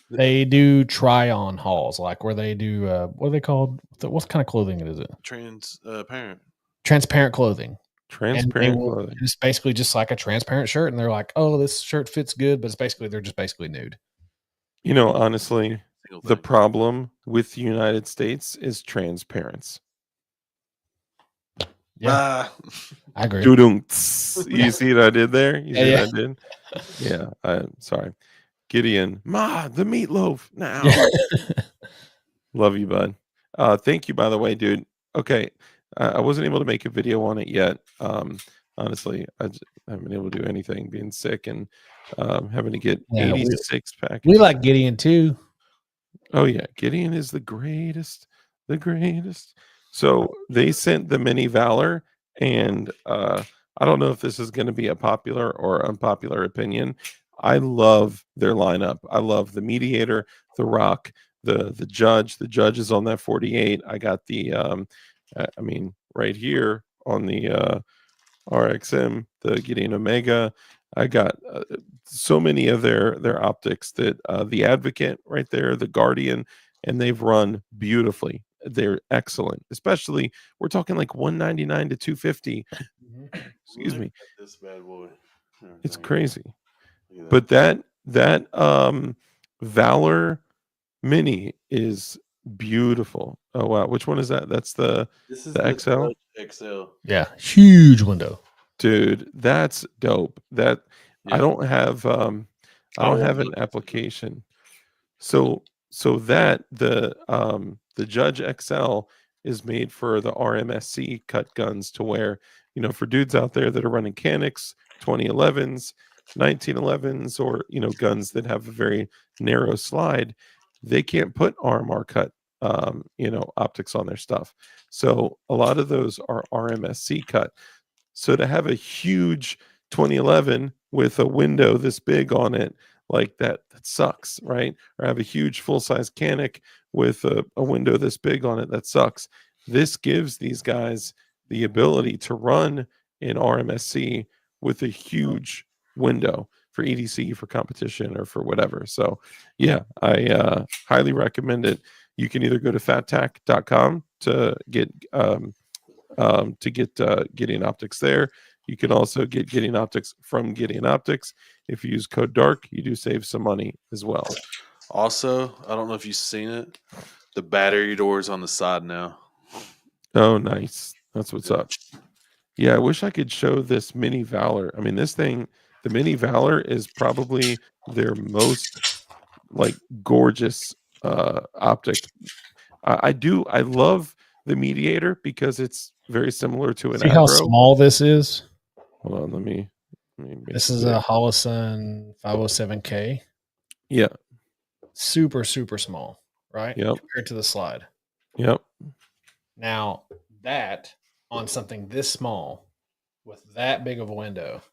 They do try-on hauls, like where they do what are they called? What kind of clothing is it? Transparent. Transparent clothing. Transparent clothing. It's basically just like a transparent shirt, and they're like, "Oh, this shirt fits good," but they're just basically nude. Honestly, single the thing. problem with the United States is transparency. Yeah, I agree. Doo-dunks. You see what I did there? You Yeah, see yeah. what I did? Yeah, I'm sorry. Gideon, Ma, the meatloaf now. Yeah. Love you, bud. Thank you, by the way, dude. Okay, I wasn't able to make a video on it yet. Honestly, I haven't been able to do anything, being sick and having to get Yeah, 86 packages. we like Gideon too. Oh yeah, Gideon is the greatest, the greatest. So they sent the mini Valor, and I don't know if this is going to be a popular or unpopular opinion. I love their lineup. I love the Mediator, the Rock, the Judge. The Judge is on that 48. I got the I mean, right here on the RXM, the Gideon Omega. I got so many of their optics that the Advocate right there, the Guardian, and they've run beautifully. They're excellent, especially we're talking like 199 to 250. Excuse Look me, at this bad boy. Here, it's there you go. crazy. Look at But that Valor Mini is beautiful. Oh wow, which one is that? That's this is the XL. Judge XL. Yeah, huge window. Dude, that's dope. That I Yeah. don't have I I don't want have an those too. application. So that the Judge XL is made for the RMSC cut guns to where, you know, for dudes out there that are running Canics, 2011s, 1911s, or, you know, guns that have a very narrow slide, they can't put RMR cut you know, optics on their stuff. So a lot of those are RMSC cut. So to have a huge 2011 with a window this big on it, like that sucks, right? Or have a huge full-size Canic with a window this big on it, that sucks. This gives these guys the ability to run in RMSC with a huge window for EDC, for competition, or for whatever. So yeah, I highly recommend it. You can either go to fattac.com to get Gideon Optics there. You can also get Gideon Optics from Gideon Optics. If you use code DARK, you do save some money as well. Also, I don't know if you've seen it. The battery doors on the side now. Oh, nice. That's what's Yeah. up. Yeah, I wish I could show this mini Valor. I mean, this thing, the mini Valor is probably their most like gorgeous optic. I love the Mediator because it's very similar to an See how Agro. small this is? Hold on, let me make This it is big. a Holosun 507K. Yeah. Super, super small, right? Yep. Compared to the slide. Yep. Now, that on something this small with that big of a window,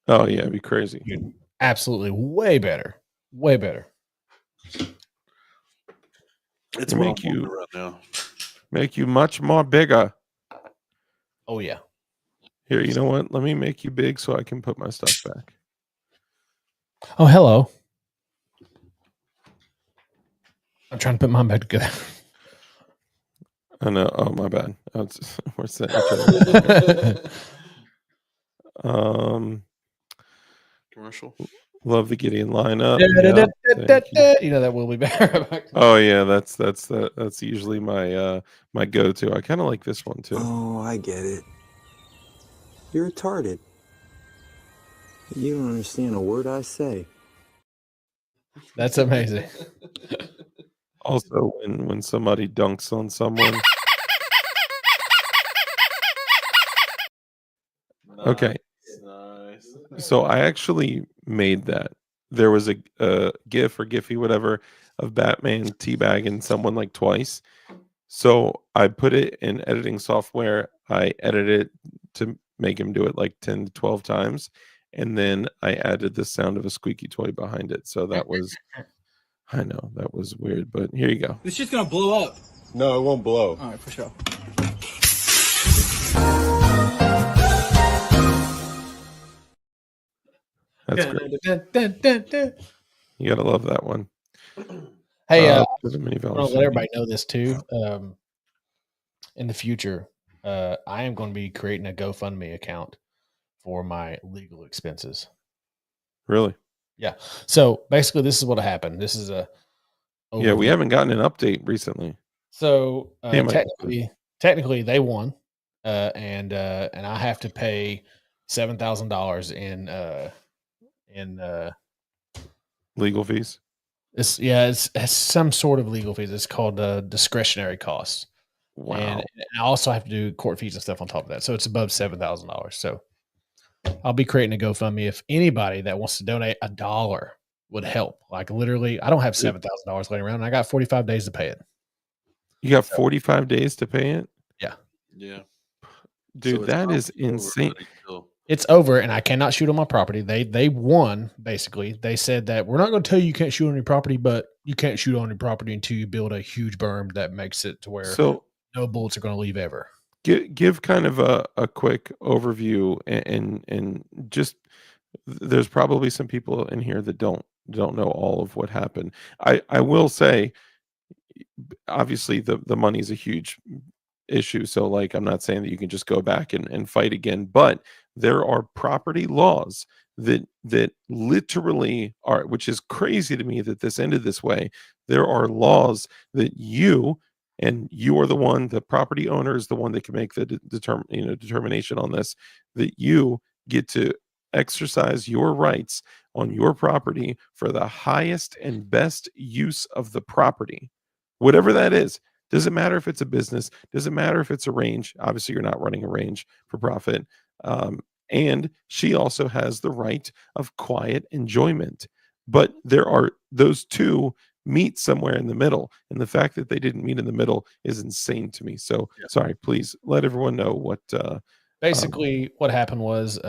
Oh yeah, it'd be crazy. dude, absolutely way better. Way better. It's They what make I'm you wanting right now. make you much more bigger. Oh, yeah. Here, you know what? Let me make you big so I can put my stuff back. Oh, hello. I'm trying to put mine back together. I know. Oh my bad. Where's that? Commercial. Love the Gideon lineup. You know that will be better. Oh yeah, that's usually my my go-to. I kind of like this one too. Oh, I get it. You're retarded. You don't understand a word I say. That's amazing. Also, when somebody dunks on someone. Okay. Nice. So I actually made that. There was a GIF or Giphy, whatever, of Batman teabagging someone like twice. So I put it in editing software. I edited it to make him do it like 10 to 12 times. And then I added the sound of a squeaky toy behind it. So that was, I know, that was weird, but here you go. It's just gonna blow up. No, it won't blow. All right, for sure. That's great. You gotta love that one. Hey, I there's a mini want to Valor let everybody know this too. In the future, I am going to be creating a GoFundMe account for my legal expenses. Really? Yeah. So basically, this is what happened. This is a Yeah, we overview. haven't gotten an update recently. So Damn, technically they won, and I have to pay $7,000 in legal fees. it's some sort of legal fees. It's called discretionary costs, and Wow. I also have to do court fees and stuff on top of that. So it's above $7,000. So I'll be creating a GoFundMe if anybody that wants to donate $1 would help. Like literally, I don't have $7,000 laying around, and I got 45 days to pay it. You got So 45 days to pay it? yeah, Yeah. Dude, it's that is probably over, insane. but it's still- it's over, and I cannot shoot on my property. They won basically. They said that we're not going to tell you can't shoot on your property, but you can't shoot on your property until you build a huge berm that makes it to where So no bullets are going to leave ever. give kind of a quick overview and just there's probably some people in here that don't know all of what happened. I will say obviously the money is a huge issue. So like I'm not saying that you can just go back and fight again, but there are property laws that literally are, which is crazy to me that this ended this way. There are laws that you are the one, the property owner is the one that can make the determination on this, that you get to exercise your rights on your property for the highest and best use of the property, whatever that is. Doesn't matter if it's a business, doesn't matter if it's a range. Obviously, you're not running a range for profit. And she also has the right of quiet enjoyment. But there are those two meet somewhere in the middle. And the fact that they didn't meet in the middle is insane to me. So sorry, please let everyone know what Basically, what happened was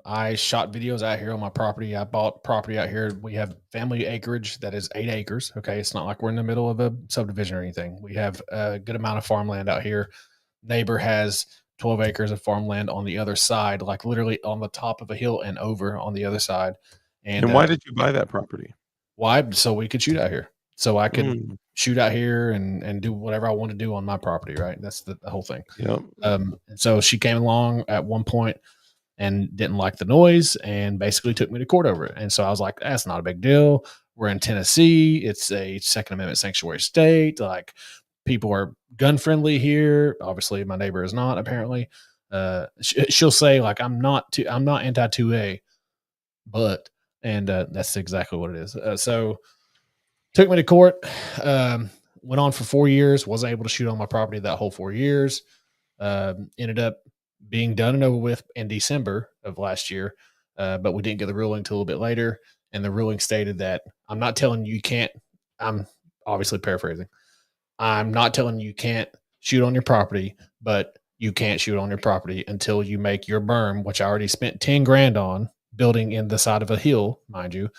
I shot videos out here on my property. I bought property out here. We have family acreage that is 8 acres. Okay. It's not like we're in the middle of a subdivision or anything. We have a good amount of farmland out here. Neighbor has 12 acres of farmland on the other side, like literally on the top of a hill and over on the other side. and why did you buy that property? Why? So we could shoot out here. So I could Mm, shoot out here and do whatever I want to do on my property, right? That's the whole thing. yep. And so she came along at one point and didn't like the noise and basically took me to court over it. And so I was like, that's not a big deal. We're in Tennessee. It's a Second Amendment sanctuary state. Like people are gun friendly here. Obviously, my neighbor is not. Apparently, she'll say like, I'm not anti 2A, but that's exactly what it is. So took me to court. Went on for 4 years. Wasn't able to shoot on my property that whole 4 years. Ended up being done and over with in December of last year, but we didn't get the ruling until a little bit later. And the ruling stated that I'm not telling you can't. I'm obviously paraphrasing. I'm not telling you can't shoot on your property, but you can't shoot on your property until you make your berm, which I already spent 10 grand on building in the side of a hill, mind you.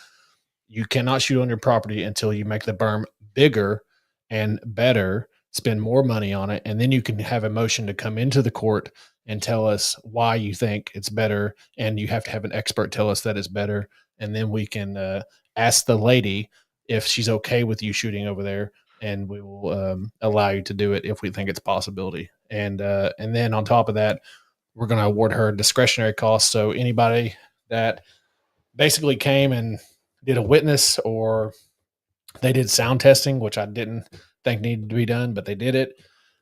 You cannot shoot on your property until you make the berm bigger and better, spend more money on it, and then you can have a motion to come into the court and tell us why you think it's better, and you have to have an expert tell us that it's better, and then we can ask the lady if she's okay with you shooting over there, and we will allow you to do it if we think it's a possibility. And then on top of that, we're going to award her discretionary costs. So anybody that basically came and did a witness or they did sound testing, which I didn't think needed to be done, but they did it.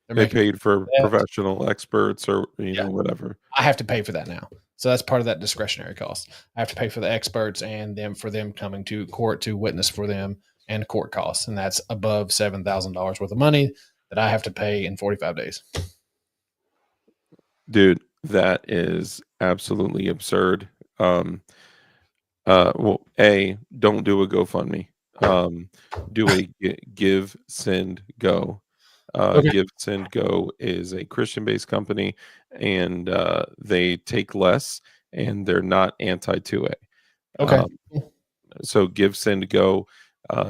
They paid for that. professional experts or whatever. I have to pay for that now. So that's part of that discretionary cost. I have to pay for the experts and them for them coming to court to witness for them and court costs. And that's above $7,000 worth of money that I have to pay in 45 days. Dude, that is absolutely absurd. Well, don't do a GoFundMe. Do a give, send, go. Okay. Give, Send, Go is a Christian-based company, and they take less, and they're not anti-2A. Okay. So Give, Send, Go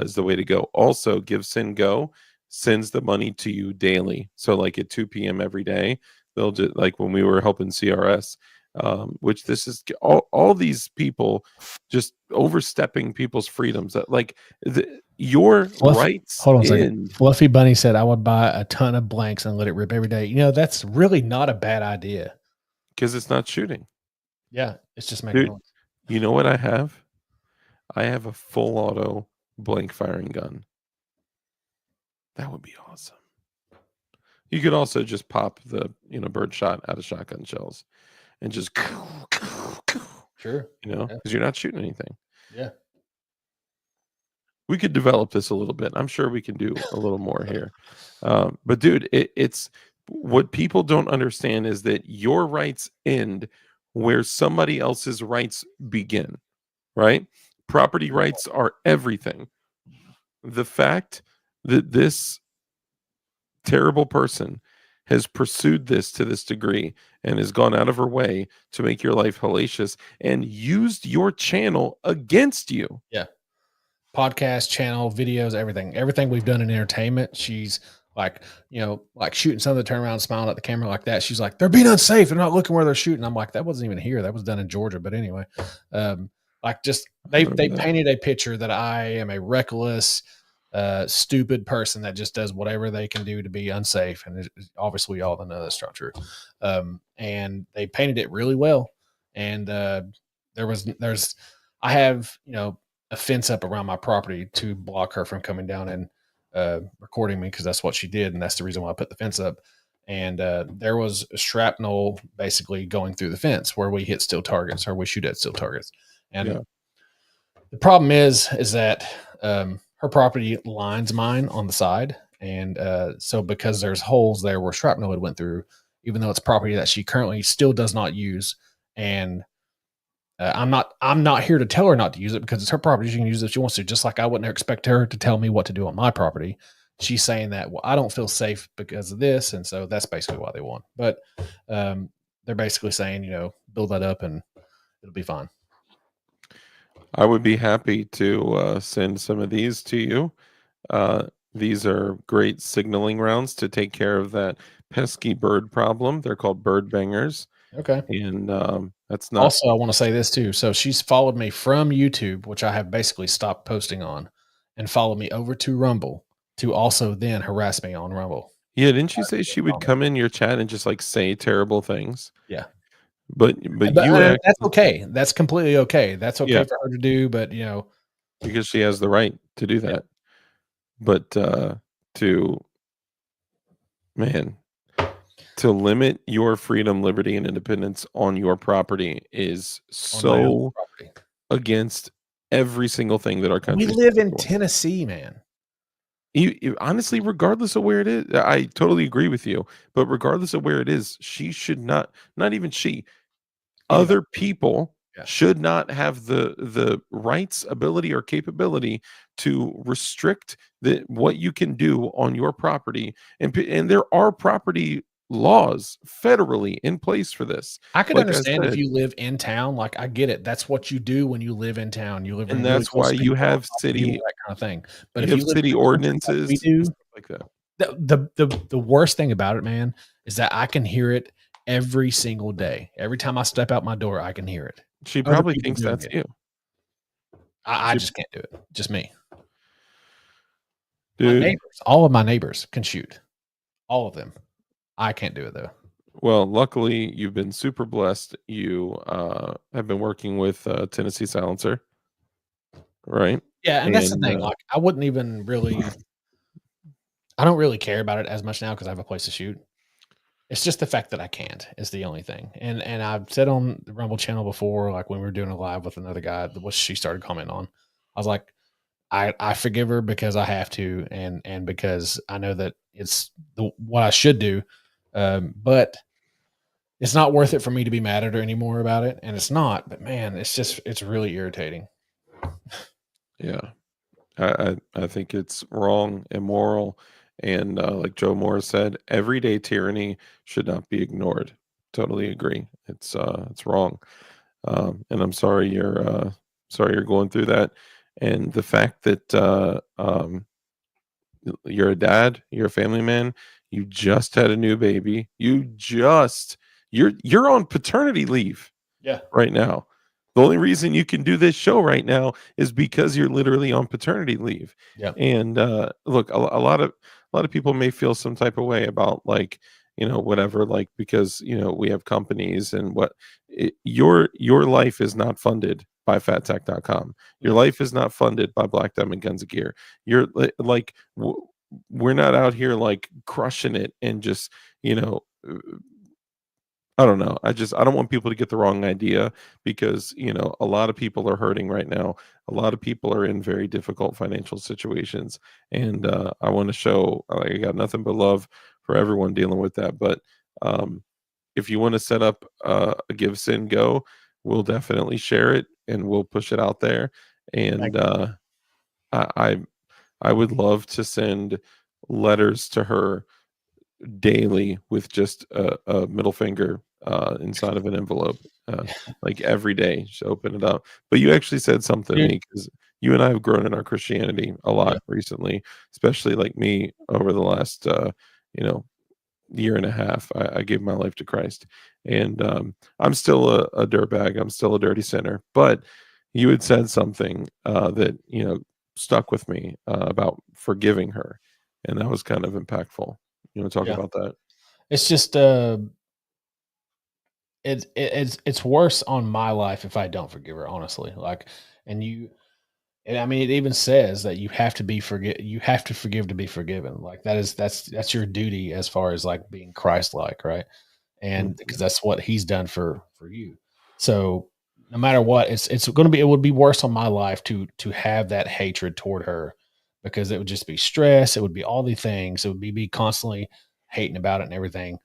is the way to go. Also, Give, Send, Go sends the money to you daily. So like at 2 p.m. every day, they'll just, like when we were helping CRS, which this is all these people just overstepping people's freedoms. That like your rights. Hold on a second. Fluffy Bunny said I would buy a ton of blanks and let it rip every day. You know, that's really not a bad idea. Because it's not shooting. Yeah, it's just making noise. You know what I have? I have a full auto blank firing gun. That would be awesome. You could also just pop the bird shot out of shotgun shells and just Sure. Yeah. because you're not shooting anything. Yeah. We could develop this a little bit. I'm sure we can do a little more here. But dude, it's what people don't understand is that your rights end where somebody else's rights begin, right? Property rights are everything. The fact that this terrible person has pursued this to this degree and has gone out of her way to make your life hellacious and used your channel against you. Yeah. Podcast, channel, videos, everything we've done in entertainment. She's like, like shooting something, turn around, smiling at the camera like that. She's like, they're being unsafe. They're not looking where they're shooting. I'm like, that wasn't even here. That was done in Georgia. But anyway, like just they painted a picture that I am a reckless, stupid person that just does whatever they can do to be unsafe. And obviously we all know that's not true. And they painted it really well. And I have, a fence up around my property to block her from coming down and recording me, because that's what she did, and that's the reason why I put the fence up. And there was shrapnel basically going through the fence where we hit steel targets, or we shoot at steel targets. And the problem is that her property lines mine on the side, and so because there's holes there where shrapnel had went through, even though it's property that she currently still does not use, and I'm not here to tell her not to use it, because it's her property. She can use it if she wants to, just like I wouldn't expect her to tell me what to do on my property. She's saying that, well, I don't feel safe because of this. And so that's basically why they won. But they're basically saying, build that up and it'll be fine. I would be happy to send some of these to you. These are great signaling rounds to take care of that pesky bird problem. They're called bird bangers. Okay. And that's not. Also, I want to say this too. So she's followed me from YouTube, which I have basically stopped posting on, and followed me over to Rumble to also then harass me on Rumble. Yeah, didn't you say she would come in your chat and just like say terrible things? Yeah. But that's okay. That's completely okay. That's okay Yeah. for her to do, but because she has the right to do that. But to limit your freedom, liberty, and independence on your property is so against every single thing that our country. We live in Tennessee, man. You honestly, regardless of where it is, I totally agree with you. But regardless of where it is, she should not even she, other people should not have the rights, ability, or capability to restrict what you can do on your property. And there are property laws federally in place for this. I could understand if you live in town. Like, I get it. That's what you do when you live in town. You live in, and that's why you have city, that kind of thing. But if you you have city ordinances, we do, stuff like that. The worst thing about it, man, is that I can hear it every single day. Every time I step out my door, I can hear it. She probably thinks that's you. I just can't do it. Just me. Dude. My neighbors, all of my neighbors can shoot. All of them. I can't do it though. Well, luckily you've been super blessed. You have been working with Tennessee Silencer, right? Yeah, and that's the thing. Like, I wouldn't even really. I don't really care about it as much now because I have a place to shoot. It's just the fact that I can't is the only thing. And I've said on the Rumble channel before, like when we were doing a live with another guy, what she started commenting on, I was like, I forgive her because I have to, and because I know that it's what I should do. But it's not worth it for me to be mad at her anymore about it. And it's not, but man, it's really irritating. Yeah. I think it's wrong, immoral. And like Joe Moore said, everyday tyranny should not be ignored. Totally agree. It's wrong. And I'm sorry you're going through that. And the fact that you're a dad, you're a family man, you just had a new baby, you're on paternity leave. Yeah. Right now. The only reason you can do this show right now is because you're literally on paternity leave. Yeah. And look, a lot of people may feel some type of way about like, whatever, like, because, we have companies and your life is not funded by fattack.com. Your life is not funded by Black Diamond Guns and Gear. You're like, we're not out here like crushing it and just, you know, I don't know. I don't want people to get the wrong idea because, you know, a lot of people are hurting right now. A lot of people are in very difficult financial situations. And I want to show I got nothing but love for everyone dealing with that. But um, if you want to set up a Give Send Go, we'll definitely share it and we'll push it out there. And I, I I would love to send letters to her daily with just a middle finger inside of an envelope, like every day. Just open it up. But you actually said something to Dude. me because you and I have grown in our Christianity a lot recently, especially like me over the last, you know, year and a half. I gave my life to Christ, and I'm still a dirtbag. I'm still a dirty sinner. But you had said something that you know stuck with me about forgiving her, and that was kind of impactful. You want to talk Yeah. about that? It's just it's worse on my life if I don't forgive her, honestly. Like, and you, and I mean, it even says that you have to you have to forgive to be forgiven. Like that's your duty as far as like being Christ-like, right? And because Mhm. that's what He's done for you. So no matter what, it's going to be, it would be worse on my life to have that hatred toward her, because it would just be stress. It would be all the things. It would be me constantly hating about it and everything.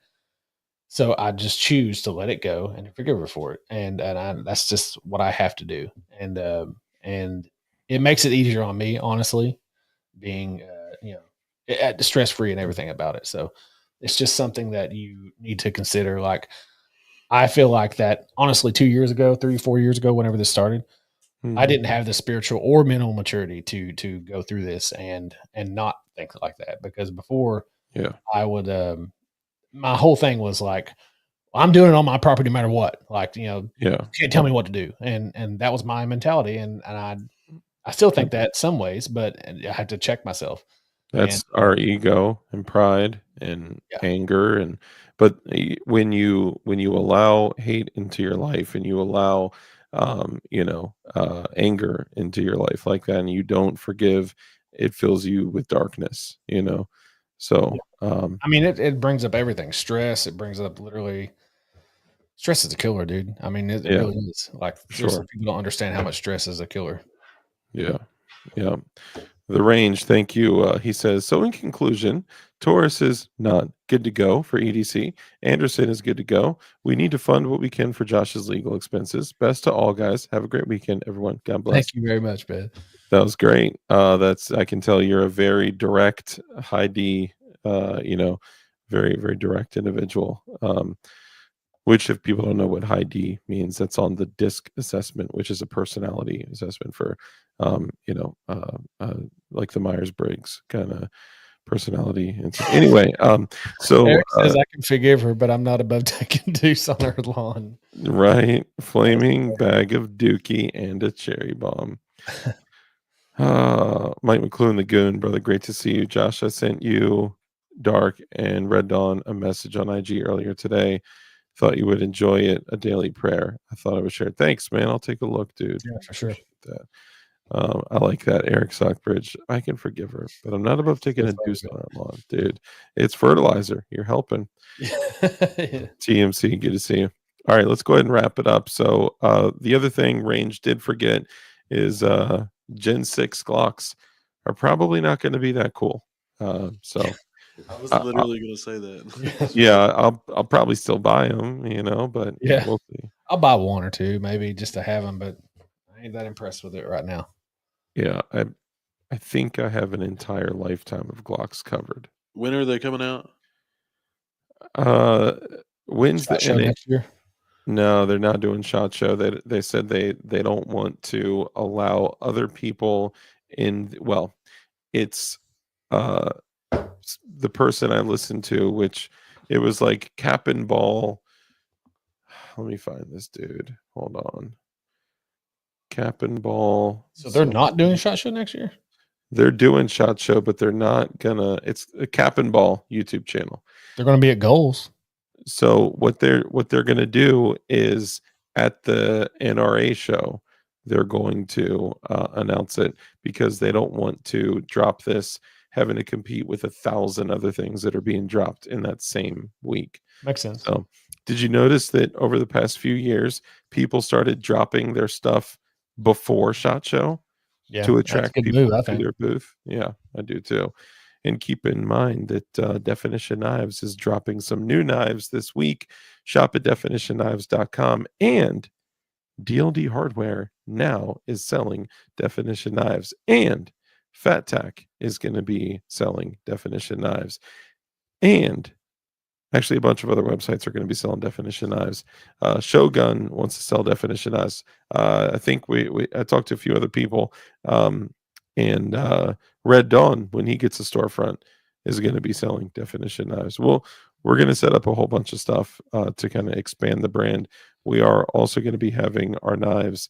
So I just choose to let it go and forgive her for it, that's just what I have to do, and it makes it easier on me, honestly, being stress free and everything about it. So it's just something that you need to consider. Like, I feel like that honestly, 2 years ago, 3, 4 years ago, whenever this started, I Mhm. didn't have the spiritual or mental maturity to go through this and not think like that, because before Yeah, I would my whole thing was like, I'm doing it on my property no matter what. Like, yeah. you can't tell me what to do. And that was my mentality. And I still think Th- that some ways, but I had to check myself. And That's our ego and pride and yeah, anger but when you allow hate into your life and you allow anger into your life like that and you don't forgive, it fills you with darkness, you know. yeah. So I mean, it brings up everything. Stress. It brings up literally stress is a killer, dude. I mean, it yeah, really is. Like, seriously, sure. people don't understand how much stress is a killer. Yeah. Yeah. The range, thank you. He says, so in conclusion, Taurus is not good to go for EDC. Anderson is good to go. We need to fund what we can for Josh's legal expenses. Best to all, guys. Have a great weekend, everyone. God Thank bless. you very much, man. That was great. I can tell you're a very direct, high D, very, very direct individual. Which, if people don't know what high D means, that's on the DISC assessment, which is a personality assessment for, um, you know, uh, uh, like the Myers Briggs kind of personality. And so, anyway, so Eric says I can forgive her, but I'm not above taking deuce on her lawn. right, That is flaming bag of dookie and a cherry bomb. Mike McLuhan, the goon, brother, great to see you. Josh, I sent you, Dark, and Red Dawn a message on IG earlier today. Thought you would enjoy it. A daily prayer. I thought I would share. Thanks, man. I'll take a look, dude. Yeah, I for sure. appreciate that. I like that. Eric Sockbridge. I can forgive her, but I'm not above taking a That's deuce on our lawn, dude. It's fertilizer. You're helping. yeah. TMC, good to see you. All right, let's go ahead and wrap it up. So the other thing Range did forget is Gen 6 Glocks are probably not going to be that cool. So I was I, literally going to say that. yeah, I'll probably still buy them, but Yeah. we'll see. I'll buy one or two, maybe just to have them, but I ain't that impressed with it right now. Yeah, I think I have an entire lifetime of Glocks covered. When are they coming out? Uh, when's the Shot show NA? next year. No, they're not doing SHOT Show. They said they don't want to allow other people in. Well, it's uh the person I listened to, which it was like Cap and Ball. Let me find this dude. Hold on. Cap and Ball. So they're not Something. doing shot show next year. They're doing SHOT Show, but they're not gonna. It's a Cap and Ball YouTube channel. They're going to be at goals. So what they're going to do is at the NRA show, they're going to announce it because they don't want to drop this. having to compete with 1,000 other things that are being dropped in that same week. Makes sense. So, did you notice that over the past few years, people started dropping their stuff before SHOT Show Yeah, to that's a attract good people move, I to think. their booth? Yeah, I do too. And keep in mind that Definition Knives is dropping some new knives this week. Shop at definitionknives.com, and DLD Hardware now is selling Definition Knives, and Fat Tack is going to be selling Definition Knives, and actually a bunch of other websites are going to be selling Definition Knives. Shogun wants to sell Definition Knives. I think I talked to a few other people, and Red Dawn, when he gets a storefront, is going to be selling Definition Knives. Well, we're going to set up a whole bunch of stuff to kind of expand the brand. We are also going to be having our knives.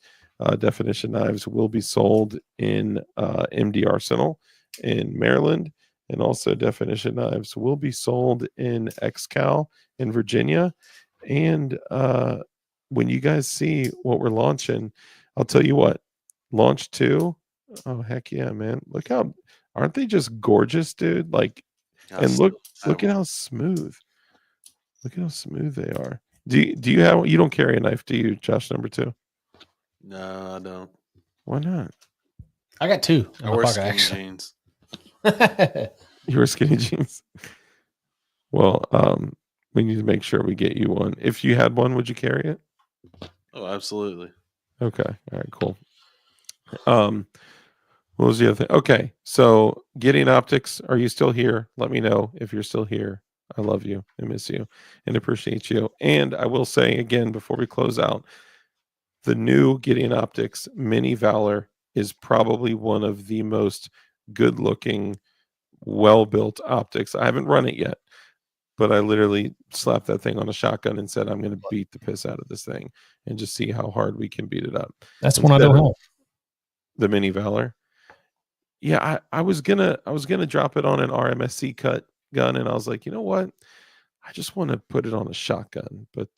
Definition Knives will be sold in MD Arsenal in Maryland, and also Definition Knives will be sold in XCal in Virginia. And when you guys see what we're launching, I'll tell you what, launch 2. Oh, heck yeah, man. Look how, aren't they just gorgeous, dude? Like, and look at how smooth. Look at how smooth they are. Do you have, you don't carry a knife, do you, Josh, number 2? No, I don't. Why not? I got 2 in I my wear pocket, skinny actually. jeans. You wear skinny jeans. Well, we need to make sure we get you one. If you had one, would you carry it? Oh, absolutely. Okay. All right, cool. What was the other thing? Okay, so Getting Optics, are you still here? Let me know if you're still here. I love you. I miss you and appreciate you. And I will say again before we close out, the new Getting Optics Mini Valor is probably one of the most good-looking, well-built optics. I haven't run it yet, but I literally slapped that thing on a shotgun and said, I'm going to beat the piss out of this thing and just see how hard we can beat it up. That's one I don't have. The Mini Valor. Yeah, I was gonna drop it on an RMSC cut gun, and I was like, you know what? I just want to put it on a shotgun, but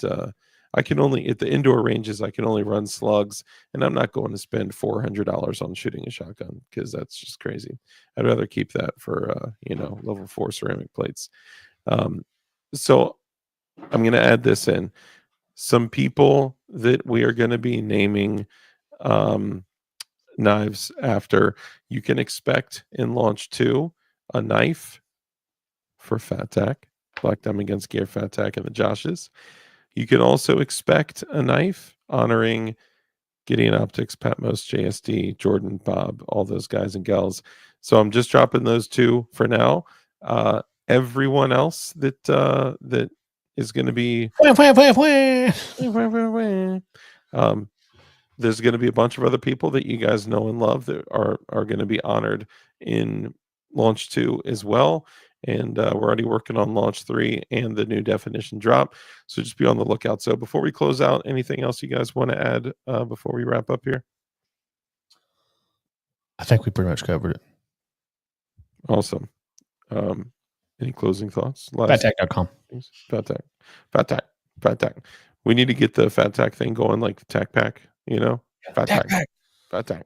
I can only at the indoor ranges I can only run slugs, and I'm not going to spend $400 on shooting a shotgun because that's just crazy. I'd rather keep that for level 4 ceramic plates. So I'm going to add this in. Some people that we are going to be naming knives after, you can expect in launch 2 a knife for Fat Tack, Black Diamond Guns Gear, Fat Tack, and the Joshes. You can also expect a knife honoring Gideon Optics, Patmos, JSD, Jordan, Bob, all those guys and gals. So I'm just dropping those 2 for now. Everyone else that is going to be there's going to be a bunch of other people that you guys know and love that are going to be honored in launch 2 as well. And we're already working on launch 3 and the new definition drop. So just be on the lookout. So before we close out, anything else you guys want to add before we wrap up here? I think we pretty much covered it. Awesome. Any closing thoughts? FatTack.com. Fat Tack. We need to get the Fat Tack thing going, like the Tack Pack, Fat Tack.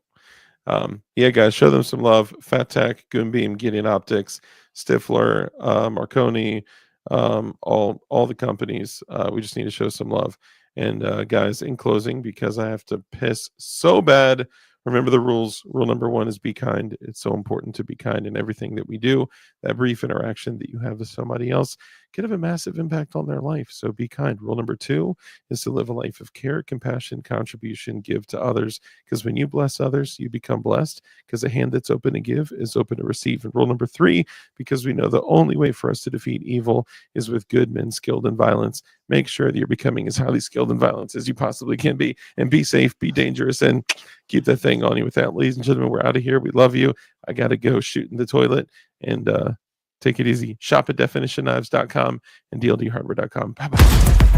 Yeah, guys, show them some love. Fat Tack, Goonbeam, Gideon Optics, Stifler, Marconi, all the companies. We just need to show some love. And guys, in closing, because I have to piss so bad, remember the rules. Rule number 1 is be kind. It's so important to be kind in everything that we do. That brief interaction that you have with somebody else can have a massive impact on their life. So be kind. Rule number 2 is to live a life of care, compassion, contribution, give to others. Because when you bless others, you become blessed. Because a hand that's open to give is open to receive. And rule number 3, because we know the only way for us to defeat evil is with good men skilled in violence. Make sure that you're becoming as highly skilled in violence as you possibly can be. And be safe, be dangerous, and keep that thing on you. With that, ladies and gentlemen, we're out of here. We love you. I got to go shoot in the toilet. And take it easy. Shop at definitionknives.com and dldhardware.com. Bye-bye.